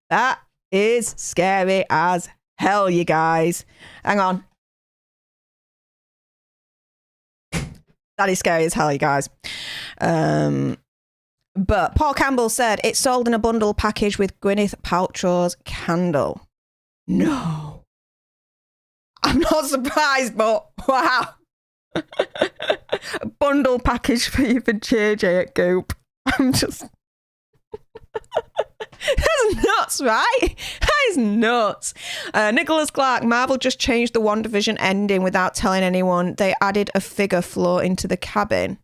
That is scary as hell, you guys. Hang on. That is scary as hell, you guys. But Paul Campbell said it's sold in a bundle package with Gwyneth Paltrow's candle. No. I'm not surprised, but wow. A bundle package for you for JJ at Goop. I'm just... That's nuts, right? That is nuts. Nicholas Clark, Marvel just changed the WandaVision ending without telling anyone. They added a figure floating to the cabin.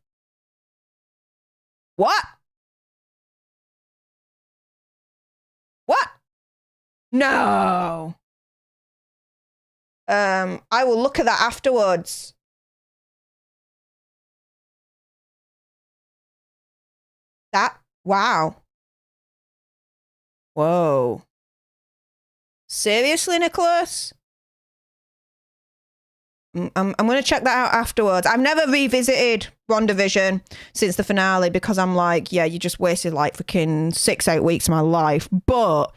What? What? No. I will look at that afterwards. Wow. Whoa. Seriously, Nicholas? I'm going to check that out afterwards. I've never revisited WandaVision since the finale because I'm like, yeah, you just wasted like freaking 6-8 weeks of my life. But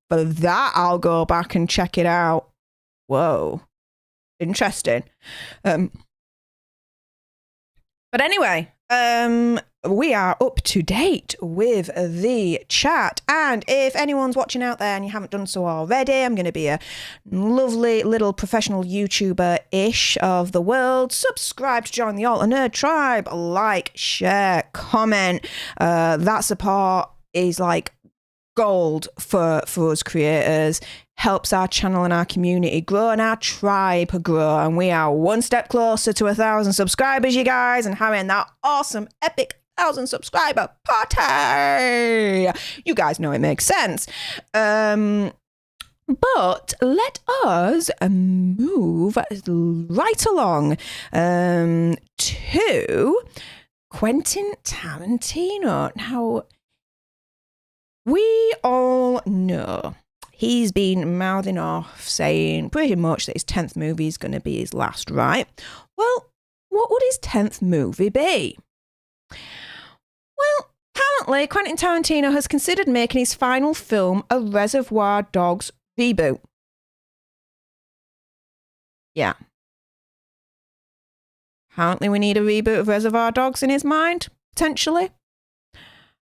for that, I'll go back and check it out. Whoa. Interesting. But anyway, we are up to date with the chat. And if anyone's watching out there and you haven't done so already, I'm going to be a lovely little professional YouTuber-ish of the world. Subscribe to join the Alter Nerd tribe. Like, share, comment. That support is like gold for us creators. Helps our channel and our community grow and our tribe grow. And we are one step closer to 1,000 subscribers, you guys, and having that awesome, epic 1,000 subscriber party. You guys know it makes sense. But let us move right along to Quentin Tarantino. Now, we all know he's been mouthing off saying pretty much that his 10th movie is going to be his last, right? Well, what would his 10th movie be? Well, apparently Quentin Tarantino has considered making his final film a Reservoir Dogs reboot. Yeah. Apparently we need a reboot of Reservoir Dogs in his mind, potentially.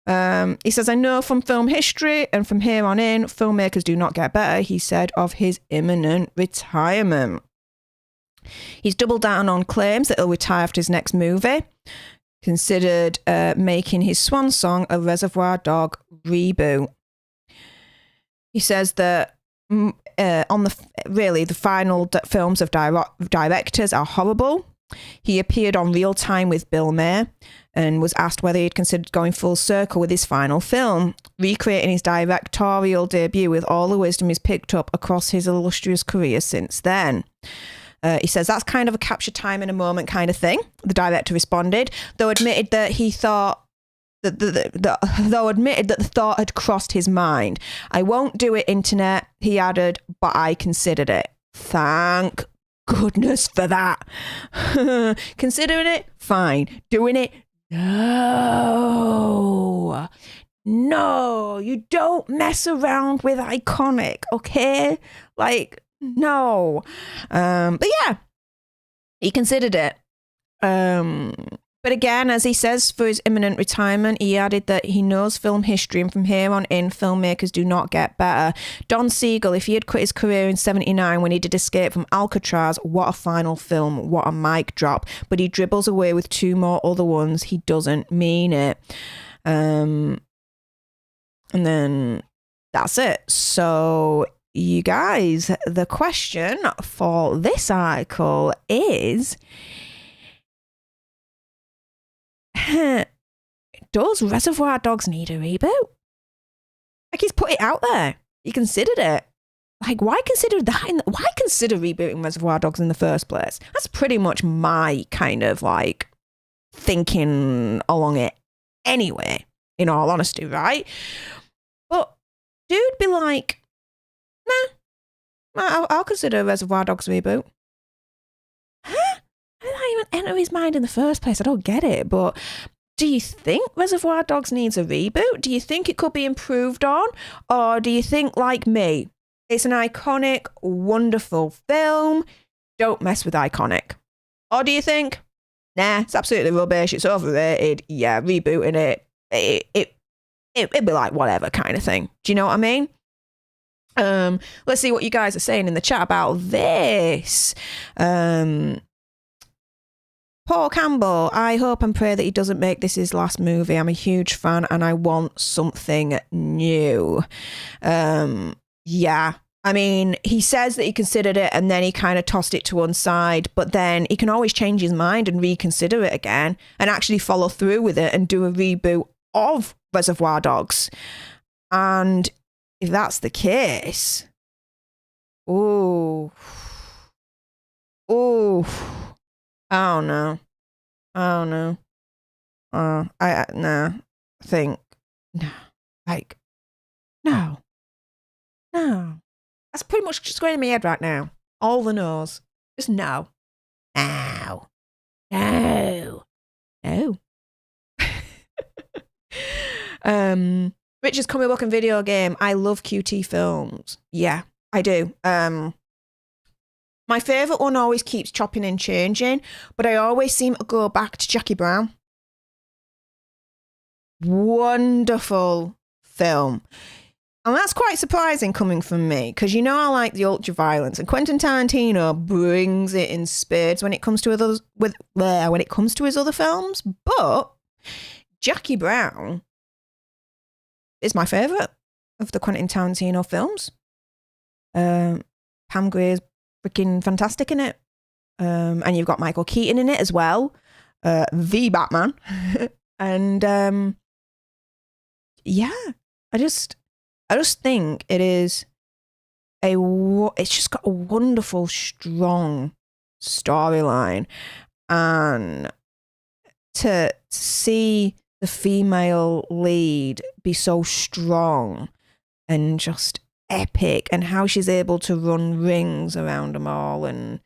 He says, I know from film history and from here on in, filmmakers do not get better, he said of his imminent retirement. He's doubled down on claims that he'll retire after his next movie, considered making his swan song a Reservoir Dog reboot. He says that on the final films of directors are horrible. He appeared on Real Time with Bill Maher and was asked whether he'd considered going full circle with his final film, recreating his directorial debut with all the wisdom he's picked up across his illustrious career since then. He says that's kind of a capture time in a moment kind of thing. The director responded, though admitted that he thought that the thought had crossed his mind. I won't do it, internet, he added, but I considered it. Thank goodness for that. Considering it, fine. Doing it, no. No, you don't mess around with iconic, okay? Like, no. But yeah, he considered it. But again, as he says, for his imminent retirement, he added that he knows film history and from here on in, filmmakers do not get better. Don Siegel, if he had quit his career in 79 when he did Escape from Alcatraz, what a final film, what a mic drop. But he dribbles away with 2 more other ones. He doesn't mean it. And then that's it. So you guys, the question for this article is... does Reservoir Dogs need a reboot? Like, he's put it out there. He considered it. Like, why consider that? Why consider rebooting Reservoir Dogs in the first place? That's pretty much my kind of like thinking along it anyway, in all honesty, right? But dude be like, nah, I'll consider Reservoir Dogs reboot. Huh? How did that even enter his mind in the first place? I don't get it. But do you think Reservoir Dogs needs a reboot? Do you think it could be improved on? Or do you think, like me, it's an iconic, wonderful film? Don't mess with iconic. Or do you think, nah, it's absolutely rubbish, it's overrated, yeah, rebooting it, it'd be like whatever kind of thing. Do you know what I mean? Let's see what you guys are saying in the chat about this. Paul Campbell, I hope and pray that he doesn't make this his last movie. I'm a huge fan and I want something new. Yeah, I mean, he says that he considered it and then he kind of tossed it to one side, but then he can always change his mind and reconsider it again and actually follow through with it and do a reboot of Reservoir Dogs. And if that's the case, oh, I don't know. No. That's pretty much just going in my head right now. All the no's. Just no. Richard's comic book and video game. I love QT films. Yeah, I do. My favourite one always keeps chopping and changing, but I always seem to go back to Jackie Brown. Wonderful film. And that's quite surprising coming from me, because you know I like the ultra violence, and Quentin Tarantino brings it in spades when it comes to his other films. But Jackie Brown is my favourite of the Quentin Tarantino films. Pam Grier's freaking fantastic in it. And you've got Michael Keaton in it as well. The Batman. And yeah, I just think it's just got a wonderful, strong storyline. And to see the female lead be so strong and just epic, and how she's able to run rings around them all and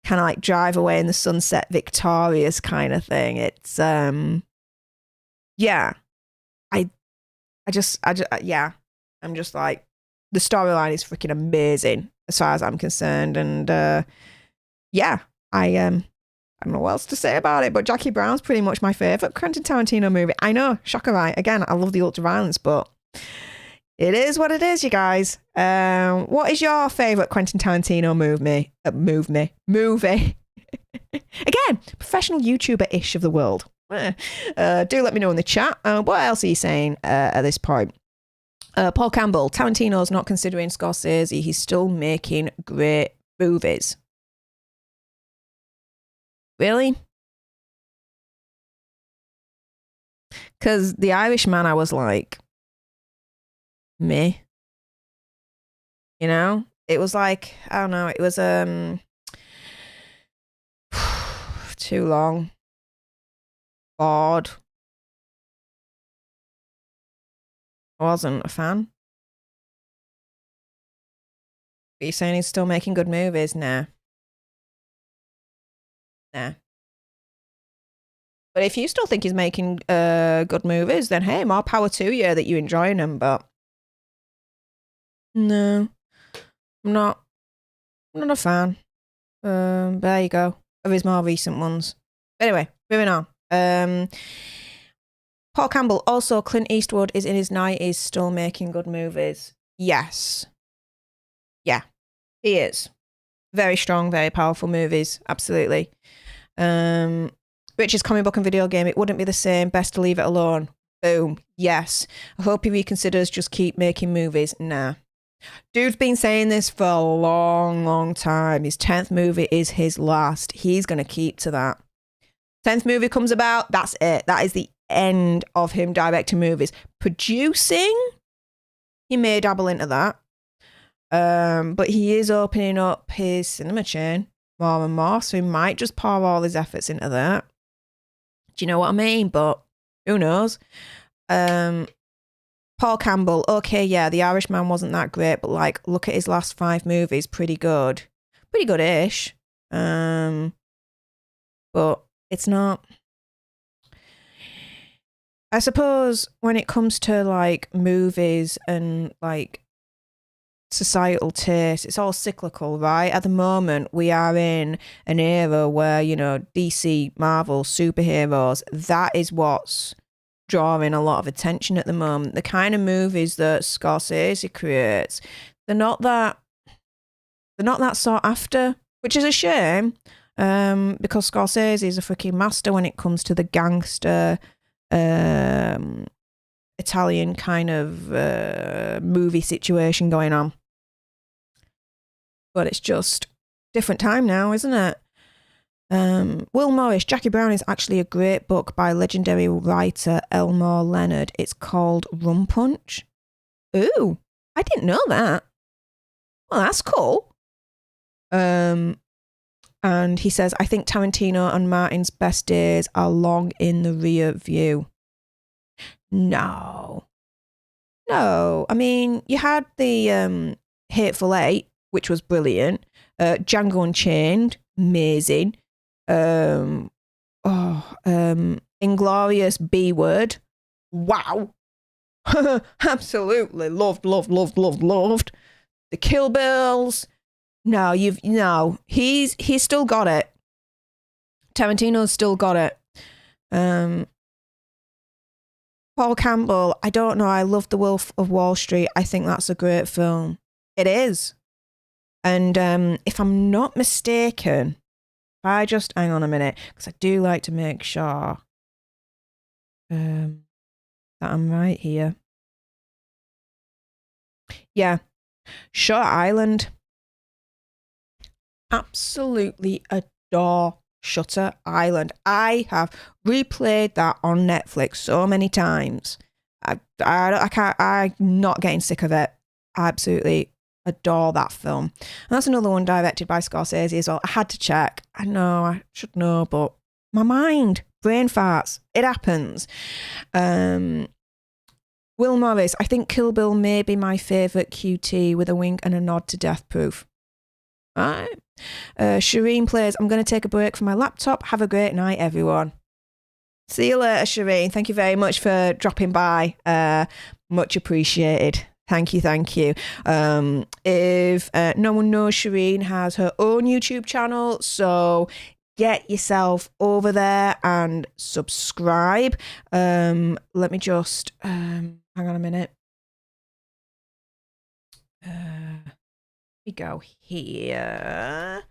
kind of like drive away in the sunset victorious kind of thing. It's yeah. I'm just like, the storyline is freaking amazing as far as I'm concerned, and yeah, I don't know what else to say about it, but Jackie Brown's pretty much my favourite Quentin Tarantino movie. I know, shocker, right? Again, I love the ultra violence, but it is what it is, you guys. What is your favourite Quentin Tarantino movie? Again, professional YouTuber-ish of the world. Do let me know in the chat. What else are you saying at this point? Paul Campbell, Tarantino's not considering Scorsese. He's still making great movies. Really? Because The Irishman, I was like, me. You know? It was like, I don't know, it was too long. Bored. I wasn't a fan. Are you saying he's still making good movies? Nah. But if you still think he's making good movies, then hey, more power to you that you're enjoying them. But no, I'm not a fan. But there you go, of his more recent ones. Anyway, moving on. Paul Campbell, also Clint Eastwood is in his 90s, still making good movies. Yes. Yeah, he is. Very strong, very powerful movies. Absolutely. Rich's comic book and video game, it wouldn't be the same. Best to leave it alone. Boom. Yes. I hope he reconsiders just keep making movies. Nah. Dude's been saying this for a long, long time. His 10th movie is his last. He's going to keep to that. 10th movie comes about, that's it. That is the end of him directing movies. Producing, he may dabble into that. But he is opening up his cinema chain more and more, so he might just pour all his efforts into that. Do you know what I mean? But who knows? Paul Campbell, okay, yeah, The Irishman wasn't that great, but like, look at his last 5 movies, pretty good. Pretty good-ish. But it's not. I suppose when it comes to like movies and like societal taste, it's all cyclical, right? At the moment, we are in an era where, you know, DC, Marvel, superheroes, that is what's drawing a lot of attention at the moment. The kind of movies that Scorsese creates, they're not that sought after, which is a shame, because Scorsese is a freaking master when it comes to the gangster Italian kind of movie situation going on. But it's just different time now, isn't it? Will Morris, Jackie Brown is actually a great book by legendary writer Elmore Leonard. It's called Rum Punch. Ooh, I didn't know that. Well, that's cool. And he says, I think Tarantino and Martin's best days are long in the rear view. No. I mean, you had the Hateful Eight, which was brilliant. Django Unchained, amazing. Inglorious B-Word. Wow. Absolutely loved. The Kill Bills. No, he's still got it. Tarantino's still got it. Paul Campbell, I don't know, I love The Wolf of Wall Street. I think that's a great film. It is. And if I'm not mistaken, if I just hang on a minute, because I do like to make sure that I'm right here. Yeah. Shutter Island. Absolutely adore Shutter Island. I have replayed that on Netflix so many times. I'm not getting sick of it. I absolutely adore that film. And that's another one directed by Scorsese as well. I had to check. I know, I should know, but my mind, brain farts. It happens. Will Morris, I think Kill Bill may be my favourite QT with a wink and a nod to Death Proof. Shireen Plays, I'm going to take a break from my laptop. Have a great night, everyone. See you later, Shireen. Thank you very much for dropping by. Much appreciated. Thank you. If no one knows, Shireen has her own YouTube channel, so get yourself over there and subscribe. Let me just hang on a minute. We go here.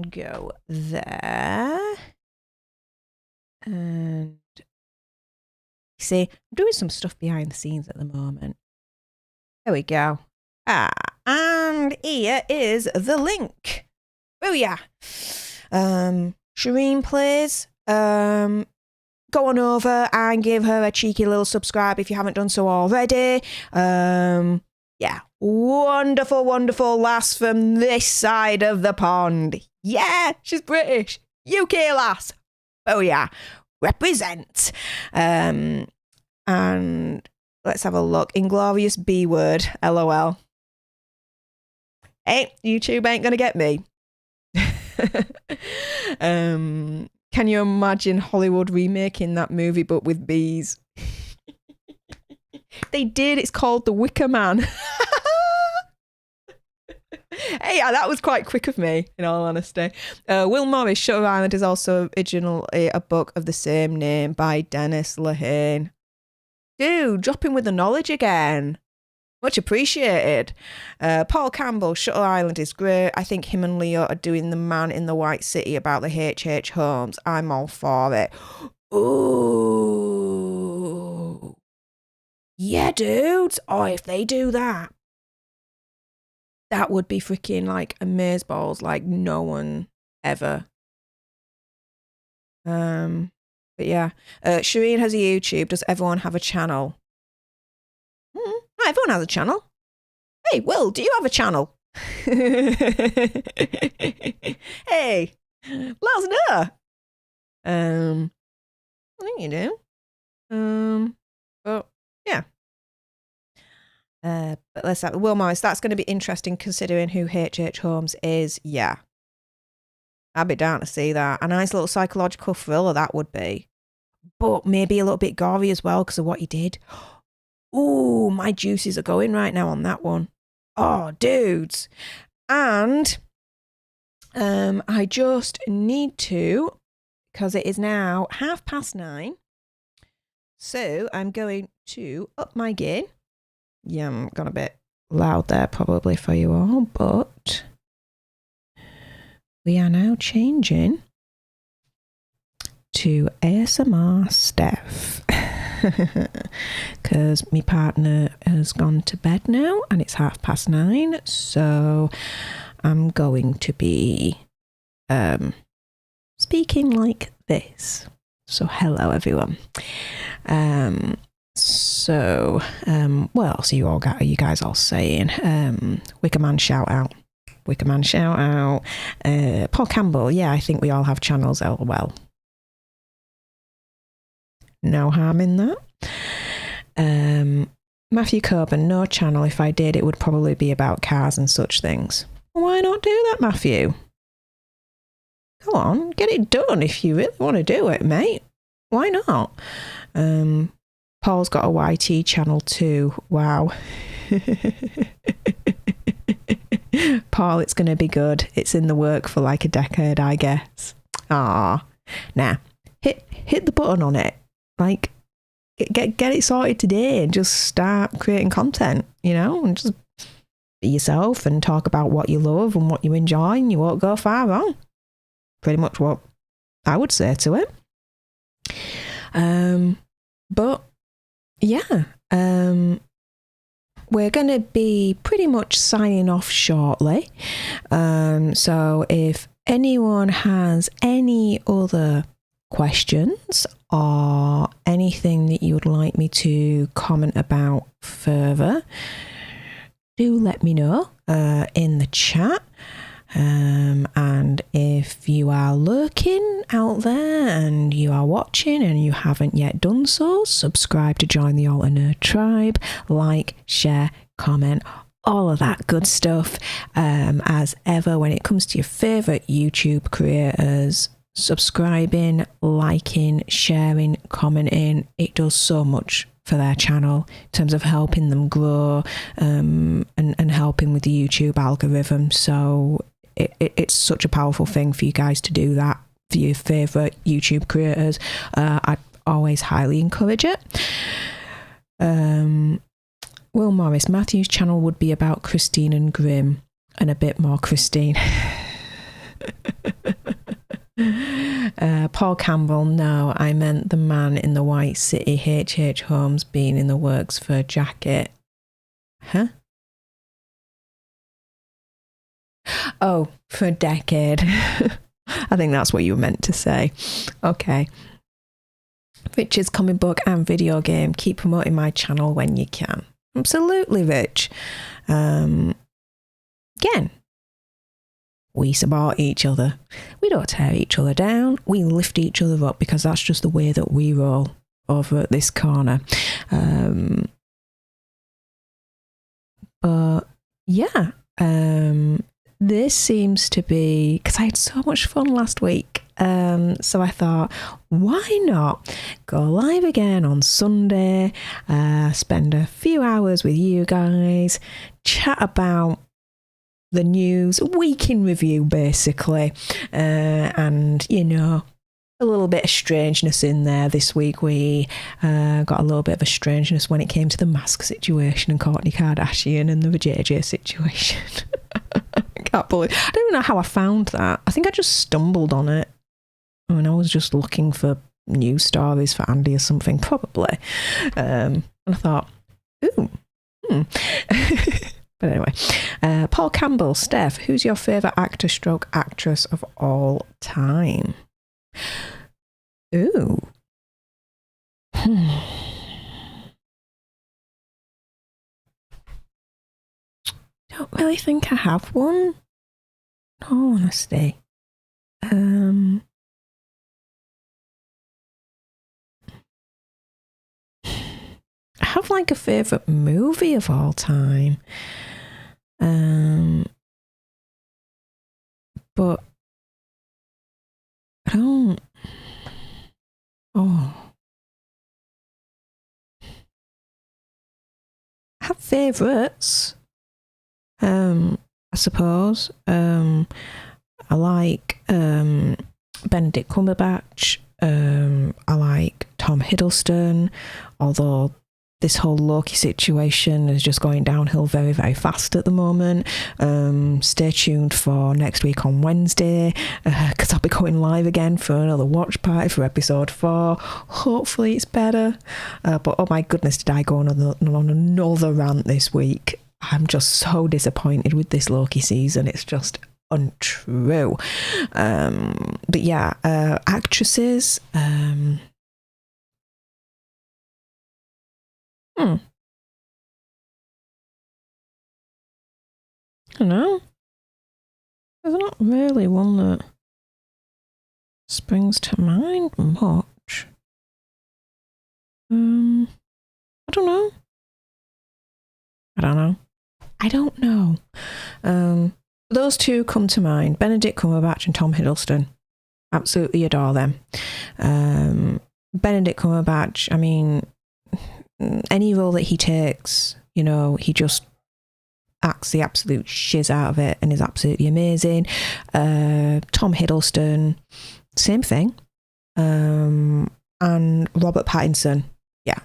Go there. And see, I'm doing some stuff behind the scenes at the moment. There we go. And here is the link. Oh yeah. Shireen Plays. Go on over and give her a cheeky little subscribe if you haven't done so already. Yeah, wonderful lass from this side of the pond. Yeah, she's British. UK lass. Oh yeah, represent. And let's have a look. Inglorious B word, LOL. Hey, YouTube ain't gonna get me. Can you imagine Hollywood remaking that movie but with bees? They did. It's called The Wicker Man. Hey, that was quite quick of me, in all honesty. Will Morris, Shutter Island is also originally a book of the same name by Dennis Lehane. Dude, dropping with the knowledge again. Much appreciated. Paul Campbell, Shutter Island is great. I think him and Leo are doing The Man in the White City about the H.H. Holmes. I'm all for it. Ooh. Yeah, dudes. Oh, if they do that, that would be freaking like amazeballs like no one ever. But yeah. Shireen has a YouTube. Does everyone have a channel? Not everyone has a channel. Hey, Will, do you have a channel? Hey, let us know. I think you do. But yeah. But let's have Will Morris. That's going to be interesting considering who H.H. Holmes is. Yeah. I'd be down to see that. A nice little psychological thriller that would be. But maybe a little bit gory as well because of what he did. Ooh, my juices are going right now on that one. Oh, dudes. And I just need to, because it is now 9:30. So I'm going to up my gain. Yeah, I'm gone a bit loud there probably for you all, but we are now changing to ASMR Stef. Because my partner has gone to bed now and it's 9:30, so I'm going to be speaking like this. So hello everyone. What else are you guys all saying? Wicker Man shout out. Paul Campbell, yeah, I think we all have channels, LOL. No harm in that. Matthew Coburn, no channel. If I did, it would probably be about cars and such things. Why not do that, Matthew? Go on, get it done if you really want to do it, mate. Why not? Paul's got a YT channel too. Wow. Paul, it's going to be good. It's in the work for like a decade, I guess. Ah, nah. Hit the button on it. Like, get it sorted today and just start creating content, and just be yourself and talk about what you love and what you enjoy, and you won't go far wrong. Pretty much what I would say to it. But yeah, we're going to be pretty much signing off shortly. So if anyone has any other questions or anything that you would like me to comment about further, do let me know in the chat. And if you are lurking out there and you are watching and you haven't yet done so, subscribe to join the Alter Nerd tribe, like, share, comment, all of that good stuff. As ever, when it comes to your favourite YouTube creators, subscribing, liking, sharing, commenting, it does so much for their channel in terms of helping them grow, and helping with the YouTube algorithm. So it's such a powerful thing for you guys to do that for your favourite YouTube creators. I'd always highly encourage it. Will Morris, Matthew's channel would be about Christine and Grimm and a bit more Christine. Paul Campbell, no, I meant the man in the White City, H.H. Holmes, being in the works for a jacket. Huh? Oh, for a decade. I think that's what you were meant to say. Okay. Richard's comic book and video game. Keep promoting my channel when you can. Absolutely, Rich. Again, we support each other. We don't tear each other down. We lift each other up, because that's just the way that we roll over at this corner. But yeah, this seems to be, because I had so much fun last week. So I thought, why not go live again on Sunday, spend a few hours with you guys, chat about the news, week in review basically, and you know, a little bit of strangeness in there. This week we got a little bit of a strangeness when it came to the mask situation and Kourtney Kardashian and the JJ situation. I don't even know how I found that. I think I just stumbled on it. I mean, I was just looking for news stories for Andy or something, probably. And I thought, ooh. But anyway, Paul Campbell, Steph, who's your favourite actor stroke actress of all time? Ooh. Don't really think I have one. No honesty. I have like a favourite movie of all time. But I don't. Oh. I have favourites. I suppose. I like Benedict Cumberbatch. I like Tom Hiddleston, although this whole Loki situation is just going downhill very, very fast at the moment. Stay tuned for next week on Wednesday, because I'll be going live again for another watch party for episode 4. Hopefully it's better. But oh my goodness, did I go on another rant this week. I'm just so disappointed with this Loki season. It's just untrue. But yeah, actresses. I don't know. There's not really one that springs to mind much. I don't know. Those two come to mind. Benedict Cumberbatch and Tom Hiddleston. Absolutely adore them. Benedict Cumberbatch, I mean, any role that he takes, you know, he just acts the absolute shiz out of it and is absolutely amazing. Tom Hiddleston, same thing. And Robert Pattinson. Yeah,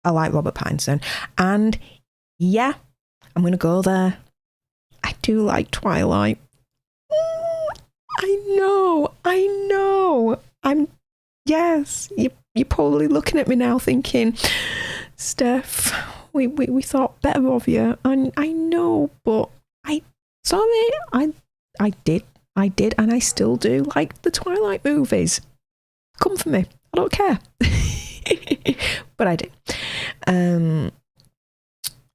I like Robert Pattinson. And yeah, I'm going to go there. I do like Twilight. I know. Yes, you're probably looking at me now thinking, Steph, we thought better of you. And I know, but I did, and I still do like the Twilight movies. Come for me. I don't care. But I do.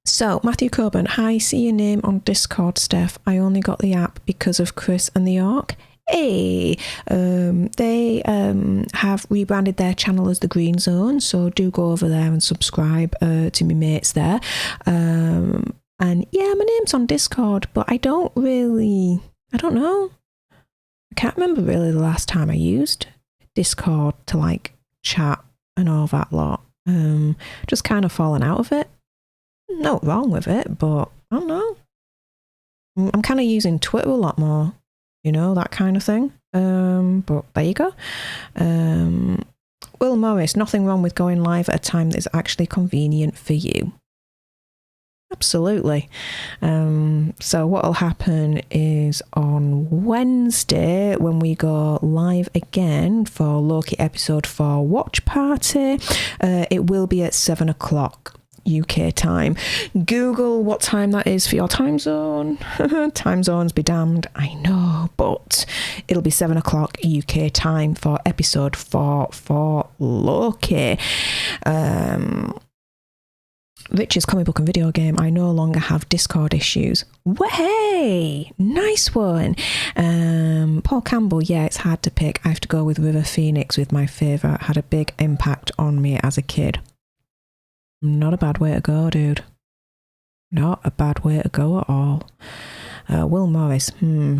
So, Matthew Coburn, hi, see your name on Discord, Steph. I only got the app because of Chris and the Orc. Hey, they have rebranded their channel as The Green Zone, so do go over there and subscribe to my mates there. And And yeah, my name's on Discord, but I don't know. I can't remember really the last time I used Discord to like chat and all that lot. Just kind of fallen out of it. No wrong with it, but I don't know. I'm kind of using Twitter a lot more, that kind of thing. But there you go. Will Morris, nothing wrong with going live at a time that is actually convenient for you. Absolutely. So what will happen is on Wednesday, when we go live again for Loki episode 4 watch party, it will be at 7 o'clock UK time. Google what time that is for your time zone. Time zones be damned, I know, but it'll be 7 o'clock UK time for episode 4 for Loki. Rich's comic book and video game. I no longer have Discord issues. Way, nice one. Paul Campbell. Yeah, it's hard to pick. I have to go with River Phoenix with my favourite. Had a big impact on me as a kid. Not a bad way to go, dude. Not a bad way to go at all. Will Morris.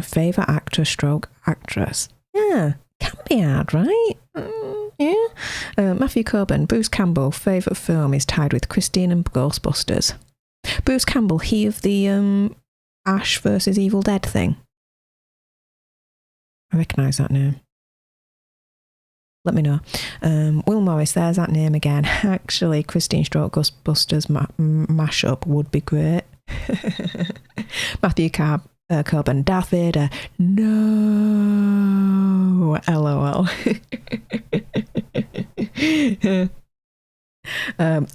Favourite actor stroke actress. Yeah, can be hard, right? Yeah. Matthew Coburn. Bruce Campbell. Favourite film is tied with Christine and Ghostbusters. Bruce Campbell. He of the Ash versus Evil Dead thing. I recognise that name. Let me know. Will Morris, there's that name again. Actually, Christine Stroke Ghostbusters mashup would be great. Matthew Coburn, Darth Vader. No. LOL.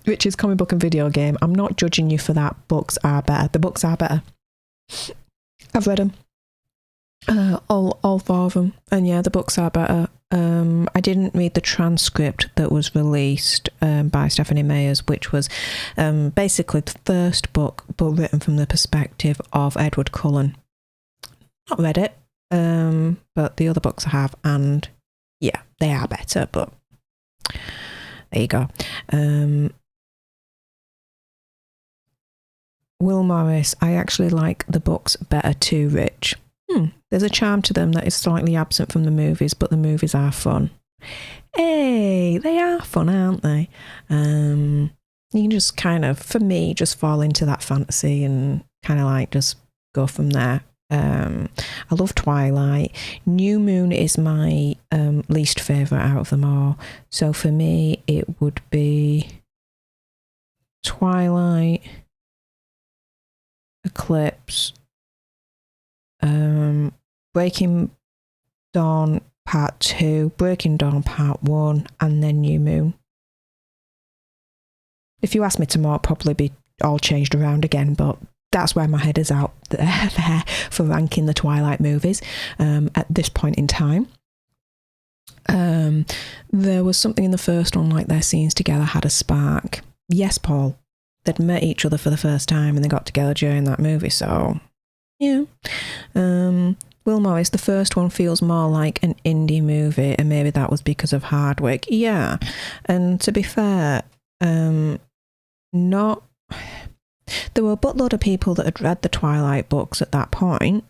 Richard's comic book and video game. I'm not judging you for that. Books are better. The books are better. I've read them. All 4 of them. And yeah, the books are better. I didn't read the transcript that was released by Stephanie Meyers, which was basically the first book, but written from the perspective of Edward Cullen. Not read it, but the other books I have, and yeah, they are better, but there you go. Will Morris, I actually like the books better too, Rich. There's a charm to them that is slightly absent from the movies, but the movies are fun. Hey, they are fun, aren't they? You can just kind of, for me, just fall into that fantasy and kind of like just go from there. I love Twilight. New Moon is my least favourite out of them all. So for me, it would be Twilight, Eclipse, Breaking Dawn Part 2, Breaking Dawn Part 1, and then New Moon. If you ask me tomorrow, it'll probably be all changed around again, but that's where my head is out there for ranking the Twilight movies at this point in time. There was something in the first one, like their scenes together had a spark. Yes, Paul, they'd met each other for the first time and they got together during that movie, so yeah. Will Morris, the first one feels more like an indie movie, and maybe that was because of Hardwick. Yeah, and to be fair, there were a buttload of people that had read the Twilight books at that point,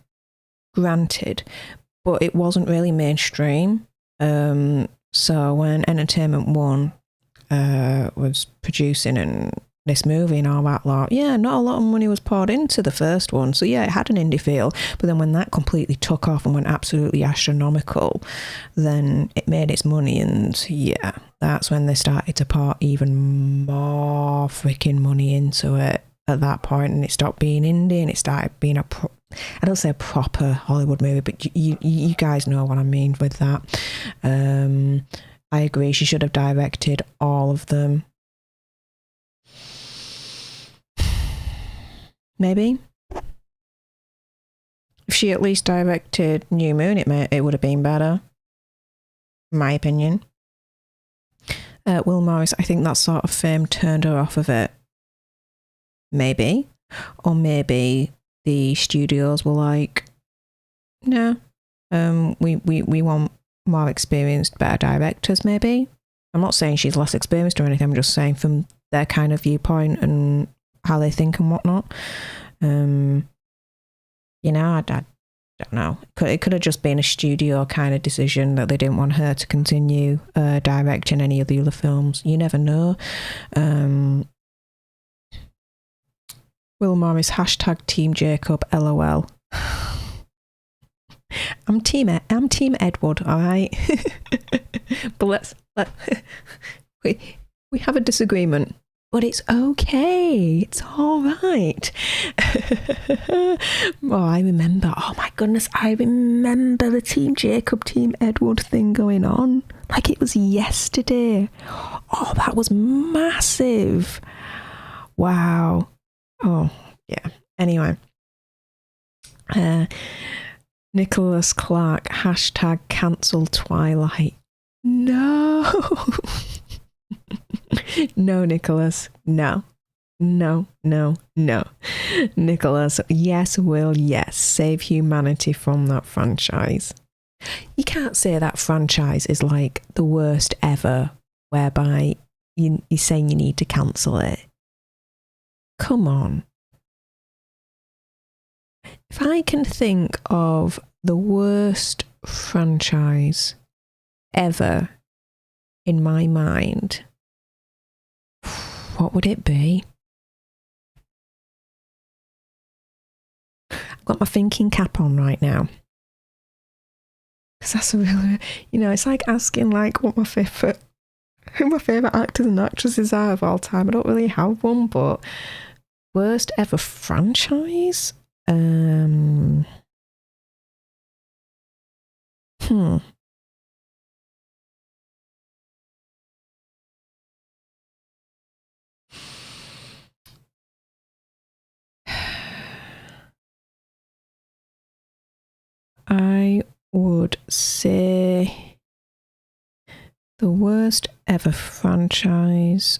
granted, but it wasn't really mainstream. So when Entertainment One was producing this movie and all that lot, yeah, not a lot of money was poured into the first one, so yeah, it had an indie feel, but then when that completely took off and went absolutely astronomical, then it made its money, and yeah, that's when they started to pour even more freaking money into it at that point, and it stopped being indie and it started being I don't say a proper Hollywood movie, but you guys know what I mean with that. I agree, she should have directed all of them. Maybe if she at least directed New Moon, it would have been better, in my opinion. Will Morris, I think that sort of fame turned her off of it. Maybe, or maybe the studios were like, no, we want more experienced, better directors. Maybe. I'm not saying she's less experienced or anything. I'm just saying from their kind of viewpoint and how they think and whatnot. I don't know. It could have just been a studio kind of decision that they didn't want her to continue directing any of the other films. You never know. Will Morris, hashtag Team Jacob, LOL. I'm Team Edward, all right? But we have a disagreement. But it's okay. It's all right. I remember. Oh my goodness, I remember the Team Jacob, Team Edward thing going on. Like it was yesterday. Oh, that was massive. Wow. Oh, yeah. Anyway. Nicholas Clark, hashtag cancel Twilight. No. No, Nicholas. No. Nicholas, yes, Will, yes. Save humanity from that franchise. You can't say that franchise is like the worst ever, whereby you're saying you need to cancel it. Come on. If I can think of the worst franchise ever in my mind, what would it be? I've got my thinking cap on right now. Because that's a really, it's like asking like who my favourite actors and actresses are of all time. I don't really have one, but worst ever franchise? I would say the worst ever franchise.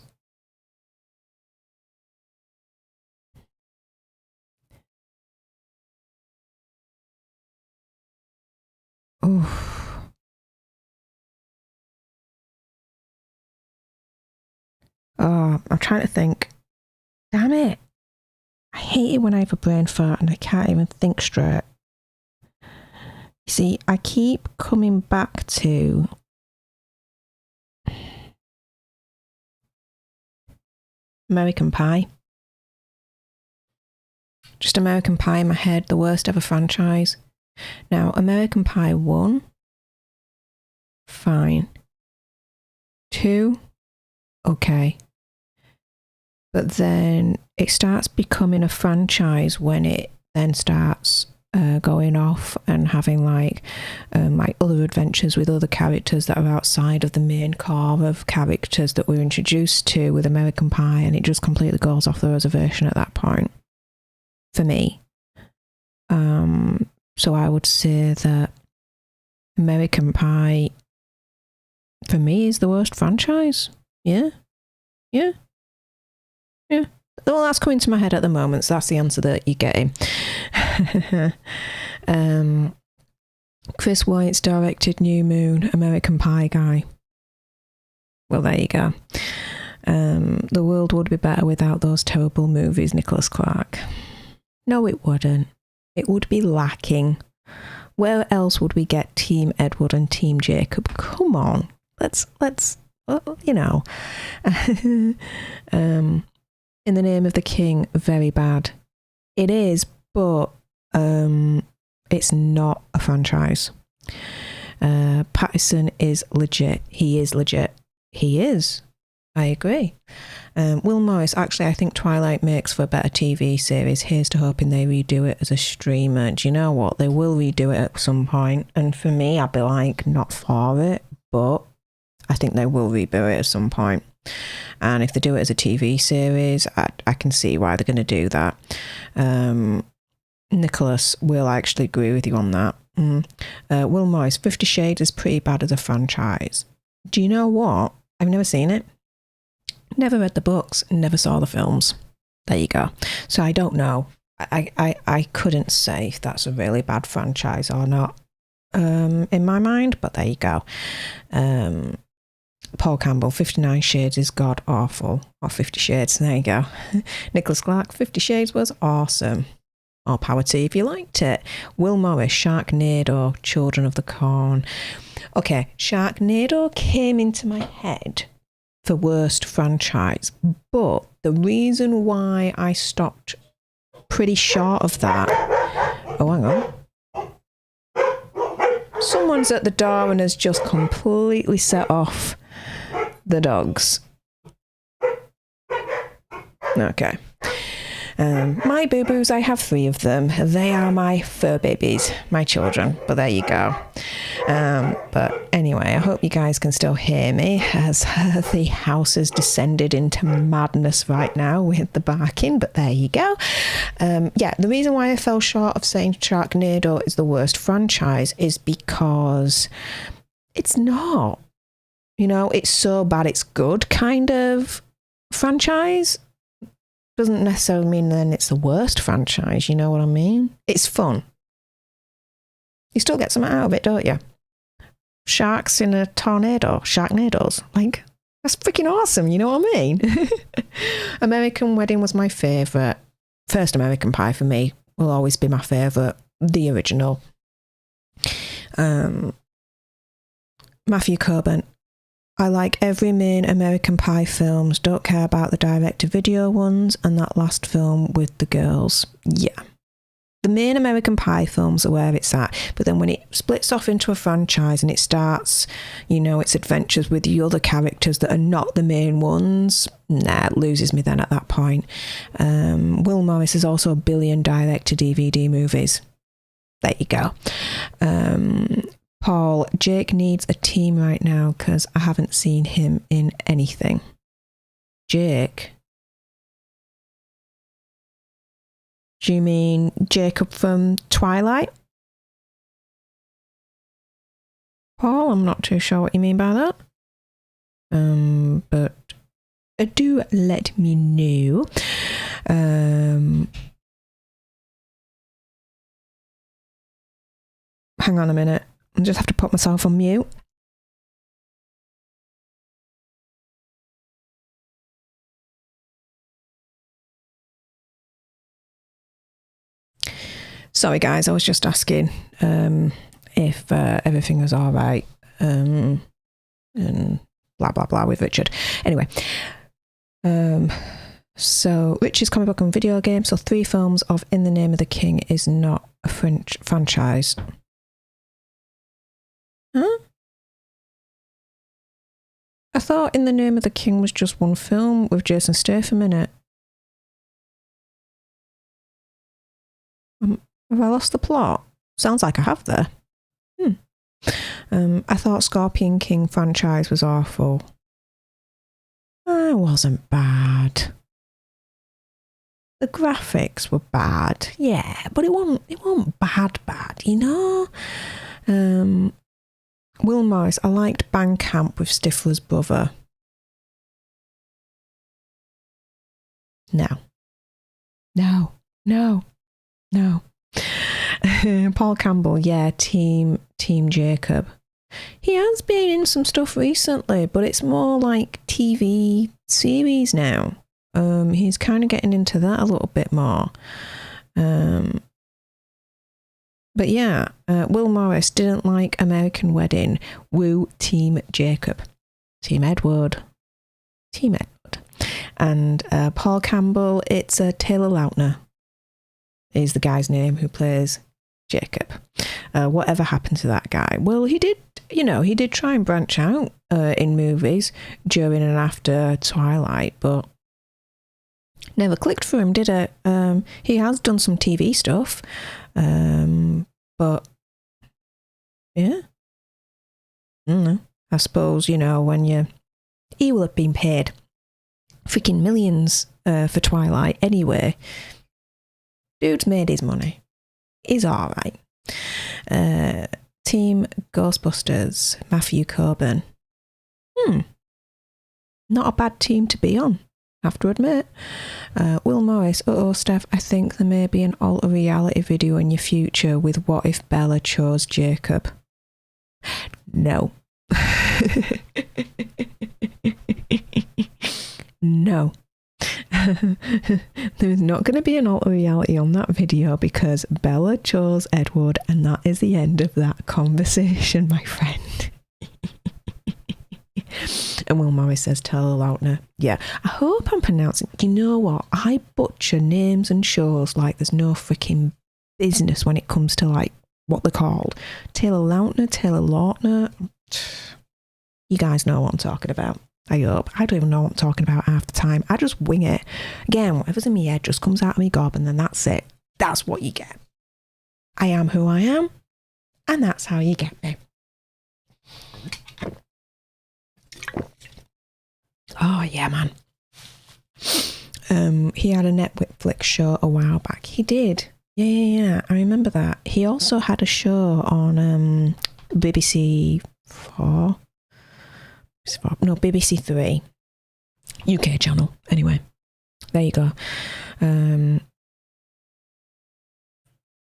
Oh. Oh, I'm trying to think. Damn it. I hate it when I have a brain fart and I can't even think straight. You see, I keep coming back to American Pie. Just American Pie in my head, the worst ever franchise. Now, American Pie 1, fine. 2, okay. But then it starts becoming a franchise when it then starts going off and having like other adventures with other characters that are outside of the main core of characters that we're introduced to with American Pie, and it just completely goes off the reservation at that point for me. So I would say that American Pie for me is the worst franchise. Yeah. Well, that's coming to my head at the moment, so that's the answer that you're getting. Chris White's directed New Moon, American Pie guy. Well, there you go. The world would be better without those terrible movies, Nicholas Clark. No, it wouldn't. It would be lacking. Where else would we get Team Edward and Team Jacob? Come on. Let's In the Name of the King, very bad. It is, but it's not a franchise. Patterson is legit. He is legit. He is. I agree. Will Morris, actually, I think Twilight makes for a better TV series. Here's to hoping they redo it as a streamer. Do you know what? They will redo it at some point. And for me, I'd be like, not for it, but I think they will reboot it at some point. And if they do it as a TV series, I can see why they're going to do that. Nicholas will actually agree with you on that. Will Morris, 50 Shades is pretty bad as a franchise. Do you know what? I've never seen it. Never read the books, never saw the films. There you go. So I don't know. I couldn't say if that's a really bad franchise or not in my mind, but there you go. Paul Campbell, 59 Shades is god awful. Or 50 Shades, there you go. Nicholas Clark, 50 Shades was awesome. All power to you if you liked it. Will Morris, Sharknado, Children of the Corn. Okay, Sharknado came into my head for worst franchise, but the reason why I stopped pretty short of that... Oh, hang on. Someone's at the door and has just completely set off the dogs. Okay. My boo-boos, I have 3 of them. They are my fur babies, my children. But there you go. But anyway, I hope you guys can still hear me as the house has descended into madness right now with the barking. But there you go. Yeah, the reason why I fell short of saying Sharknado is the worst franchise is because it's not. You know, it's so bad it's good kind of franchise. Doesn't necessarily mean then it's the worst franchise, you know what I mean? It's fun. You still get something out of it, don't you? Sharks in a tornado, Sharknadoes. Like, that's freaking awesome, you know what I mean? American Wedding was my favourite. First American Pie for me will always be my favourite. The original. Matthew Coburn. I like every main American Pie films, don't care about the direct-to-video ones, and that last film with the girls. Yeah. The main American Pie films are where it's at, but then when it splits off into a franchise and it starts, you know, its adventures with the other characters that are not the main ones, nah, it loses me then at that point. Will Morris is also a billion direct-to-DVD movies. There you go. Paul, Jake needs a team right now because I haven't seen him in anything. Jake? Do you mean Jacob from Twilight? Paul, I'm not too sure what you mean by that. But do let me know. Hang on a minute. I just have to put myself on mute. Sorry guys, I was just asking if everything was all right and blah blah blah with Richard. Anyway, so Richard's comic book and video game. So 3 films of In the Name of the King is not a franchise. Huh? I thought In the Name of the King was just one film with Jason Statham in it. Have I lost the plot? Sounds like I have there. I thought Scorpion King franchise was awful. It wasn't bad. The graphics were bad, yeah, but it wasn't bad, you know? Will Morris, I liked Bandcamp with Stifler's brother. No. Paul Campbell, yeah, Team Jacob. He has been in some stuff recently, but it's more like TV series now. He's kind of getting into that a little bit more. But yeah, Will Morris didn't like American Wedding. Woo, Team Jacob. Team Edward. And Paul Campbell, it's Taylor Lautner is the guy's name who plays Jacob. Whatever happened to that guy? Well, he did try and branch out in movies during and after Twilight, but never clicked for him, did it? He has done some TV stuff, but yeah, I don't know. I suppose, when he will have been paid freaking millions for Twilight anyway. Dude's made his money. He's all right. Team Ghostbusters, Matthew Coburn. Not a bad team to be on, have to admit. Will Morris, Steph, I think there may be an alter reality video in your future with What If Bella Chose Jacob. No. No. There's not going to be an alter reality on that video because Bella chose Edward, and that is the end of that conversation, my friend. And Will Morris says, tell Lautner. Yeah, I hope I'm pronouncing... You know what? I butcher names and shows like there's no freaking business when it comes to, like, what they're called. Taylor Lautner. You guys know what I'm talking about. I hope. I don't even know what I'm talking about half the time. I just wing it. Again, whatever's in my head just comes out of me gob, and then that's it. That's what you get. I am who I am, and that's how you get me. Oh, yeah, man. He had a Netflix show a while back. He did. Yeah. I remember that. He also had a show on BBC 4. No, BBC 3. UK channel. Anyway, there you go.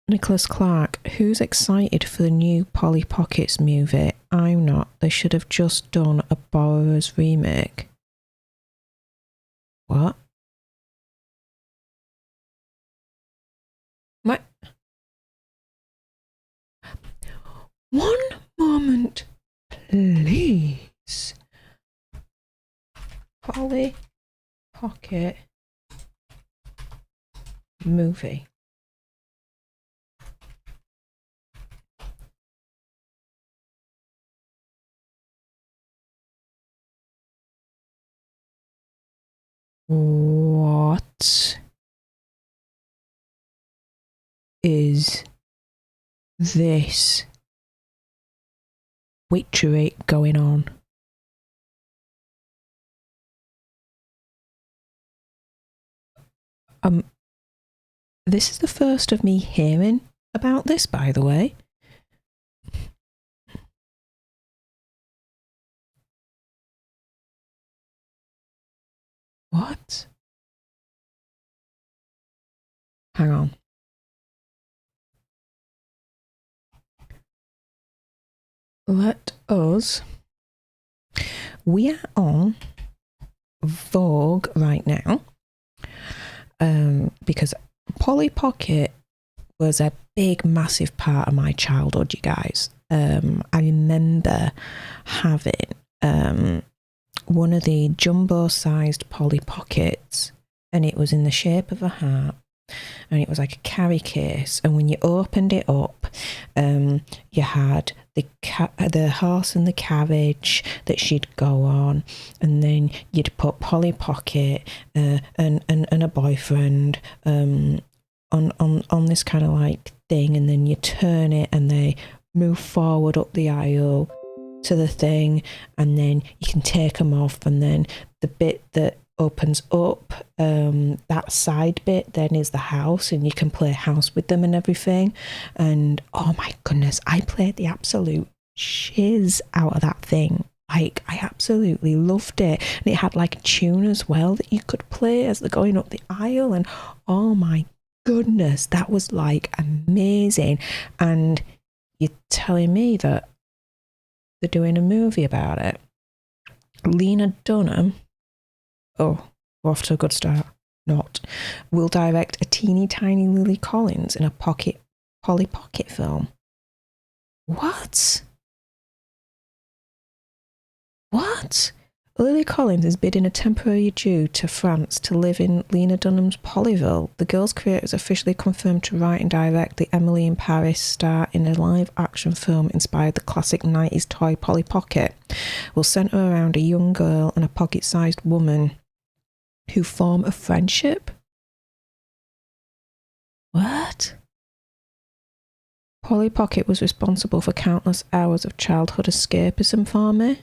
Nicholas Clark, who's excited for the new Polly Pockets movie? I'm not. They should have just done a Borrowers remake. What? What? One moment, please. Polly Pocket movie. What is this witchery going on? This is the first of me hearing about this, by the way. What? Hang on. Let us... We are on Vogue right now. Because Polly Pocket was a big, massive part of my childhood, you guys. I remember having one of the jumbo-sized Polly Pockets, and it was in the shape of a heart, and it was like a carry case, and when you opened it up, you had the horse and the carriage that she'd go on, and then you'd put Polly Pocket and a boyfriend on this kind of like thing, and then you turn it and they move forward up the aisle to the thing, and then you can take them off, and then the bit that opens up, that side bit then is the house, and you can play house with them and everything. And oh my goodness, I played the absolute shiz out of that thing. Like, I absolutely loved it. And it had like a tune as well that you could play as they're going up the aisle, and oh my goodness, that was like amazing. And you're telling me that they're doing a movie about it? Lena Dunham, oh, we're off to a good start. Not. Will direct a teeny tiny Lily Collins in a Polly Pocket film. What? What? Lily Collins is bidding a temporary due to France to live in Lena Dunham's Pollyville. The girl's career is officially confirmed to write and direct the Emily in Paris star in a live-action film inspired the classic 90s toy Polly Pocket. Will centre around a young girl and a pocket-sized woman who form a friendship? What? Polly Pocket was responsible for countless hours of childhood escapism for me.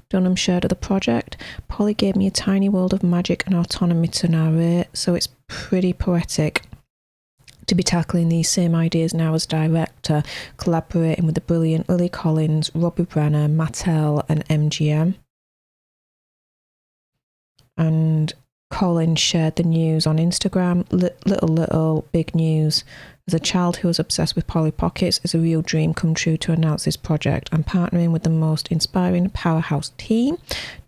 Dunham shared of the project. Polly gave me a tiny world of magic and autonomy to narrate, so it's pretty poetic to be tackling these same ideas now as director, collaborating with the brilliant Lily Collins, Robbie Brenner, Mattel and MGM. And Colin shared the news on Instagram. Little big news. As a child who was obsessed with Polly Pockets, it's a real dream come true to announce this project. I'm partnering with the most inspiring powerhouse team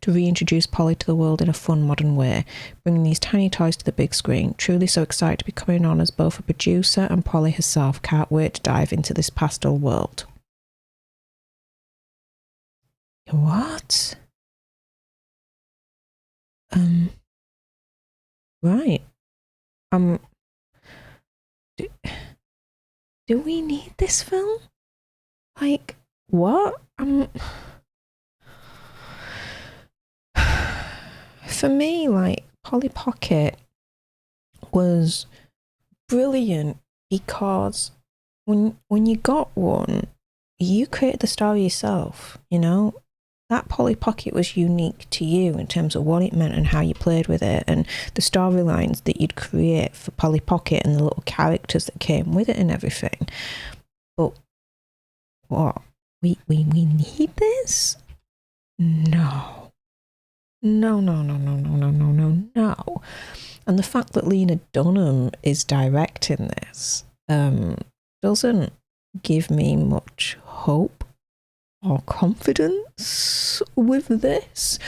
to reintroduce Polly to the world in a fun, modern way, bringing these tiny toys to the big screen. Truly so excited to be coming on as both a producer and Polly herself. Can't wait to dive into this pastel world. What? Right. Do we need this film? Like, what? For me, like, Polly Pocket was brilliant because when you got one, you created the story yourself, you know? That Polly Pocket was unique to you in terms of what it meant and how you played with it and the storylines that you'd create for Polly Pocket and the little characters that came with it and everything. But what? We need this? No. No. And the fact that Lena Dunham is directing this doesn't give me much hope or confidence with this.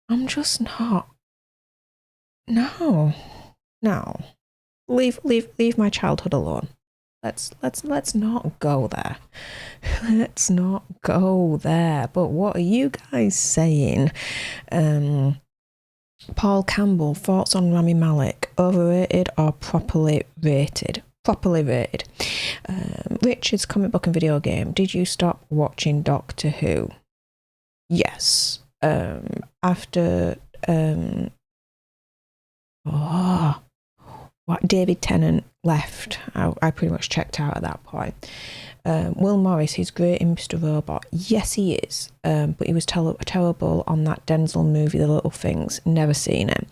I'm just not. No. Leave my childhood alone. Let's not go there. Let's not go there. But what are you guys saying? Paul Campbell, thoughts on Rami Malek? Overrated or properly rated? Properly rated. Richard's comic book and video game. Did you stop watching Doctor Who? Yes. After David Tennant left, I pretty much checked out at that point. Will Morris, he's great in Mr. Robot. Yes, he is. But he was terrible on that Denzel movie, The Little Things. Never seen it.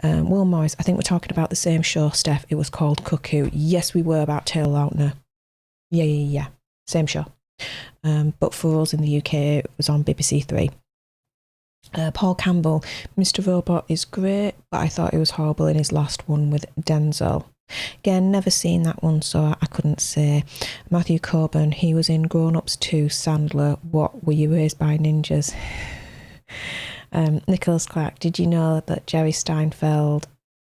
Will Morris, I think we're talking about the same show, Steph. It was called Cuckoo. Yes, we were, about Taylor Lautner. Yeah. Same show. But for us in the UK, it was on BBC Three. Paul Campbell, Mr. Robot is great, but I thought it was horrible in his last one with Denzel. Again, never seen that one, so I couldn't say. Matthew Coburn, he was in Grown Ups 2, Sandler. What, were you raised by ninjas? Nicholas Clark, did you know that Jerry Steinfeld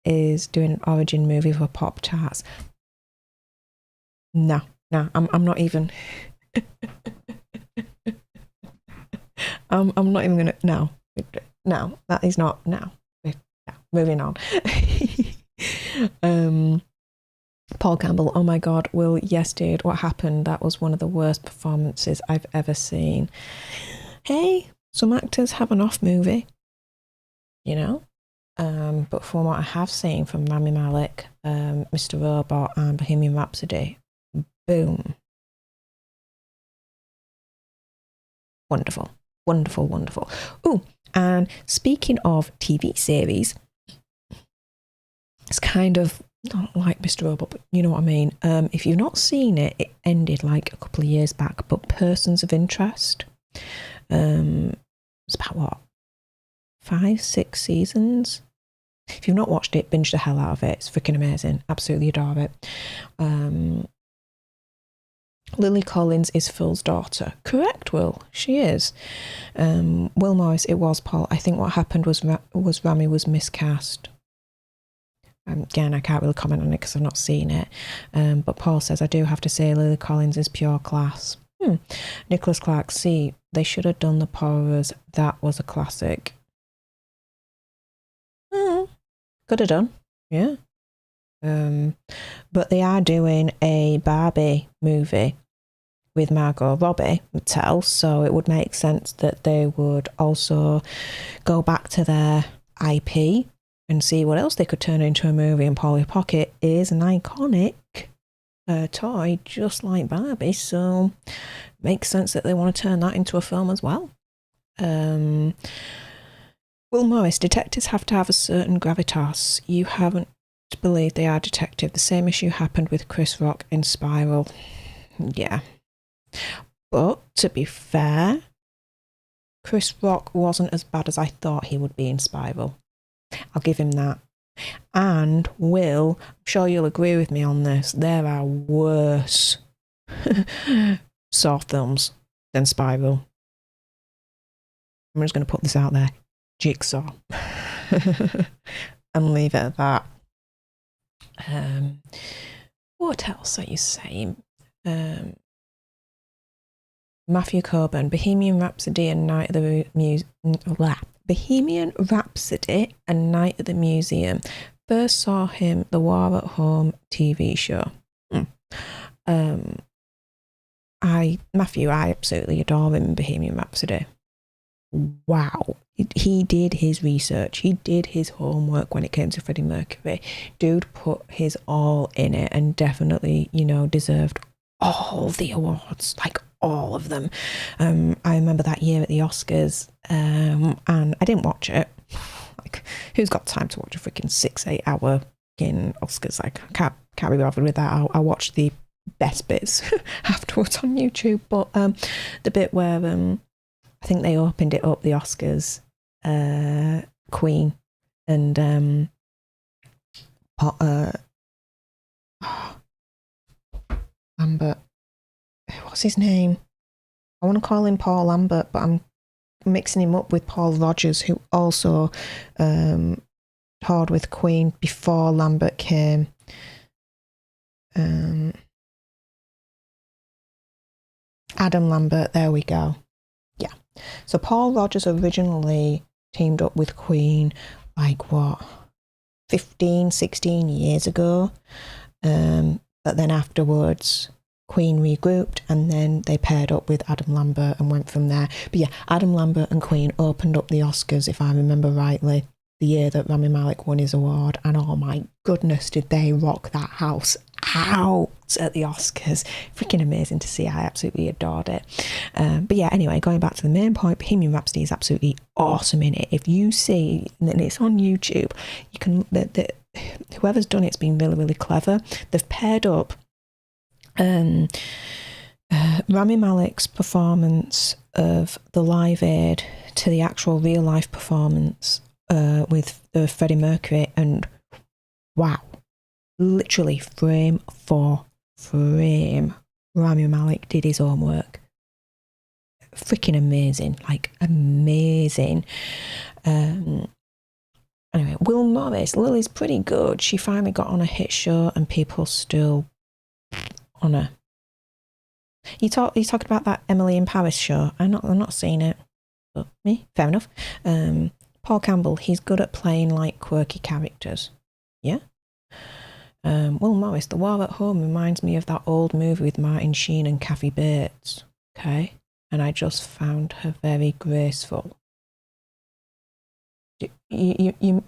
is doing an origin movie for Pop-Tarts? No, I'm not even... I'm not even gonna... No, that is not... No, moving on. Paul Campbell, oh my god, Will, yes dude, what happened? That was one of the worst performances I've ever seen. Hey, some actors have an off movie, you know? But from what I have seen from Rami Malek, Mr. Robot and Bohemian Rhapsody, boom. Wonderful. Ooh, and speaking of TV series, it's kind of not like Mr. Robot, but you know what I mean. If you've not seen it, it ended like a couple of years back, but Persons of Interest, it's about what, 5-6 seasons? If you've not watched it, binge the hell out of it. It's freaking amazing. Absolutely adore it. Lily Collins is Phil's daughter. Correct, Will. She is. Will Morris, it was Paul. I think what happened was Rami was miscast. Again, I can't really comment on it because I've not seen it. But Paul says, I do have to say Lily Collins is pure class. Nicholas Clark, see, they should have done the Porras. That was a classic. Could have done, yeah. But they are doing a Barbie movie with Margot Robbie, Mattel, so it would make sense that they would also go back to their IP and see what else they could turn into a movie. And Polly Pocket is an iconic toy, just like Barbie, so it makes sense that they want to turn that into a film as well. Will Morris, detectives have to have a certain gravitas. You haven't believed they are detective. The same issue happened with Chris Rock in Spiral. Yeah. But to be fair, Chris Rock wasn't as bad as I thought he would be in Spiral. I'll give him that. And Will, I'm sure you'll agree with me on this, there are worse Saw films than Spiral. I'm just going to put this out there. Jigsaw. And leave it at that. What else are you saying? Matthew Coburn, Bohemian Rhapsody and Night of the Bohemian Rhapsody and Night at the Museum. First saw him the War at Home TV show. Matthew, I absolutely adore him in Bohemian Rhapsody. Wow. He did his research. He did his homework when it came to Freddie Mercury. Dude put his all in it and definitely, deserved all the awards, like all of them. I remember that year at the Oscars, and I didn't watch it. Like, who's got time to watch a freaking 6-8 hour fucking Oscars? Like, I can't be bothered with that. I watched the best bits afterwards on YouTube, but the bit where I think they opened it up, the Oscars, Queen and Lambert. What's his name? I want to call him Paul Lambert, but I'm mixing him up with Paul Rodgers, who also toured with Queen before Lambert came. Adam Lambert, there we go. Yeah. So Paul Rodgers originally teamed up with Queen, 15, 16 years ago. But then afterwards, Queen regrouped and then they paired up with Adam Lambert and went from there. But yeah, Adam Lambert and Queen opened up the Oscars, if I remember rightly, the year that Rami Malek won his award. And oh my goodness, did they rock that house out at the Oscars. Freaking amazing to see. I absolutely adored it. But yeah, anyway, going back to the main point, Bohemian Rhapsody is absolutely awesome in it. If you see, and it's on YouTube, you can, whoever's done it's been really, really clever. They've paired up Rami Malek's performance of the Live Aid to the actual real life performance with Freddie Mercury, and wow, literally frame for frame, Rami Malek did his own work. Freaking amazing, amazing. Anyway, Will Morris, Lily's pretty good. She finally got on a hit show and people still on her. You talking about that Emily in Paris show? I'm not seeing it. But me, fair enough. Paul Campbell, he's good at playing quirky characters. Yeah. Will Morris, The War at Home reminds me of that old movie with Martin Sheen and Kathy Bates. Okay. And I just found her very graceful. Do you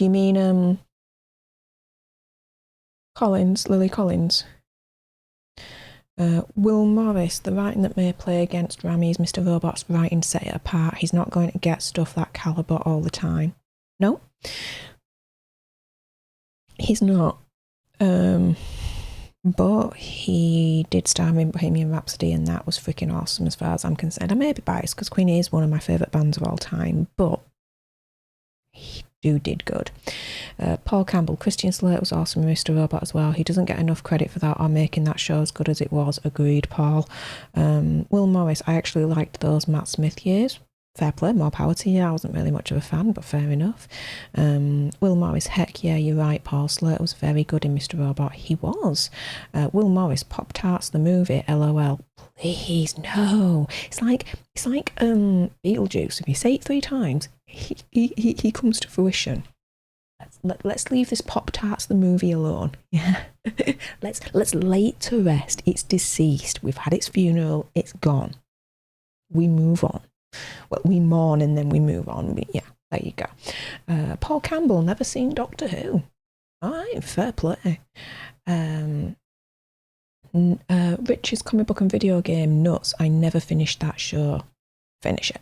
mean Lily Collins? Will Morris, the writing that may play against Rami's Mr. Robot's writing set it apart. He's not going to get stuff that calibre all the time. No? He's not. But he did star in Bohemian Rhapsody and that was freaking awesome as far as I'm concerned. I may be biased because Queen is one of my favourite bands of all time, but he did good. Paul Campbell, Christian Slater was awesome in Mr. Robot as well. He doesn't get enough credit for that or making that show as good as it was. Agreed, Paul. Will Morris, I actually liked those Matt Smith years. Fair play, more power to you. I wasn't really much of a fan, but fair enough. Will Morris, heck yeah, you're right, Paul. Slater was very good in Mr. Robot. He was. Will Morris, Pop-Tarts the movie, LOL. Please, no. It's like Beetlejuice. If you say it 3 times, he comes to fruition. Let's leave this Pop-Tarts the movie alone. Yeah. let's lay it to rest. It's deceased. We've had its funeral. It's gone. We move on. Well, we mourn and then we move on. Yeah, there you go. Paul Campbell, never seen Doctor Who. All right, fair play. Rich's comic book and video game, Nuts. I never finished that show. Finish it.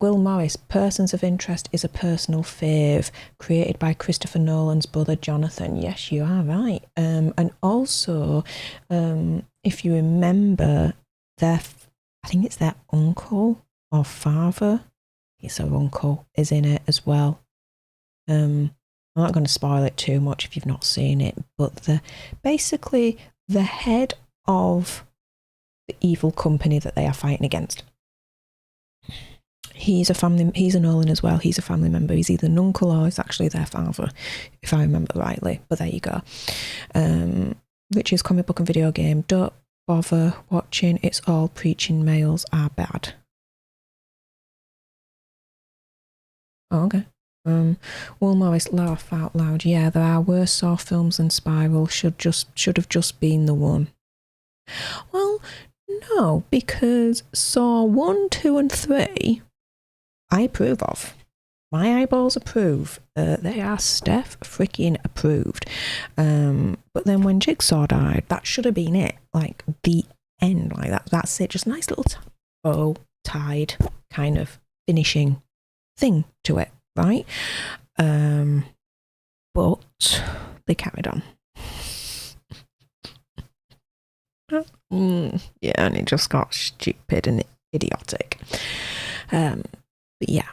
Will Morris, Persons of Interest is a personal fave, created by Christopher Nolan's brother Jonathan. Yes, you are right. And also, if you remember, I think it's their uncle or father, it's her uncle, is in it as well. I'm not going to spoil it too much if you've not seen it, but basically the head of the evil company that they are fighting against. He's a Nolan as well. He's a family member. He's either an uncle or he's actually their father, if I remember rightly. But there you go. Which is comic book and video game. Don't bother watching. It's all preaching males are bad. Oh, okay. Will Morris, laugh out loud. Yeah, there are worse Saw films than Spiral. Should have just been the one. Well, no, because Saw 1, 2 and 3 I approve of. My eyeballs approve. They are Stef freaking approved. But then when Jigsaw died, that should have been it. Like the end, like that's it. Just a nice little bow tied kind of finishing thing to it, right? But they carried on. Yeah, and it just got stupid and idiotic. But yeah,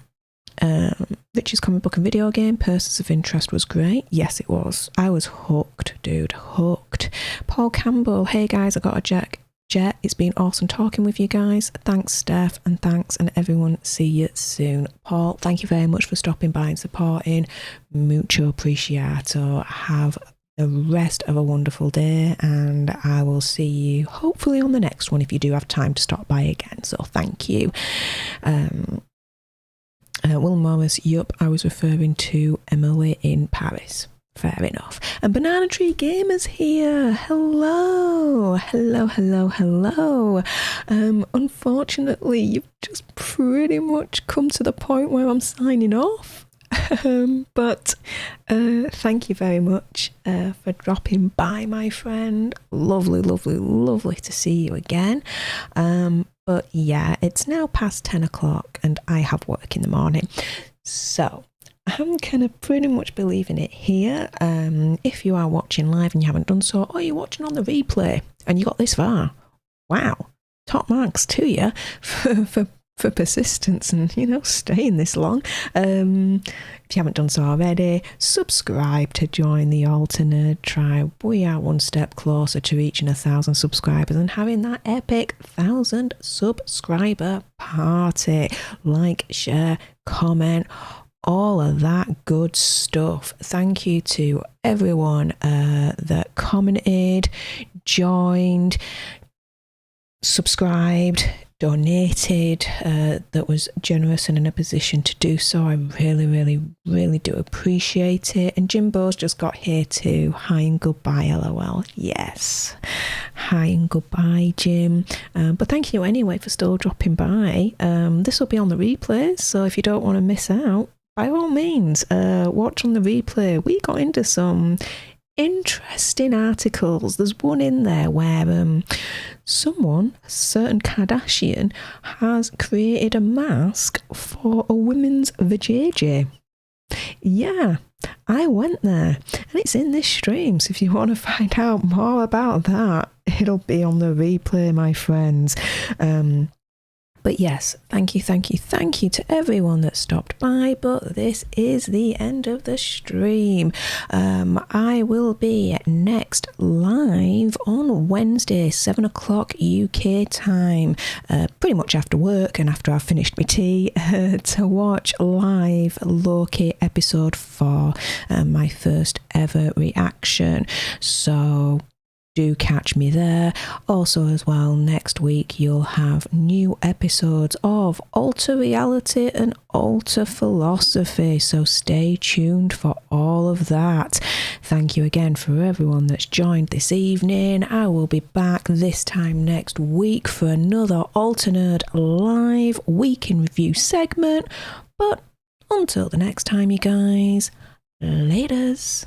Rich's comic book and video game, Persons of Interest was great. Yes, it was. I was hooked, dude, hooked. Paul Campbell, hey guys, I got a jet. It's been awesome talking with you guys. Thanks, Steph, and thanks, and everyone. See you soon. Paul, thank you very much for stopping by and supporting. Mucho appreciato. Have the rest of a wonderful day, and I will see you hopefully on the next one if you do have time to stop by again. So thank you. Will Morris, yup, I was referring to Emily in Paris. Fair enough. And Banana Tree Gamers here. Hello. Unfortunately, you've just pretty much come to the point where I'm signing off. But thank you very much for dropping by, my friend. Lovely to see you again. But yeah, it's now past 10 o'clock and I have work in the morning. So I'm kind of pretty much believing it here. If you are watching live and you haven't done so, or you're watching on the replay and you got this far, wow, top marks to you for persistence and, you know, staying this long. If you haven't done so already, subscribe to join the Alter Nerd tribe. We are one step closer to reaching 1,000 subscribers and having that epic 1,000 subscriber party. Like, share, comment, all of that good stuff. Thank you to everyone that commented, joined, subscribed, donated, that was generous and in a position to do so. I really do appreciate it. And Jimbo's just got here too. Hi and goodbye, LOL. Yes, hi and goodbye, Jim. But thank you anyway for still dropping by. This will be on the replay, so if you don't want to miss out, by all means, watch on the replay. We got into some interesting articles. There's one in there where someone, a certain Kardashian, has created a mask for a women's vajayjay. Yeah, I went there and it's in this stream, so if you want to find out more about that, it'll be on the replay, my friends. But yes, thank you to everyone that stopped by. But this is the end of the stream. I will be next live on Wednesday, 7 o'clock UK time, pretty much after work and after I've finished my tea, to watch live Loki episode 4, my first ever reaction. So do catch me there. Also as well, next week you'll have new episodes of Alter Reality and Alter Philosophy, so stay tuned for all of that. Thank you again for everyone that's joined this evening. I will be back this time next week for another Alter Nerd live week in review segment. But until the next time, you guys, laters.